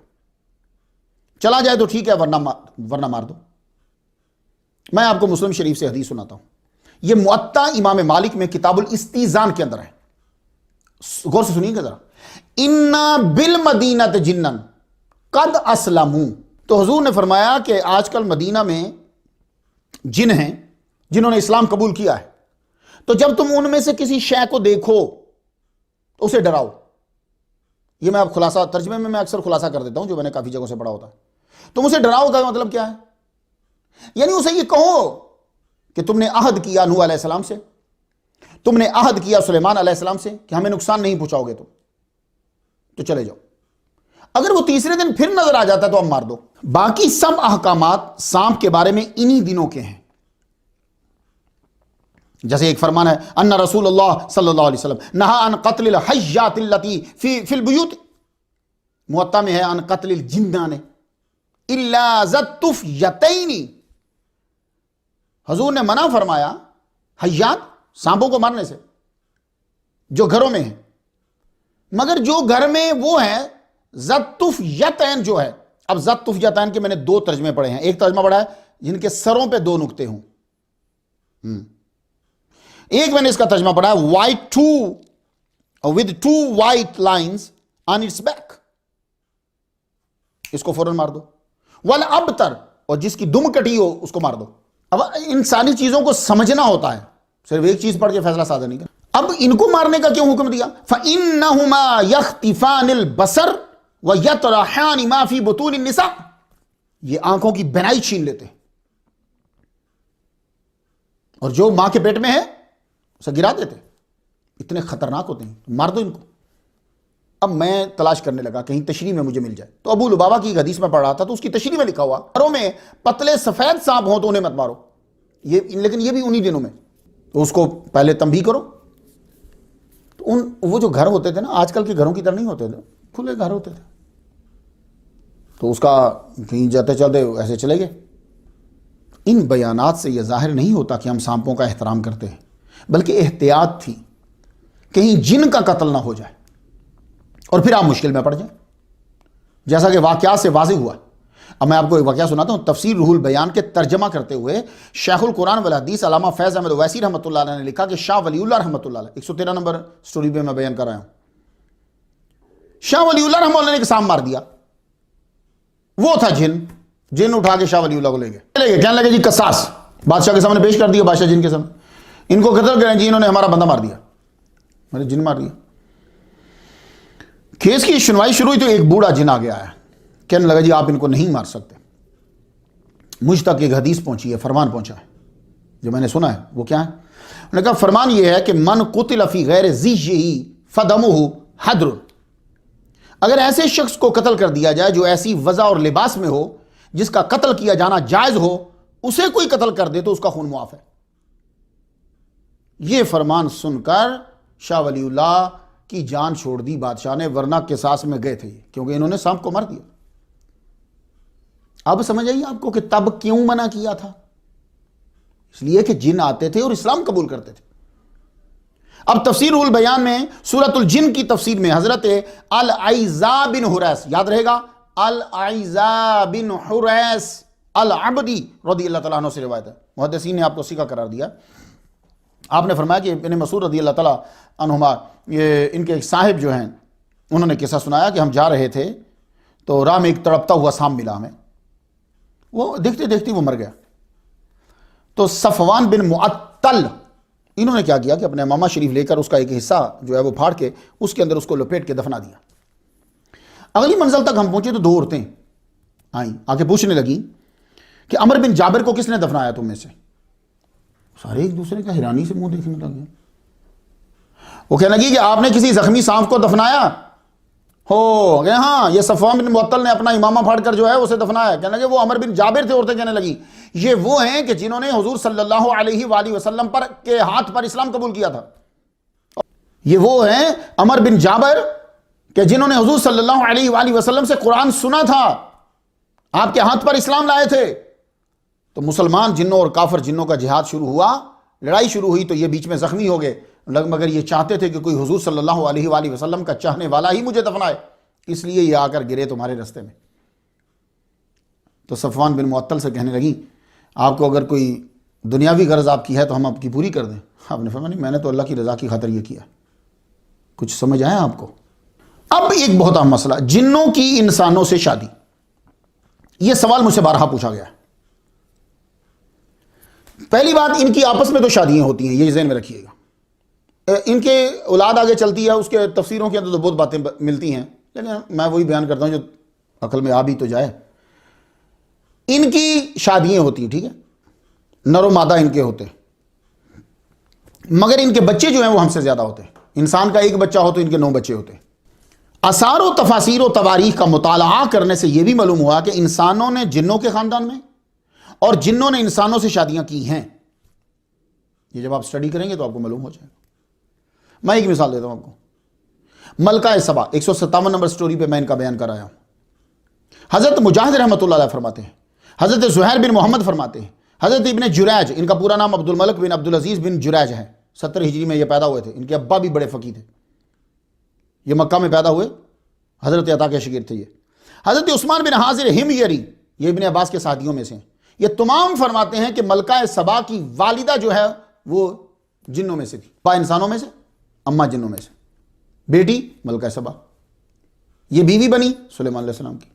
چلا جائے تو ٹھیک ہے ورنہ مار دو۔ میں آپ کو مسلم شریف سے حدیث سناتا ہوں، یہ موطا امام مالک میں کتاب الاستیزان کے اندر ہے، غور سے سنیے گا ذرا۔ اِنَّا بِالْمَدِینَةِ جِنًّا قَدْ أَسْلَمُوا، تو حضور نے فرمایا کہ آج کل مدینہ میں جن ہیں جنہوں نے اسلام قبول کیا ہے، تو جب تم ان میں سے کسی شے کو دیکھو تو اسے ڈراؤ۔ یہ میں اب خلاصہ ترجمے میں اکثر خلاصہ کر دیتا ہوں جو میں نے کافی جگہوں سے پڑھا ہوتا ہے۔ تم اسے ڈراؤ کا مطلب کیا ہے؟ یعنی اسے یہ کہو کہ تم نے عہد کیا نوح علیہ السلام سے، تم نے عہد کیا سلیمان علیہ السلام سے کہ ہمیں نقصان نہیں پہنچاؤ گے تو چلے جاؤ۔ اگر وہ تیسرے دن پھر نظر آ جاتا ہے تو اب مار دو۔ باقی سب احکامات سانپ کے بارے میں انہی دنوں کے ہیں۔ جیسے ایک فرمان ہے ان رسول اللہ صلی اللہ علیہ وسلم نہا عن قتل الحیات التی فی البیوت، موطا میں ہے عن قتل الجنان الا ذات طفیتین، حضور نے منع فرمایا حیات سانپوں کو مارنے سے جو گھروں میں ہیں، مگر جو گھر میں وہ ہیں ذات طفیتین جو ہے۔ اب ذات طفیتین کے میں نے 2 ترجمے پڑھے ہیں، ایک ترجمہ پڑھا ہے جن کے سروں پہ 2 نقطے ہوں، ایک میں نے اس کا ترجمہ پڑھا ہے white with 2 white lines on its back، اس کو فوراً مار دو۔ والابتر، اور جس کی دم کٹی ہو اس کو مار دو۔ اب ان ساری چیزوں کو سمجھنا ہوتا ہے، صرف ایک چیز پڑھ کے فیصلہ صادر نہیں کرنا۔ اب ان کو مارنے کا کیوں حکم دیا؟ فَإِنَّهُمَا يَخْتِفَانِ الْبَصَرَ وَيَطْرَحَانِ مَا فِي بُطُونِ النِّسَاءِ، یہ آنکھوں کی بینائی چھین لیتے ہیں، اور جو ماں کے پیٹ میں ہے اسے گرا دیتے، اتنے خطرناک ہوتے ہیں، مار دو ان کو۔ اب میں تلاش کرنے لگا کہیں تشریح میں مجھے مل جائے، تو ابو لبابہ کی ایک حدیث میں پڑھ رہا تھا تو اس کی تشریح میں لکھا ہوا گھروں میں پتلے سفید سانپ ہوں تو انہیں مت مارو، لیکن یہ بھی انہی دنوں میں، تو اس کو پہلے تنبیہ کرو۔ تو وہ جو گھر ہوتے تھے نا آج کل کے گھروں کی طرح نہیں ہوتے تھے، کھلے گھر ہوتے تھے، تو اس کا کہیں جاتے چلتے ایسے چلے گئے۔ ان بیانات سے یہ ظاہر نہیں ہوتا کہ ہم سانپوں کا احترام کرتے ہیں، بلکہ احتیاط تھی کہیں جن کا قتل نہ ہو جائے اور پھر آپ مشکل میں پڑ جائیں، جیسا کہ واقعات سے واضح ہوا۔ اب میں آپ کو ایک واقعہ سناتا ہوں۔ تفسیر روح البیان کے ترجمہ کرتے ہوئے شیخ القرآن والحدیث علامہ فیض احمد اویسی رحمۃ اللہ علیہ نے لکھا کہ شاہ ولی اللہ رحمۃ اللہ علیہ 113 نمبر سٹوری پہ میں بیان کر رہا ہوں، شاہ ولی اللہ رحمۃ اللہ نے ایک سانپ مار دیا، وہ تھا جن اٹھا کے شاہ ولی اللہ کو لے گئے، کہنے لگے جی قصاص، بادشاہ کے سامنے پیش کر دیا، بادشاہ جن کے سامنے، ان کو قتل کریں جی، انہوں نے ہمارا بندہ مار دیا، میں نے جن مار دیا۔ کیس کی سنوائی شروع ہوئی تو ایک بوڑھا جن آ گیا ہے، کہنے لگا جی آپ ان کو نہیں مار سکتے، مجھ تک ایک حدیث پہنچی ہے، فرمان پہنچا ہے جو میں نے سنا ہے، وہ کیا ہے؟ انہوں نے کہا فرمان یہ ہے کہ من قتل فی غیر ذیہ فدمہ حدر، اگر ایسے شخص کو قتل کر دیا جائے جو ایسی وضع اور لباس میں ہو جس کا قتل کیا جانا جائز ہو، اسے کوئی قتل کر دے تو اس کا خون معاف ہے۔ یہ فرمان سن کر شاہ ولی اللہ کی جان چھوڑ دی بادشاہ نے، ورنہ قصاص میں گئے تھے کیونکہ انہوں نے سانپ کو مار دیا۔ اب سمجھ آئیے آپ کو کہ تب کیوں منع کیا تھا؟ اس لیے کہ جن آتے تھے اور اسلام قبول کرتے تھے۔ اب تفسیر البیان میں سورۃ الجن کی تفسیر میں حضرت العیزا بن حریث، یاد رہے گا، العیزا بن حریث العبدی رضی اللہ تعالیٰ عنہ سے روایت ہے، محدثین نے آپ کو سکہ قرار دیا۔ آپ نے فرمایا کہ ابن مسعود رضی اللہ تعالیٰ عنہما، یہ ان کے ایک صاحب جو ہیں، انہوں نے قصہ سنایا کہ ہم جا رہے تھے تو راہ میں ایک تڑپتا ہوا سام ملا ہمیں، وہ دیکھتے دیکھتے وہ مر گیا۔ تو صفوان بن معطل انہوں نے کیا کیا کہ اپنے امامہ شریف لے کر اس کا ایک حصہ جو ہے وہ پھاڑ کے اس کے اندر اس کو لپیٹ کے دفنا دیا۔ اگلی منزل تک ہم پہنچے تو دو عورتیں آئیں، آ کے پوچھنے لگیں کہ عمر بن جابر کو کس نے دفنایا تم میں سے؟ سارے ایک دوسرے کا حیرانی سے منہ دیکھنے لگے۔ وہ کہنے لگی کہ آپ نے کسی زخمی سانپ کو دفنایا ہو؟ کہ ہاں، یہ صفوان بن معطل نے اپنا امامہ پھاڑ کر جو ہے اسے دفنایا۔ کہنے لگے وہ عمر بن جابر تھے۔ عورتیں کہنے لگی یہ وہ ہیں کہ جنہوں نے حضور صلی اللہ علیہ وآلہ وسلم پر کے ہاتھ پر اسلام قبول کیا تھا۔ یہ وہ ہیں عمر بن جابر کہ جنہوں نے حضور صلی اللہ علیہ وآلہ وسلم سے قرآن سنا تھا، آپ کے ہاتھ پر اسلام لائے تھے۔ تو مسلمان جنوں اور کافر جنوں کا جہاد شروع ہوا، لڑائی شروع ہوئی تو یہ بیچ میں زخمی ہو گئے، مگر یہ چاہتے تھے کہ کوئی حضور صلی اللہ علیہ وآلہ وسلم کا چاہنے والا ہی مجھے دفنائے، اس لیے یہ آ کر گرے تمہارے رستے میں۔ تو صفوان بن معطل سے کہنے لگی آپ کو اگر کوئی دنیاوی غرض آپ کی ہے تو ہم آپ کی پوری کر دیں۔ آپ نے فرمایا نہیں، میں نے تو اللہ کی رضا کی خاطر یہ کیا۔ کچھ سمجھ آیا آپ کو؟ اب ایک بہت اہم مسئلہ، جنوں کی انسانوں سے شادی۔ یہ سوال مجھ سے بارہا پوچھا گیا ہے۔ پہلی بات، ان کی آپس میں تو شادیاں ہوتی ہیں، یہ ذہن میں رکھیے گا۔ ان کے اولاد آگے چلتی ہے، اس کے تفسیروں کے اندر تو بہت باتیں ملتی ہیں، لیکن میں وہی بیان کرتا ہوں جو عقل میں آ بھی تو جائے۔ ان کی شادیاں ہوتی ہیں، ٹھیک ہے، نر و مادہ ان کے ہوتے ہیں، مگر ان کے بچے جو ہیں وہ ہم سے زیادہ ہوتے ہیں۔ انسان کا ایک بچہ ہو تو ان کے 9 بچے ہوتے ہیں۔ آثار و تفاسیر و تواریخ کا مطالعہ کرنے سے یہ بھی معلوم ہوا کہ انسانوں نے جنوں کے خاندان میں اور جنوں نے انسانوں سے شادیاں کی ہیں۔ یہ جب آپ سٹڈی کریں گے تو آپ کو معلوم ہو جائے گا۔ میں ایک مثال دیتا ہوں آپ کو۔ ملکہ سبا 157 نمبر سٹوری پہ میں ان کا بیان کر آیا ہوں۔ حضرت مجاہد رحمۃ اللہ علیہ فرماتے ہیں، حضرت زہیر بن محمد فرماتے ہیں، حضرت ابن جریج، ان کا پورا نام عبد الملک بن عبدالعزیز بن جریج ہے، 70 ہجری میں یہ پیدا ہوئے تھے۔ ان کے ابا بھی بڑے فقیہ تھے، یہ مکہ میں پیدا ہوئے، حضرت عطا کے شاگرد تھے یہ۔ حضرت عثمان بن حاضر ہمیری، یہ ابن عباس کے ساتھیوں میں سے ہیں۔ یہ تمام فرماتے ہیں کہ ملکہ سبا کی والدہ جو ہے وہ جنوں میں سے تھی، با انسانوں میں سے، اماں جنوں میں سے، بیٹی ملکہ سبا، یہ بیوی بنی سلیمان علیہ السلام کی۔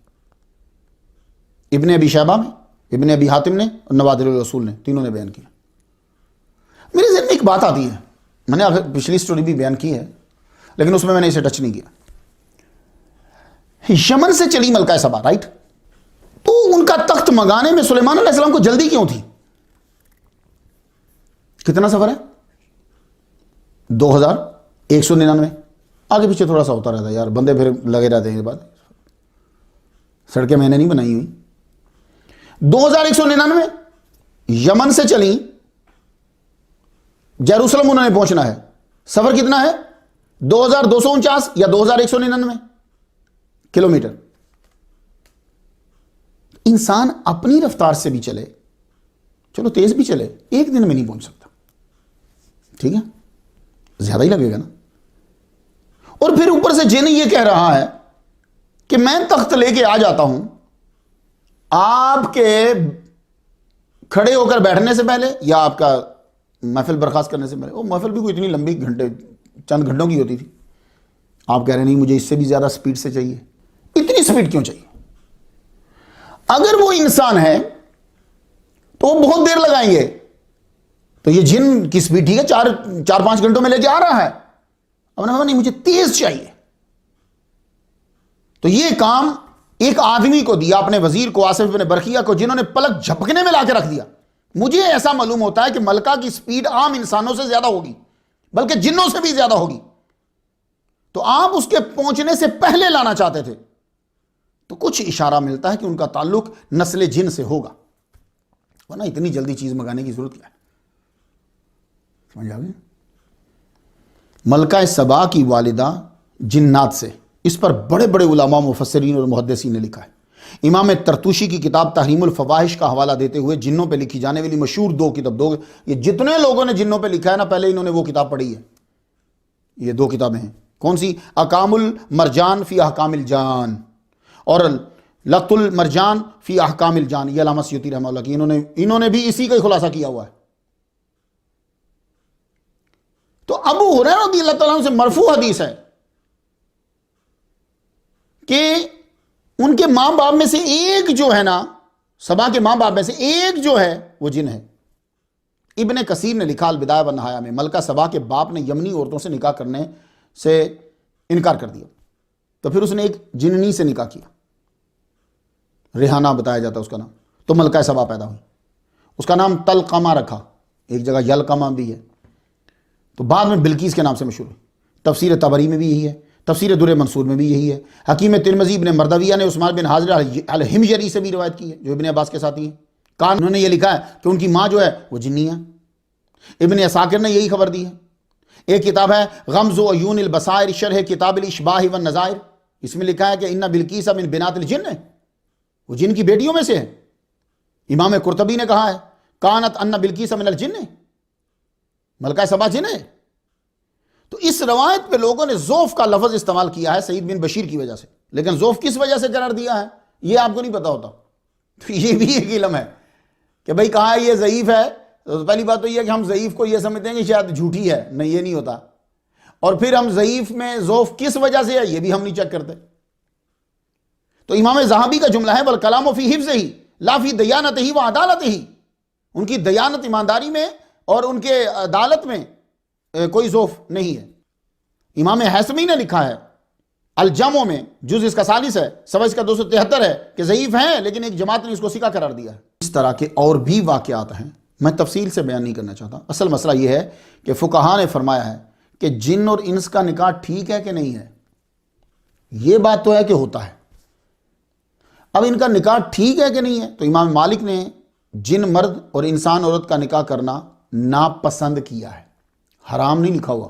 ابن ابی شیبہ میں، ابن ابی حاتم نے اور نوادر الرسول نے، تینوں نے بیان کیا۔ میرے ذہن میں ایک بات آتی ہے، میں نے پچھلی سٹوری بھی بیان کی ہے لیکن اس میں نے اسے ٹچ نہیں کیا۔ یمن سے چلی ملکہ سبا، رائٹ؟ تو ان کا تخت منگانے میں سلیمان علیہ السلام کو جلدی کیوں تھی؟ کتنا سفر ہے؟ 2199۔ آگے پیچھے تھوڑا سا ہوتا رہتا ہے یار، بندے پھر لگے رہتے ہیں، یہ بات سڑکیں میں نے نہیں بنائی ہوئی۔ 2199 یمن سے چلی، جیروسلم انہوں نے پہنچنا ہے، سفر کتنا ہے؟ 2249 یا 2199 کلومیٹر۔ انسان اپنی رفتار سے بھی چلے، چلو تیز بھی چلے، ایک دن میں نہیں پہنچ سکتا، ٹھیک ہے، زیادہ ہی لگے گا نا۔ اور پھر اوپر سے جن یہ کہہ رہا ہے کہ میں تخت لے کے آ جاتا ہوں آپ کے کھڑے ہو کر بیٹھنے سے پہلے یا آپ کا محفل برخاست کرنے سے پہلے۔ وہ محفل بھی کوئی اتنی لمبی گھنٹے، چند گھنٹوں کی ہوتی تھی، آپ کہہ رہے نہیں مجھے اس سے بھی زیادہ سپیڈ سے چاہیے۔ اتنی سپیڈ کیوں چاہیے؟ اگر وہ انسان ہے تو وہ بہت دیر لگائیں گے، تو یہ جن کی سپیڈ ٹھیک ہے، 4-5 گھنٹوں میں لے کے آ رہا ہے، اب نے کہا نہیں مجھے تیز چاہیے۔ تو یہ کام ایک آدمی کو دیا، اپنے وزیر کو، آصف بن برقیہ کو، جنہوں نے پلک جھپکنے میں لا کے رکھ دیا۔ مجھے ایسا معلوم ہوتا ہے کہ ملکہ کی سپیڈ عام انسانوں سے زیادہ ہوگی، بلکہ جنوں سے بھی زیادہ ہوگی، تو آپ اس کے پہنچنے سے پہلے لانا چاہتے تھے۔ تو کچھ اشارہ ملتا ہے کہ ان کا تعلق نسل جن سے ہوگا، ورنہ اتنی جلدی چیز منگانے کی ضرورت کیا ہے؟ سمجھ آگے؟ ملکہ سبا کی والدہ جنات سے، اس پر بڑے بڑے علماء، مفسرین اور محدثین نے لکھا ہے۔ امام ترتوشی کی کتاب تحریم الفواحش کا حوالہ دیتے ہوئے جنوں پہ لکھی جانے والی مشہور 2 کتاب، یہ جتنے لوگوں نے جنوں پہ لکھا ہے نا، پہلے انہوں نے وہ کتاب پڑھی ہے، یہ دو کتابیں ہیں. کون سی؟ احکام المرجان فی احکام الجان اور لقط المرجان فی احکام الجان. یہ علامہ سیوطی رحمہ اللہ کی انہوں نے بھی اسی کا ہی خلاصہ کیا ہوا ہے. تو ابو ہریرہ رضی اللہ تعالیٰ عنہ سے مرفوع حدیث ہے کہ ان کے ماں باپ میں سے ایک جو ہے نا، سبا کے ماں باپ میں سے ایک جو ہے وہ جن ہے. ابن کثیر نے لکھا البدایہ والنہایہ میں، ملکہ سبا کے باپ نے یمنی عورتوں سے نکاح کرنے سے انکار کر دیا، تو پھر اس نے ایک جننی سے نکاح کیا، ریحانہ بتایا جاتا ہے اس کا نام. تو ملکہ سبا پیدا ہوئی، اس کا نام تلقمہ رکھا، ایک جگہ یلقمہ بھی ہے. تو بعد میں بلقیس کے نام سے مشہور ہوئی. تفسیر طبری میں بھی یہی ہے، تفسیر در منصور میں بھی یہی ہے. حکیم ترمذی ابن مردویہ نے عثمان بن حاضر الحمجری سے بھی روایت کی ہے، جو ابن عباس کے ساتھی ہیں. انہوں نے یہ لکھا ہے کہ ان کی ماں جو ہے وہ جنی ہے. ابن عساکر نے یہی خبر دی ہے. ایک کتاب ہے غمز و عیون البصائر شرح کتاب الاشباح والنظائر، اس میں لکھا ہے کہ ان بلقیس من بنات الجن ہے، وہ جن کی بیٹیوں میں سے ہے. امام قرطبی نے کہا ہے کانت ان بلقیس من الجن، ملکہ سبا جن ہے. تو اس روایت پہ لوگوں نے ضعف کا لفظ استعمال کیا ہے سعید بن بشیر کی وجہ سے، لیکن ضعف کس وجہ سے قرار دیا ہے یہ آپ کو نہیں پتا ہوتا. تو یہ بھی ایک علم ہے کہ بھئی کہا یہ ضعیف ہے. تو پہلی بات تو یہ ہے کہ ہم ضعیف کو یہ سمجھتے ہیں کہ شاید جھوٹی ہے، نہیں یہ نہیں ہوتا. اور پھر ہم ضعیف میں ضعف کس وجہ سے ہے یہ بھی ہم نہیں چیک کرتے. تو امام ذہبی کا جملہ ہے والکلام فی حفظہ لا فی دیانتہ و عدالتہ، ان کی دیانت ایمانداری میں اور ان کے عدالت میں کوئی ضعف نہیں ہے. امام حیثمی نے لکھا ہے الجمع میں، جز اس کا 40 ہے، صفحہ اس کا 273 ہے کہ ضعیف ہیں لیکن ایک جماعت نے اس کو ثقہ قرار دیا ہے. اس طرح کے اور بھی واقعات ہیں، میں تفصیل سے بیان نہیں کرنا چاہتا. اصل مسئلہ یہ ہے کہ فقہا نے فرمایا ہے کہ جن اور انس کا نکاح ٹھیک ہے کہ نہیں ہے. یہ بات تو ہے کہ ہوتا ہے. اب ان کا نکاح ٹھیک ہے کہ نہیں ہے، تو امام مالک نے جن مرد اور انسان عورت کا نکاح کرنا ناپسند کیا ہے، حرام نہیں لکھا ہوا.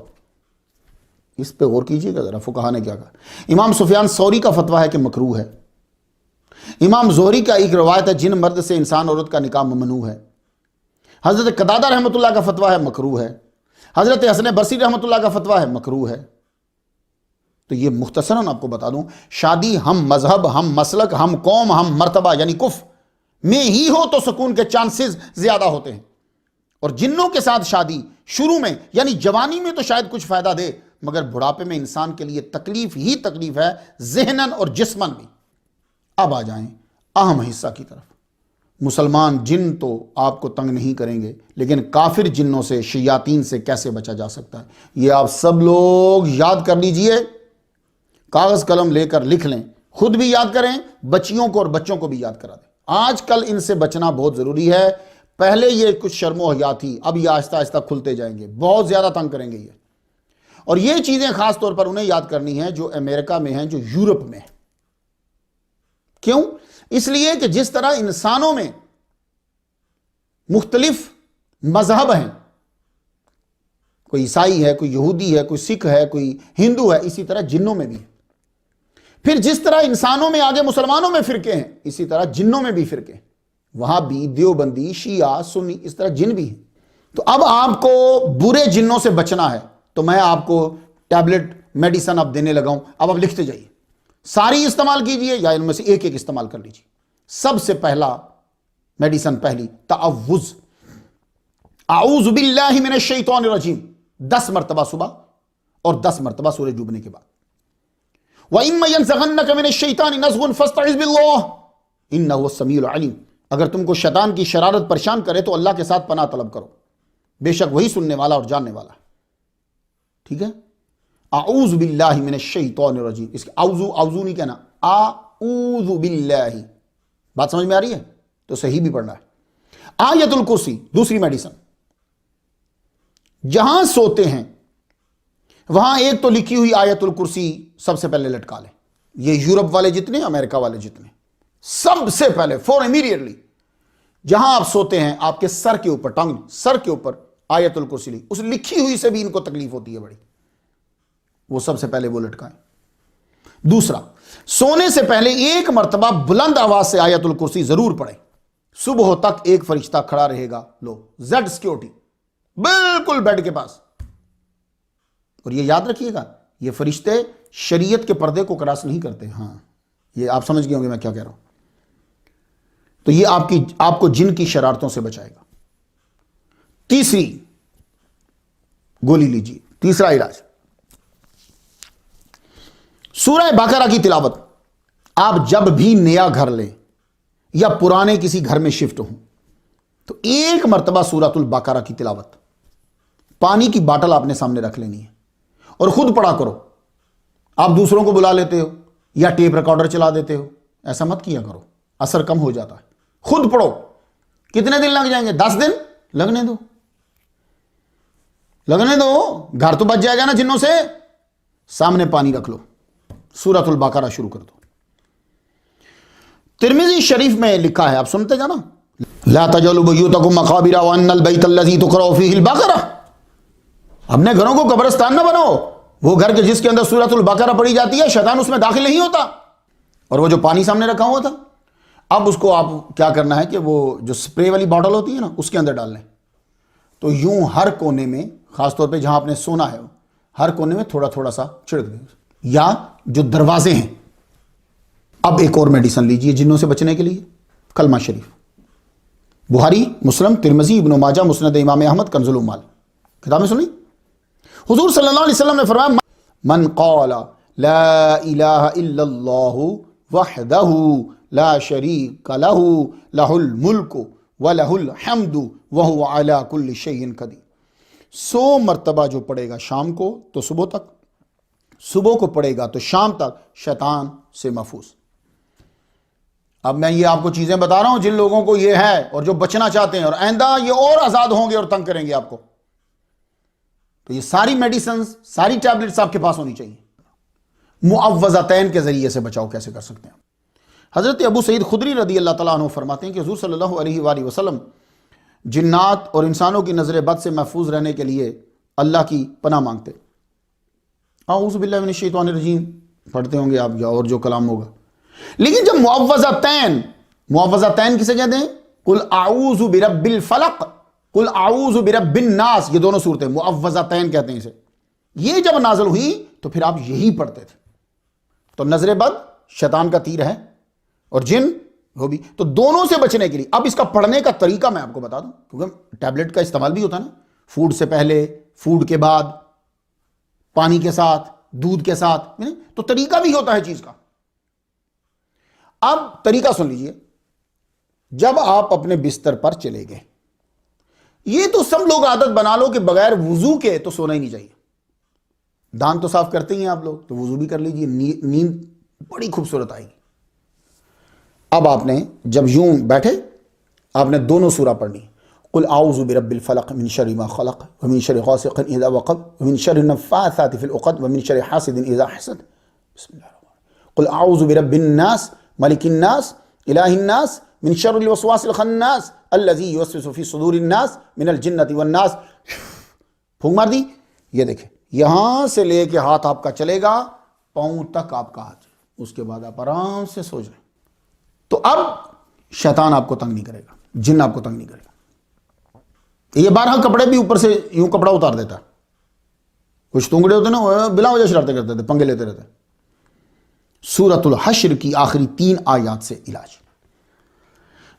اس پہ غور کیجئے گا ذرا فقہا نے کیا کہا. امام سفیان ثوری کا فتویٰ ہے کہ مکروہ ہے. امام زہری کا ایک روایت ہے جن مرد سے انسان عورت کا نکاح ممنوع ہے. حضرت قتادہ رحمۃ اللہ کا فتویٰ ہے مکروہ ہے. حضرت حسن بصری رحمۃ اللہ کا فتویٰ ہے مکروہ ہے. تو یہ مختصراً آپ کو بتا دوں، شادی ہم مذہب، ہم مسلک، ہم قوم، ہم مرتبہ یعنی کفر میں ہی ہو تو سکون کے چانسز زیادہ ہوتے ہیں. اور جنوں کے ساتھ شادی شروع میں یعنی جوانی میں تو شاید کچھ فائدہ دے، مگر بڑھاپے میں انسان کے لیے تکلیف ہی تکلیف ہے، ذہناً اور جسماً بھی. اب آ جائیں اہم حصہ کی طرف. مسلمان جن تو آپ کو تنگ نہیں کریں گے، لیکن کافر جنوں سے، شیاطین سے کیسے بچا جا سکتا ہے، یہ آپ سب لوگ یاد کر لیجئے. کاغذ قلم لے کر لکھ لیں، خود بھی یاد کریں، بچیوں کو اور بچوں کو بھی یاد کرا دیں. آج کل ان سے بچنا بہت ضروری ہے. پہلے یہ کچھ شرم و حیا تھی، اب یہ آہستہ آہستہ کھلتے جائیں گے، بہت زیادہ تنگ کریں گے یہ. اور یہ چیزیں خاص طور پر انہیں یاد کرنی ہیں جو امریکہ میں ہیں، جو یورپ میں ہیں. کیوں؟ اس لیے کہ جس طرح انسانوں میں مختلف مذہب ہیں، کوئی عیسائی ہے، کوئی یہودی ہے، کوئی سکھ ہے، کوئی ہندو ہے، اسی طرح جنوں میں بھی ہے. پھر جس طرح انسانوں میں آگے مسلمانوں میں فرقے ہیں، اسی طرح جنوں میں بھی فرقے ہیں. وہاں بھی دیوبندی، شیعہ، سنی، اس طرح جن بھی ہیں. تو اب آپ کو برے جنوں سے بچنا ہے، تو میں آپ کو ٹیبلٹ میڈیسن اب دینے لگا ہوں. اب آپ لکھتے جائیے، ساری استعمال کیجئے یا ان میں سے ایک ایک استعمال کر لیجئے. سب سے پہلا میڈیسن، پہلی تعوذ، اعوذ باللہ من الشیطان الرجیم، 10 مرتبہ صبح اور 10 مرتبہ سورج ڈوبنے کے بعد. وَإِمَّا يَنزَغَنَّكَ مِنَ الشَّيْطَانِ نَزْغٌ فَاسْتَعِذْ بِاللَّهِ إِنَّهُ هُوَ السَّمِيعُ الْعَلِيمُ. اگر تم کو شیطان کی شرارت پریشان کرے تو اللہ کے ساتھ پناہ طلب کرو، بے شک وہی سننے والا اور جاننے والا ہے. ٹھیک ہے؟ اعوذ باللہ من الشیطان الرجیم. اس کے اعوذ نہیں کہنا، اعوذ باللہ. بات سمجھ میں آ رہی ہے؟ تو صحیح بھی پڑھنا ہے. آیت الکرسی دوسری میڈیسن. جہاں سوتے ہیں وہاں ایک تو لکھی ہوئی آیت الکرسی سب سے پہلے لٹکا لیں. یہ یورپ والے جتنے، امریکہ والے جتنے، سب سے پہلے فور امیڈیٹلی جہاں آپ سوتے ہیں آپ کے سر کے اوپر، ٹنگ سر کے اوپر آیت الکرسی لی. اس لکھی ہوئی سے بھی ان کو تکلیف ہوتی ہے بڑی، وہ سب سے پہلے وہ لٹکائیں. دوسرا، سونے سے پہلے ایک مرتبہ بلند آواز سے آیت الکرسی ضرور پڑھیں. صبح تک ایک فرشتہ کھڑا رہے گا، لو زیڈ سیکیورٹی، بالکل بیڈ کے پاس اور یہ یاد رکھیے گا، یہ فرشتے شریعت کے پردے کو کراس نہیں کرتے. ہاں یہ آپ سمجھ گئے ہوں گے میں کیا کہہ رہا ہوں. تو یہ آپ کو جن کی شرارتوں سے بچائے گا. تیسری گولی لیجیے، تیسرا علاج، سورہ بقرہ کی تلاوت. آپ جب بھی نیا گھر لیں یا پرانے کسی گھر میں شفٹ ہوں تو ایک مرتبہ سورۃ البقرہ کی تلاوت، پانی کی باٹل آپ نے سامنے رکھ لینی ہے اور خود پڑھا کرو. آپ دوسروں کو بلا لیتے ہو یا ٹیپ ریکارڈر چلا دیتے ہو، ایسا مت کیا کرو، اثر کم ہو جاتا ہے. خود پڑھو. کتنے دن لگ جائیں گے؟ 10 دن لگنے دو، گھر تو بچ جائے گا نا جنوں سے. سامنے پانی رکھ لو، سورۃ البقرہ شروع کر دو. ترمذی شریف میں لکھا ہے، آپ سنتے جانا، لا تجعلوا بیوتکم مقابر وان البیت الذی تقرأ فیہ البقرہ. اپنے گھروں کو قبرستان نہ بناؤ. وہ گھر کے جس کے اندر سورۃ البقرہ پڑھی جاتی ہے شیطان اس میں داخل نہیں ہوتا. اور وہ جو پانی سامنے رکھا ہوا تھا، اب اس کو آپ کیا کرنا ہے کہ وہ جو سپرے والی باٹل ہوتی ہے نا اس کے اندر ڈال لیں. تو یوں ہر کونے میں، خاص طور پہ جہاں آپ نے سونا ہے ہر کونے میں تھوڑا تھوڑا سا چھڑک دیں. یا جو دروازے ہیں. اب ایک اور میڈیسن لیجئے جنوں سے بچنے کے لیے، کلمہ شریف. بخاری، مسلم، ترمذی، ابن ماجہ، مسند امام احمد، کنز العمال کتابیں سنی. حضور صلی اللہ علیہ وسلم نے فرمایا من قال لا الہ الا اللہ وحدہ لا شریک لہ لہ الملک ولہ الحمد وہو علی کل شیء قدیر. 100 مرتبہ جو پڑھے گا شام کو تو صبح تک، صبح کو پڑھے گا تو شام تک، شیطان سے محفوظ. اب میں یہ آپ کو چیزیں بتا رہا ہوں جن لوگوں کو یہ ہے اور جو بچنا چاہتے ہیں، اور آئندہ یہ اور آزاد ہوں گے اور تنگ کریں گے آپ کو. تو یہ ساری میڈیسنز، ساری ٹیبلٹس آپ کے پاس ہونی چاہیے. معوذتین کے ذریعے سے بچاؤ کیسے کر سکتے ہیں؟ حضرت ابو سعید خدری رضی اللہ تعالیٰ عنہ فرماتے ہیں کہ حضور صلی اللہ علیہ وآلہ وسلم جنات اور انسانوں کی نظر بد سے محفوظ رہنے کے لیے اللہ کی پناہ مانگتے. اعوذ باللہ من الشیطان الرجیم پڑھتے ہوں گے آپ یا اور جو کلام ہوگا. لیکن جب معوذتین کسے کہتے ہیں؟ قل اعوذ برب الفلق، قل اعوذ برب الناس، یہ دونوں صورتیں معوذتین کہتے ہیں اسے. یہ جب نازل ہوئی تو پھر آپ یہی پڑھتے تھے. تو نظر بد شیطان کا تیر ہے اور جن وہ بھی، تو دونوں سے بچنے کے لیے اب اس کا پڑھنے کا طریقہ میں آپ کو بتا دوں، کیونکہ ٹیبلٹ کا استعمال بھی ہوتا ہے نا، فوڈ سے پہلے، فوڈ کے بعد، پانی کے ساتھ، دودھ کے ساتھ، تو طریقہ بھی ہوتا ہے چیز کا. اب طریقہ سن لیجئے. جب آپ اپنے بستر پر چلے گئے، یہ تو سب لوگ عادت بنا لو کہ بغیر وضو کے تو سونا ہی نہیں چاہیے. دانت تو صاف کرتے ہی ہیں آپ لوگ، تو وضو بھی کر لیجئے، نیند بڑی خوبصورت آئے گی. اب آپ نے جب یوں بیٹھے آپ نے دونوں سورہ پڑھنی. قل اعوذ برب الفلق من شر ما خلق ومن شر غاسق اذا وقب ومن شر النفاثات في العقد ومن شر حاسد اذا حسد. بسم اللہ الرحمن الرحیم. قل اعوذ برب الناس ملک الناس الہ الناس من شر الوسواس الخناس الذي يوسوس في صدور الناس من الجنة والناس. پھونک مار دی. یہ دیکھیں یہاں سے لے کے ہاتھ آپ کا چلے گا پاؤں تک آپ کا ہاتھ، اس کے بعد آپ آرام سے سو جائیں. تو اب شیطان آپ کو تنگ نہیں کرے گا، جن آپ کو تنگ نہیں کرے گا. یہ بارہ کپڑے بھی اوپر سے یوں کپڑا اتار دیتا. کچھ تونگڑے ہوتے نا بلا وجہ شرارتیں کرتے تھے، پنگے لیتے رہتے. سورۃ الحشر کی آخری 3 آیات سے علاج.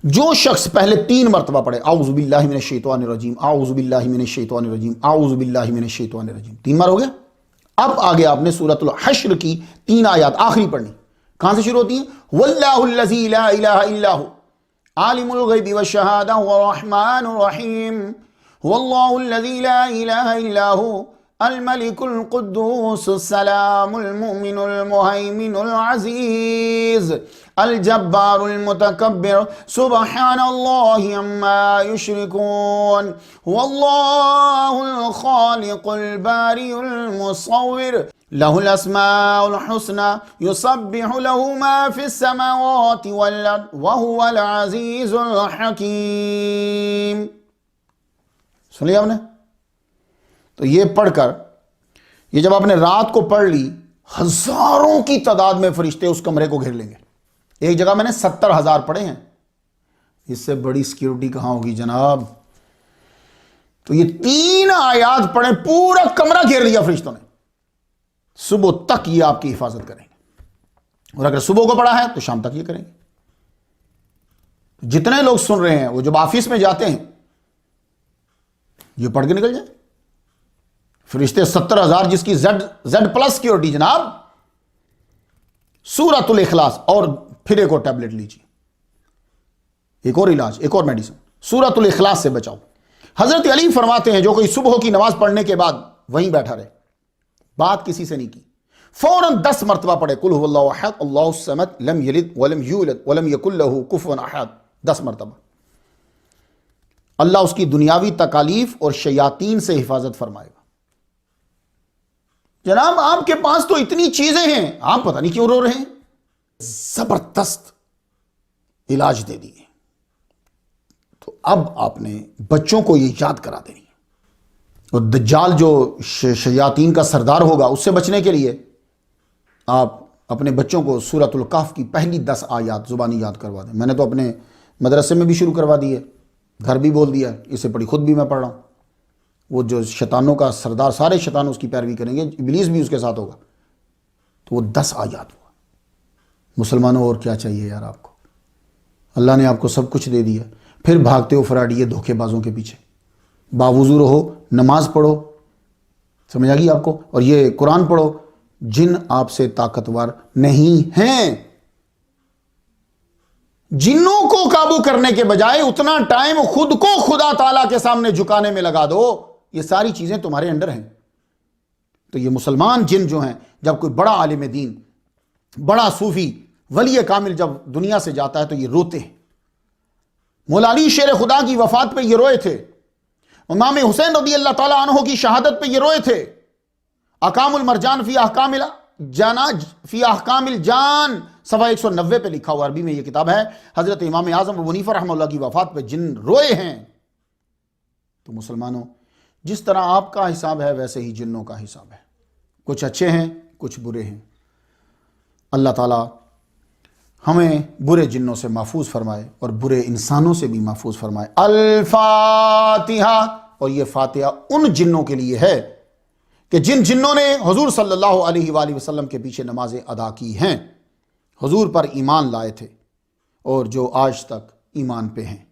جو شخص پہلے 3 مرتبہ پڑھے اعوذ باللہ من الشیطان الرجیم، اعوذ باللہ من الشیطان الرجیم، اعوذ باللہ من الشیطان الرجیم، 3 بار ہو گیا. اب آگے آپ نے سورۃ الحشر کی 3 آیات آخری پڑھنی. کہاں سے شروع ہوتی ہیں؟ واللہ الذی لا الہ الا ہو عالم الغیب والشہادہ والرحمن الرحیم. واللہ الذی لا الہ الا ہو الملک القدوس السلام المؤمن المہیمن العزیز الجبار المتکبر سبحان اللہ عما یشرکون. واللہ الخالق الباری المصور له الاسماء الحسنى يسبح له ما في السماوات والارض وهو العزيز الحكيم. سن لیا آپ نے؟ تو یہ پڑھ کر، یہ جب آپ نے رات کو پڑھ لی، ہزاروں کی تعداد میں فرشتے اس کمرے کو گھیر لیں گے. ایک جگہ میں نے 70,000 پڑھے ہیں. اس سے بڑی سیکیورٹی کہاں ہوگی جناب؟ تو یہ 3 آیات پڑھیں، پورا کمرہ گھیر لیا فرشتوں نے. صبح تک یہ آپ کی حفاظت کریں گے، اور اگر صبح کو پڑھا ہے تو شام تک یہ کریں گے۔ جتنے لوگ سن رہے ہیں وہ جب آفس میں جاتے ہیں یہ پڑھ کے نکل جائیں۔ فرشتے 70,000 جس کی زیڈ پلس سیکورٹی جناب، سورۃ الاخلاص، اور پھر ایک اور ٹیبلٹ لیجیے، ایک اور علاج، ایک اور میڈیسن، سورۃ الاخلاص سے بچاؤ۔ حضرت علی فرماتے ہیں جو کوئی صبح کی نماز پڑھنے کے بعد وہیں بیٹھا رہے، بات کسی سے نہیں کی، فوراً 10 مرتبہ پڑھے قل هو اللہ احد اللہ الصمد لم یلد ولم یولد ولم یکن لہ کفوا احد، 10 مرتبہ، اللہ اس کی دنیاوی تکالیف اور شیاطین سے حفاظت فرمائے گا۔ جناب آپ کے پاس تو اتنی چیزیں ہیں، آپ پتہ نہیں کیوں رو رہے ہیں۔ زبردست علاج دے دیے، تو اب آپ نے بچوں کو یہ یاد کرا دینی ہے، اور دجال جو شیاطین کا سردار ہوگا اس سے بچنے کے لیے آپ اپنے بچوں کو سورۃ الکہف کی پہلی 10 آیات زبانی یاد کروا دیں۔ میں نے تو اپنے مدرسے میں بھی شروع کروا دی ہے، گھر بھی بول دیا، اسے پڑھی خود بھی میں پڑھ رہا ہوں۔ وہ جو شیطانوں کا سردار، سارے شیطان اس کی پیروی کریں گے، ابلیس بھی اس کے ساتھ ہوگا، تو وہ 10 آیات ہوا۔ مسلمانوں اور کیا چاہیے یار آپ کو؟ اللہ نے آپ کو سب کچھ دے دیا، پھر بھاگتے ہو فراڈیے دھوکے بازوں کے پیچھے۔ باوضو رہو، نماز پڑھو، سمجھ آ گئی آپ کو، اور یہ قرآن پڑھو۔ جن آپ سے طاقتور نہیں ہیں، جنوں کو قابو کرنے کے بجائے اتنا ٹائم خود کو خدا تعالیٰ کے سامنے جھکانے میں لگا دو، یہ ساری چیزیں تمہارے انڈر ہیں۔ تو یہ مسلمان جن جو ہیں، جب کوئی بڑا عالم دین، بڑا صوفی، ولی کامل جب دنیا سے جاتا ہے تو یہ روتے ہیں۔ مولا علی شیر خدا کی وفات پہ یہ روئے تھے، امام حسین رضی اللہ تعالیٰ عنہ کی شہادت پہ یہ روئے تھے۔ احکام المرجان فی احکام الجان صفحہ 190 پہ لکھا ہوا، عربی میں یہ کتاب ہے۔ حضرت امام اعظم ابو حنیفہ رحمہ اللہ کی وفات پہ جن روئے ہیں۔ تو مسلمانوں، جس طرح آپ کا حساب ہے ویسے ہی جنوں کا حساب ہے، کچھ اچھے ہیں کچھ برے ہیں۔ اللہ تعالیٰ ہمیں برے جنوں سے محفوظ فرمائے اور برے انسانوں سے بھی محفوظ فرمائے۔ الفاتحہ۔ اور یہ فاتحہ ان جنوں کے لیے ہے کہ جن جنوں نے حضور صلی اللہ علیہ وآلہ وسلم کے پیچھے نمازیں ادا کی ہیں، حضور پر ایمان لائے تھے اور جو آج تک ایمان پہ ہیں۔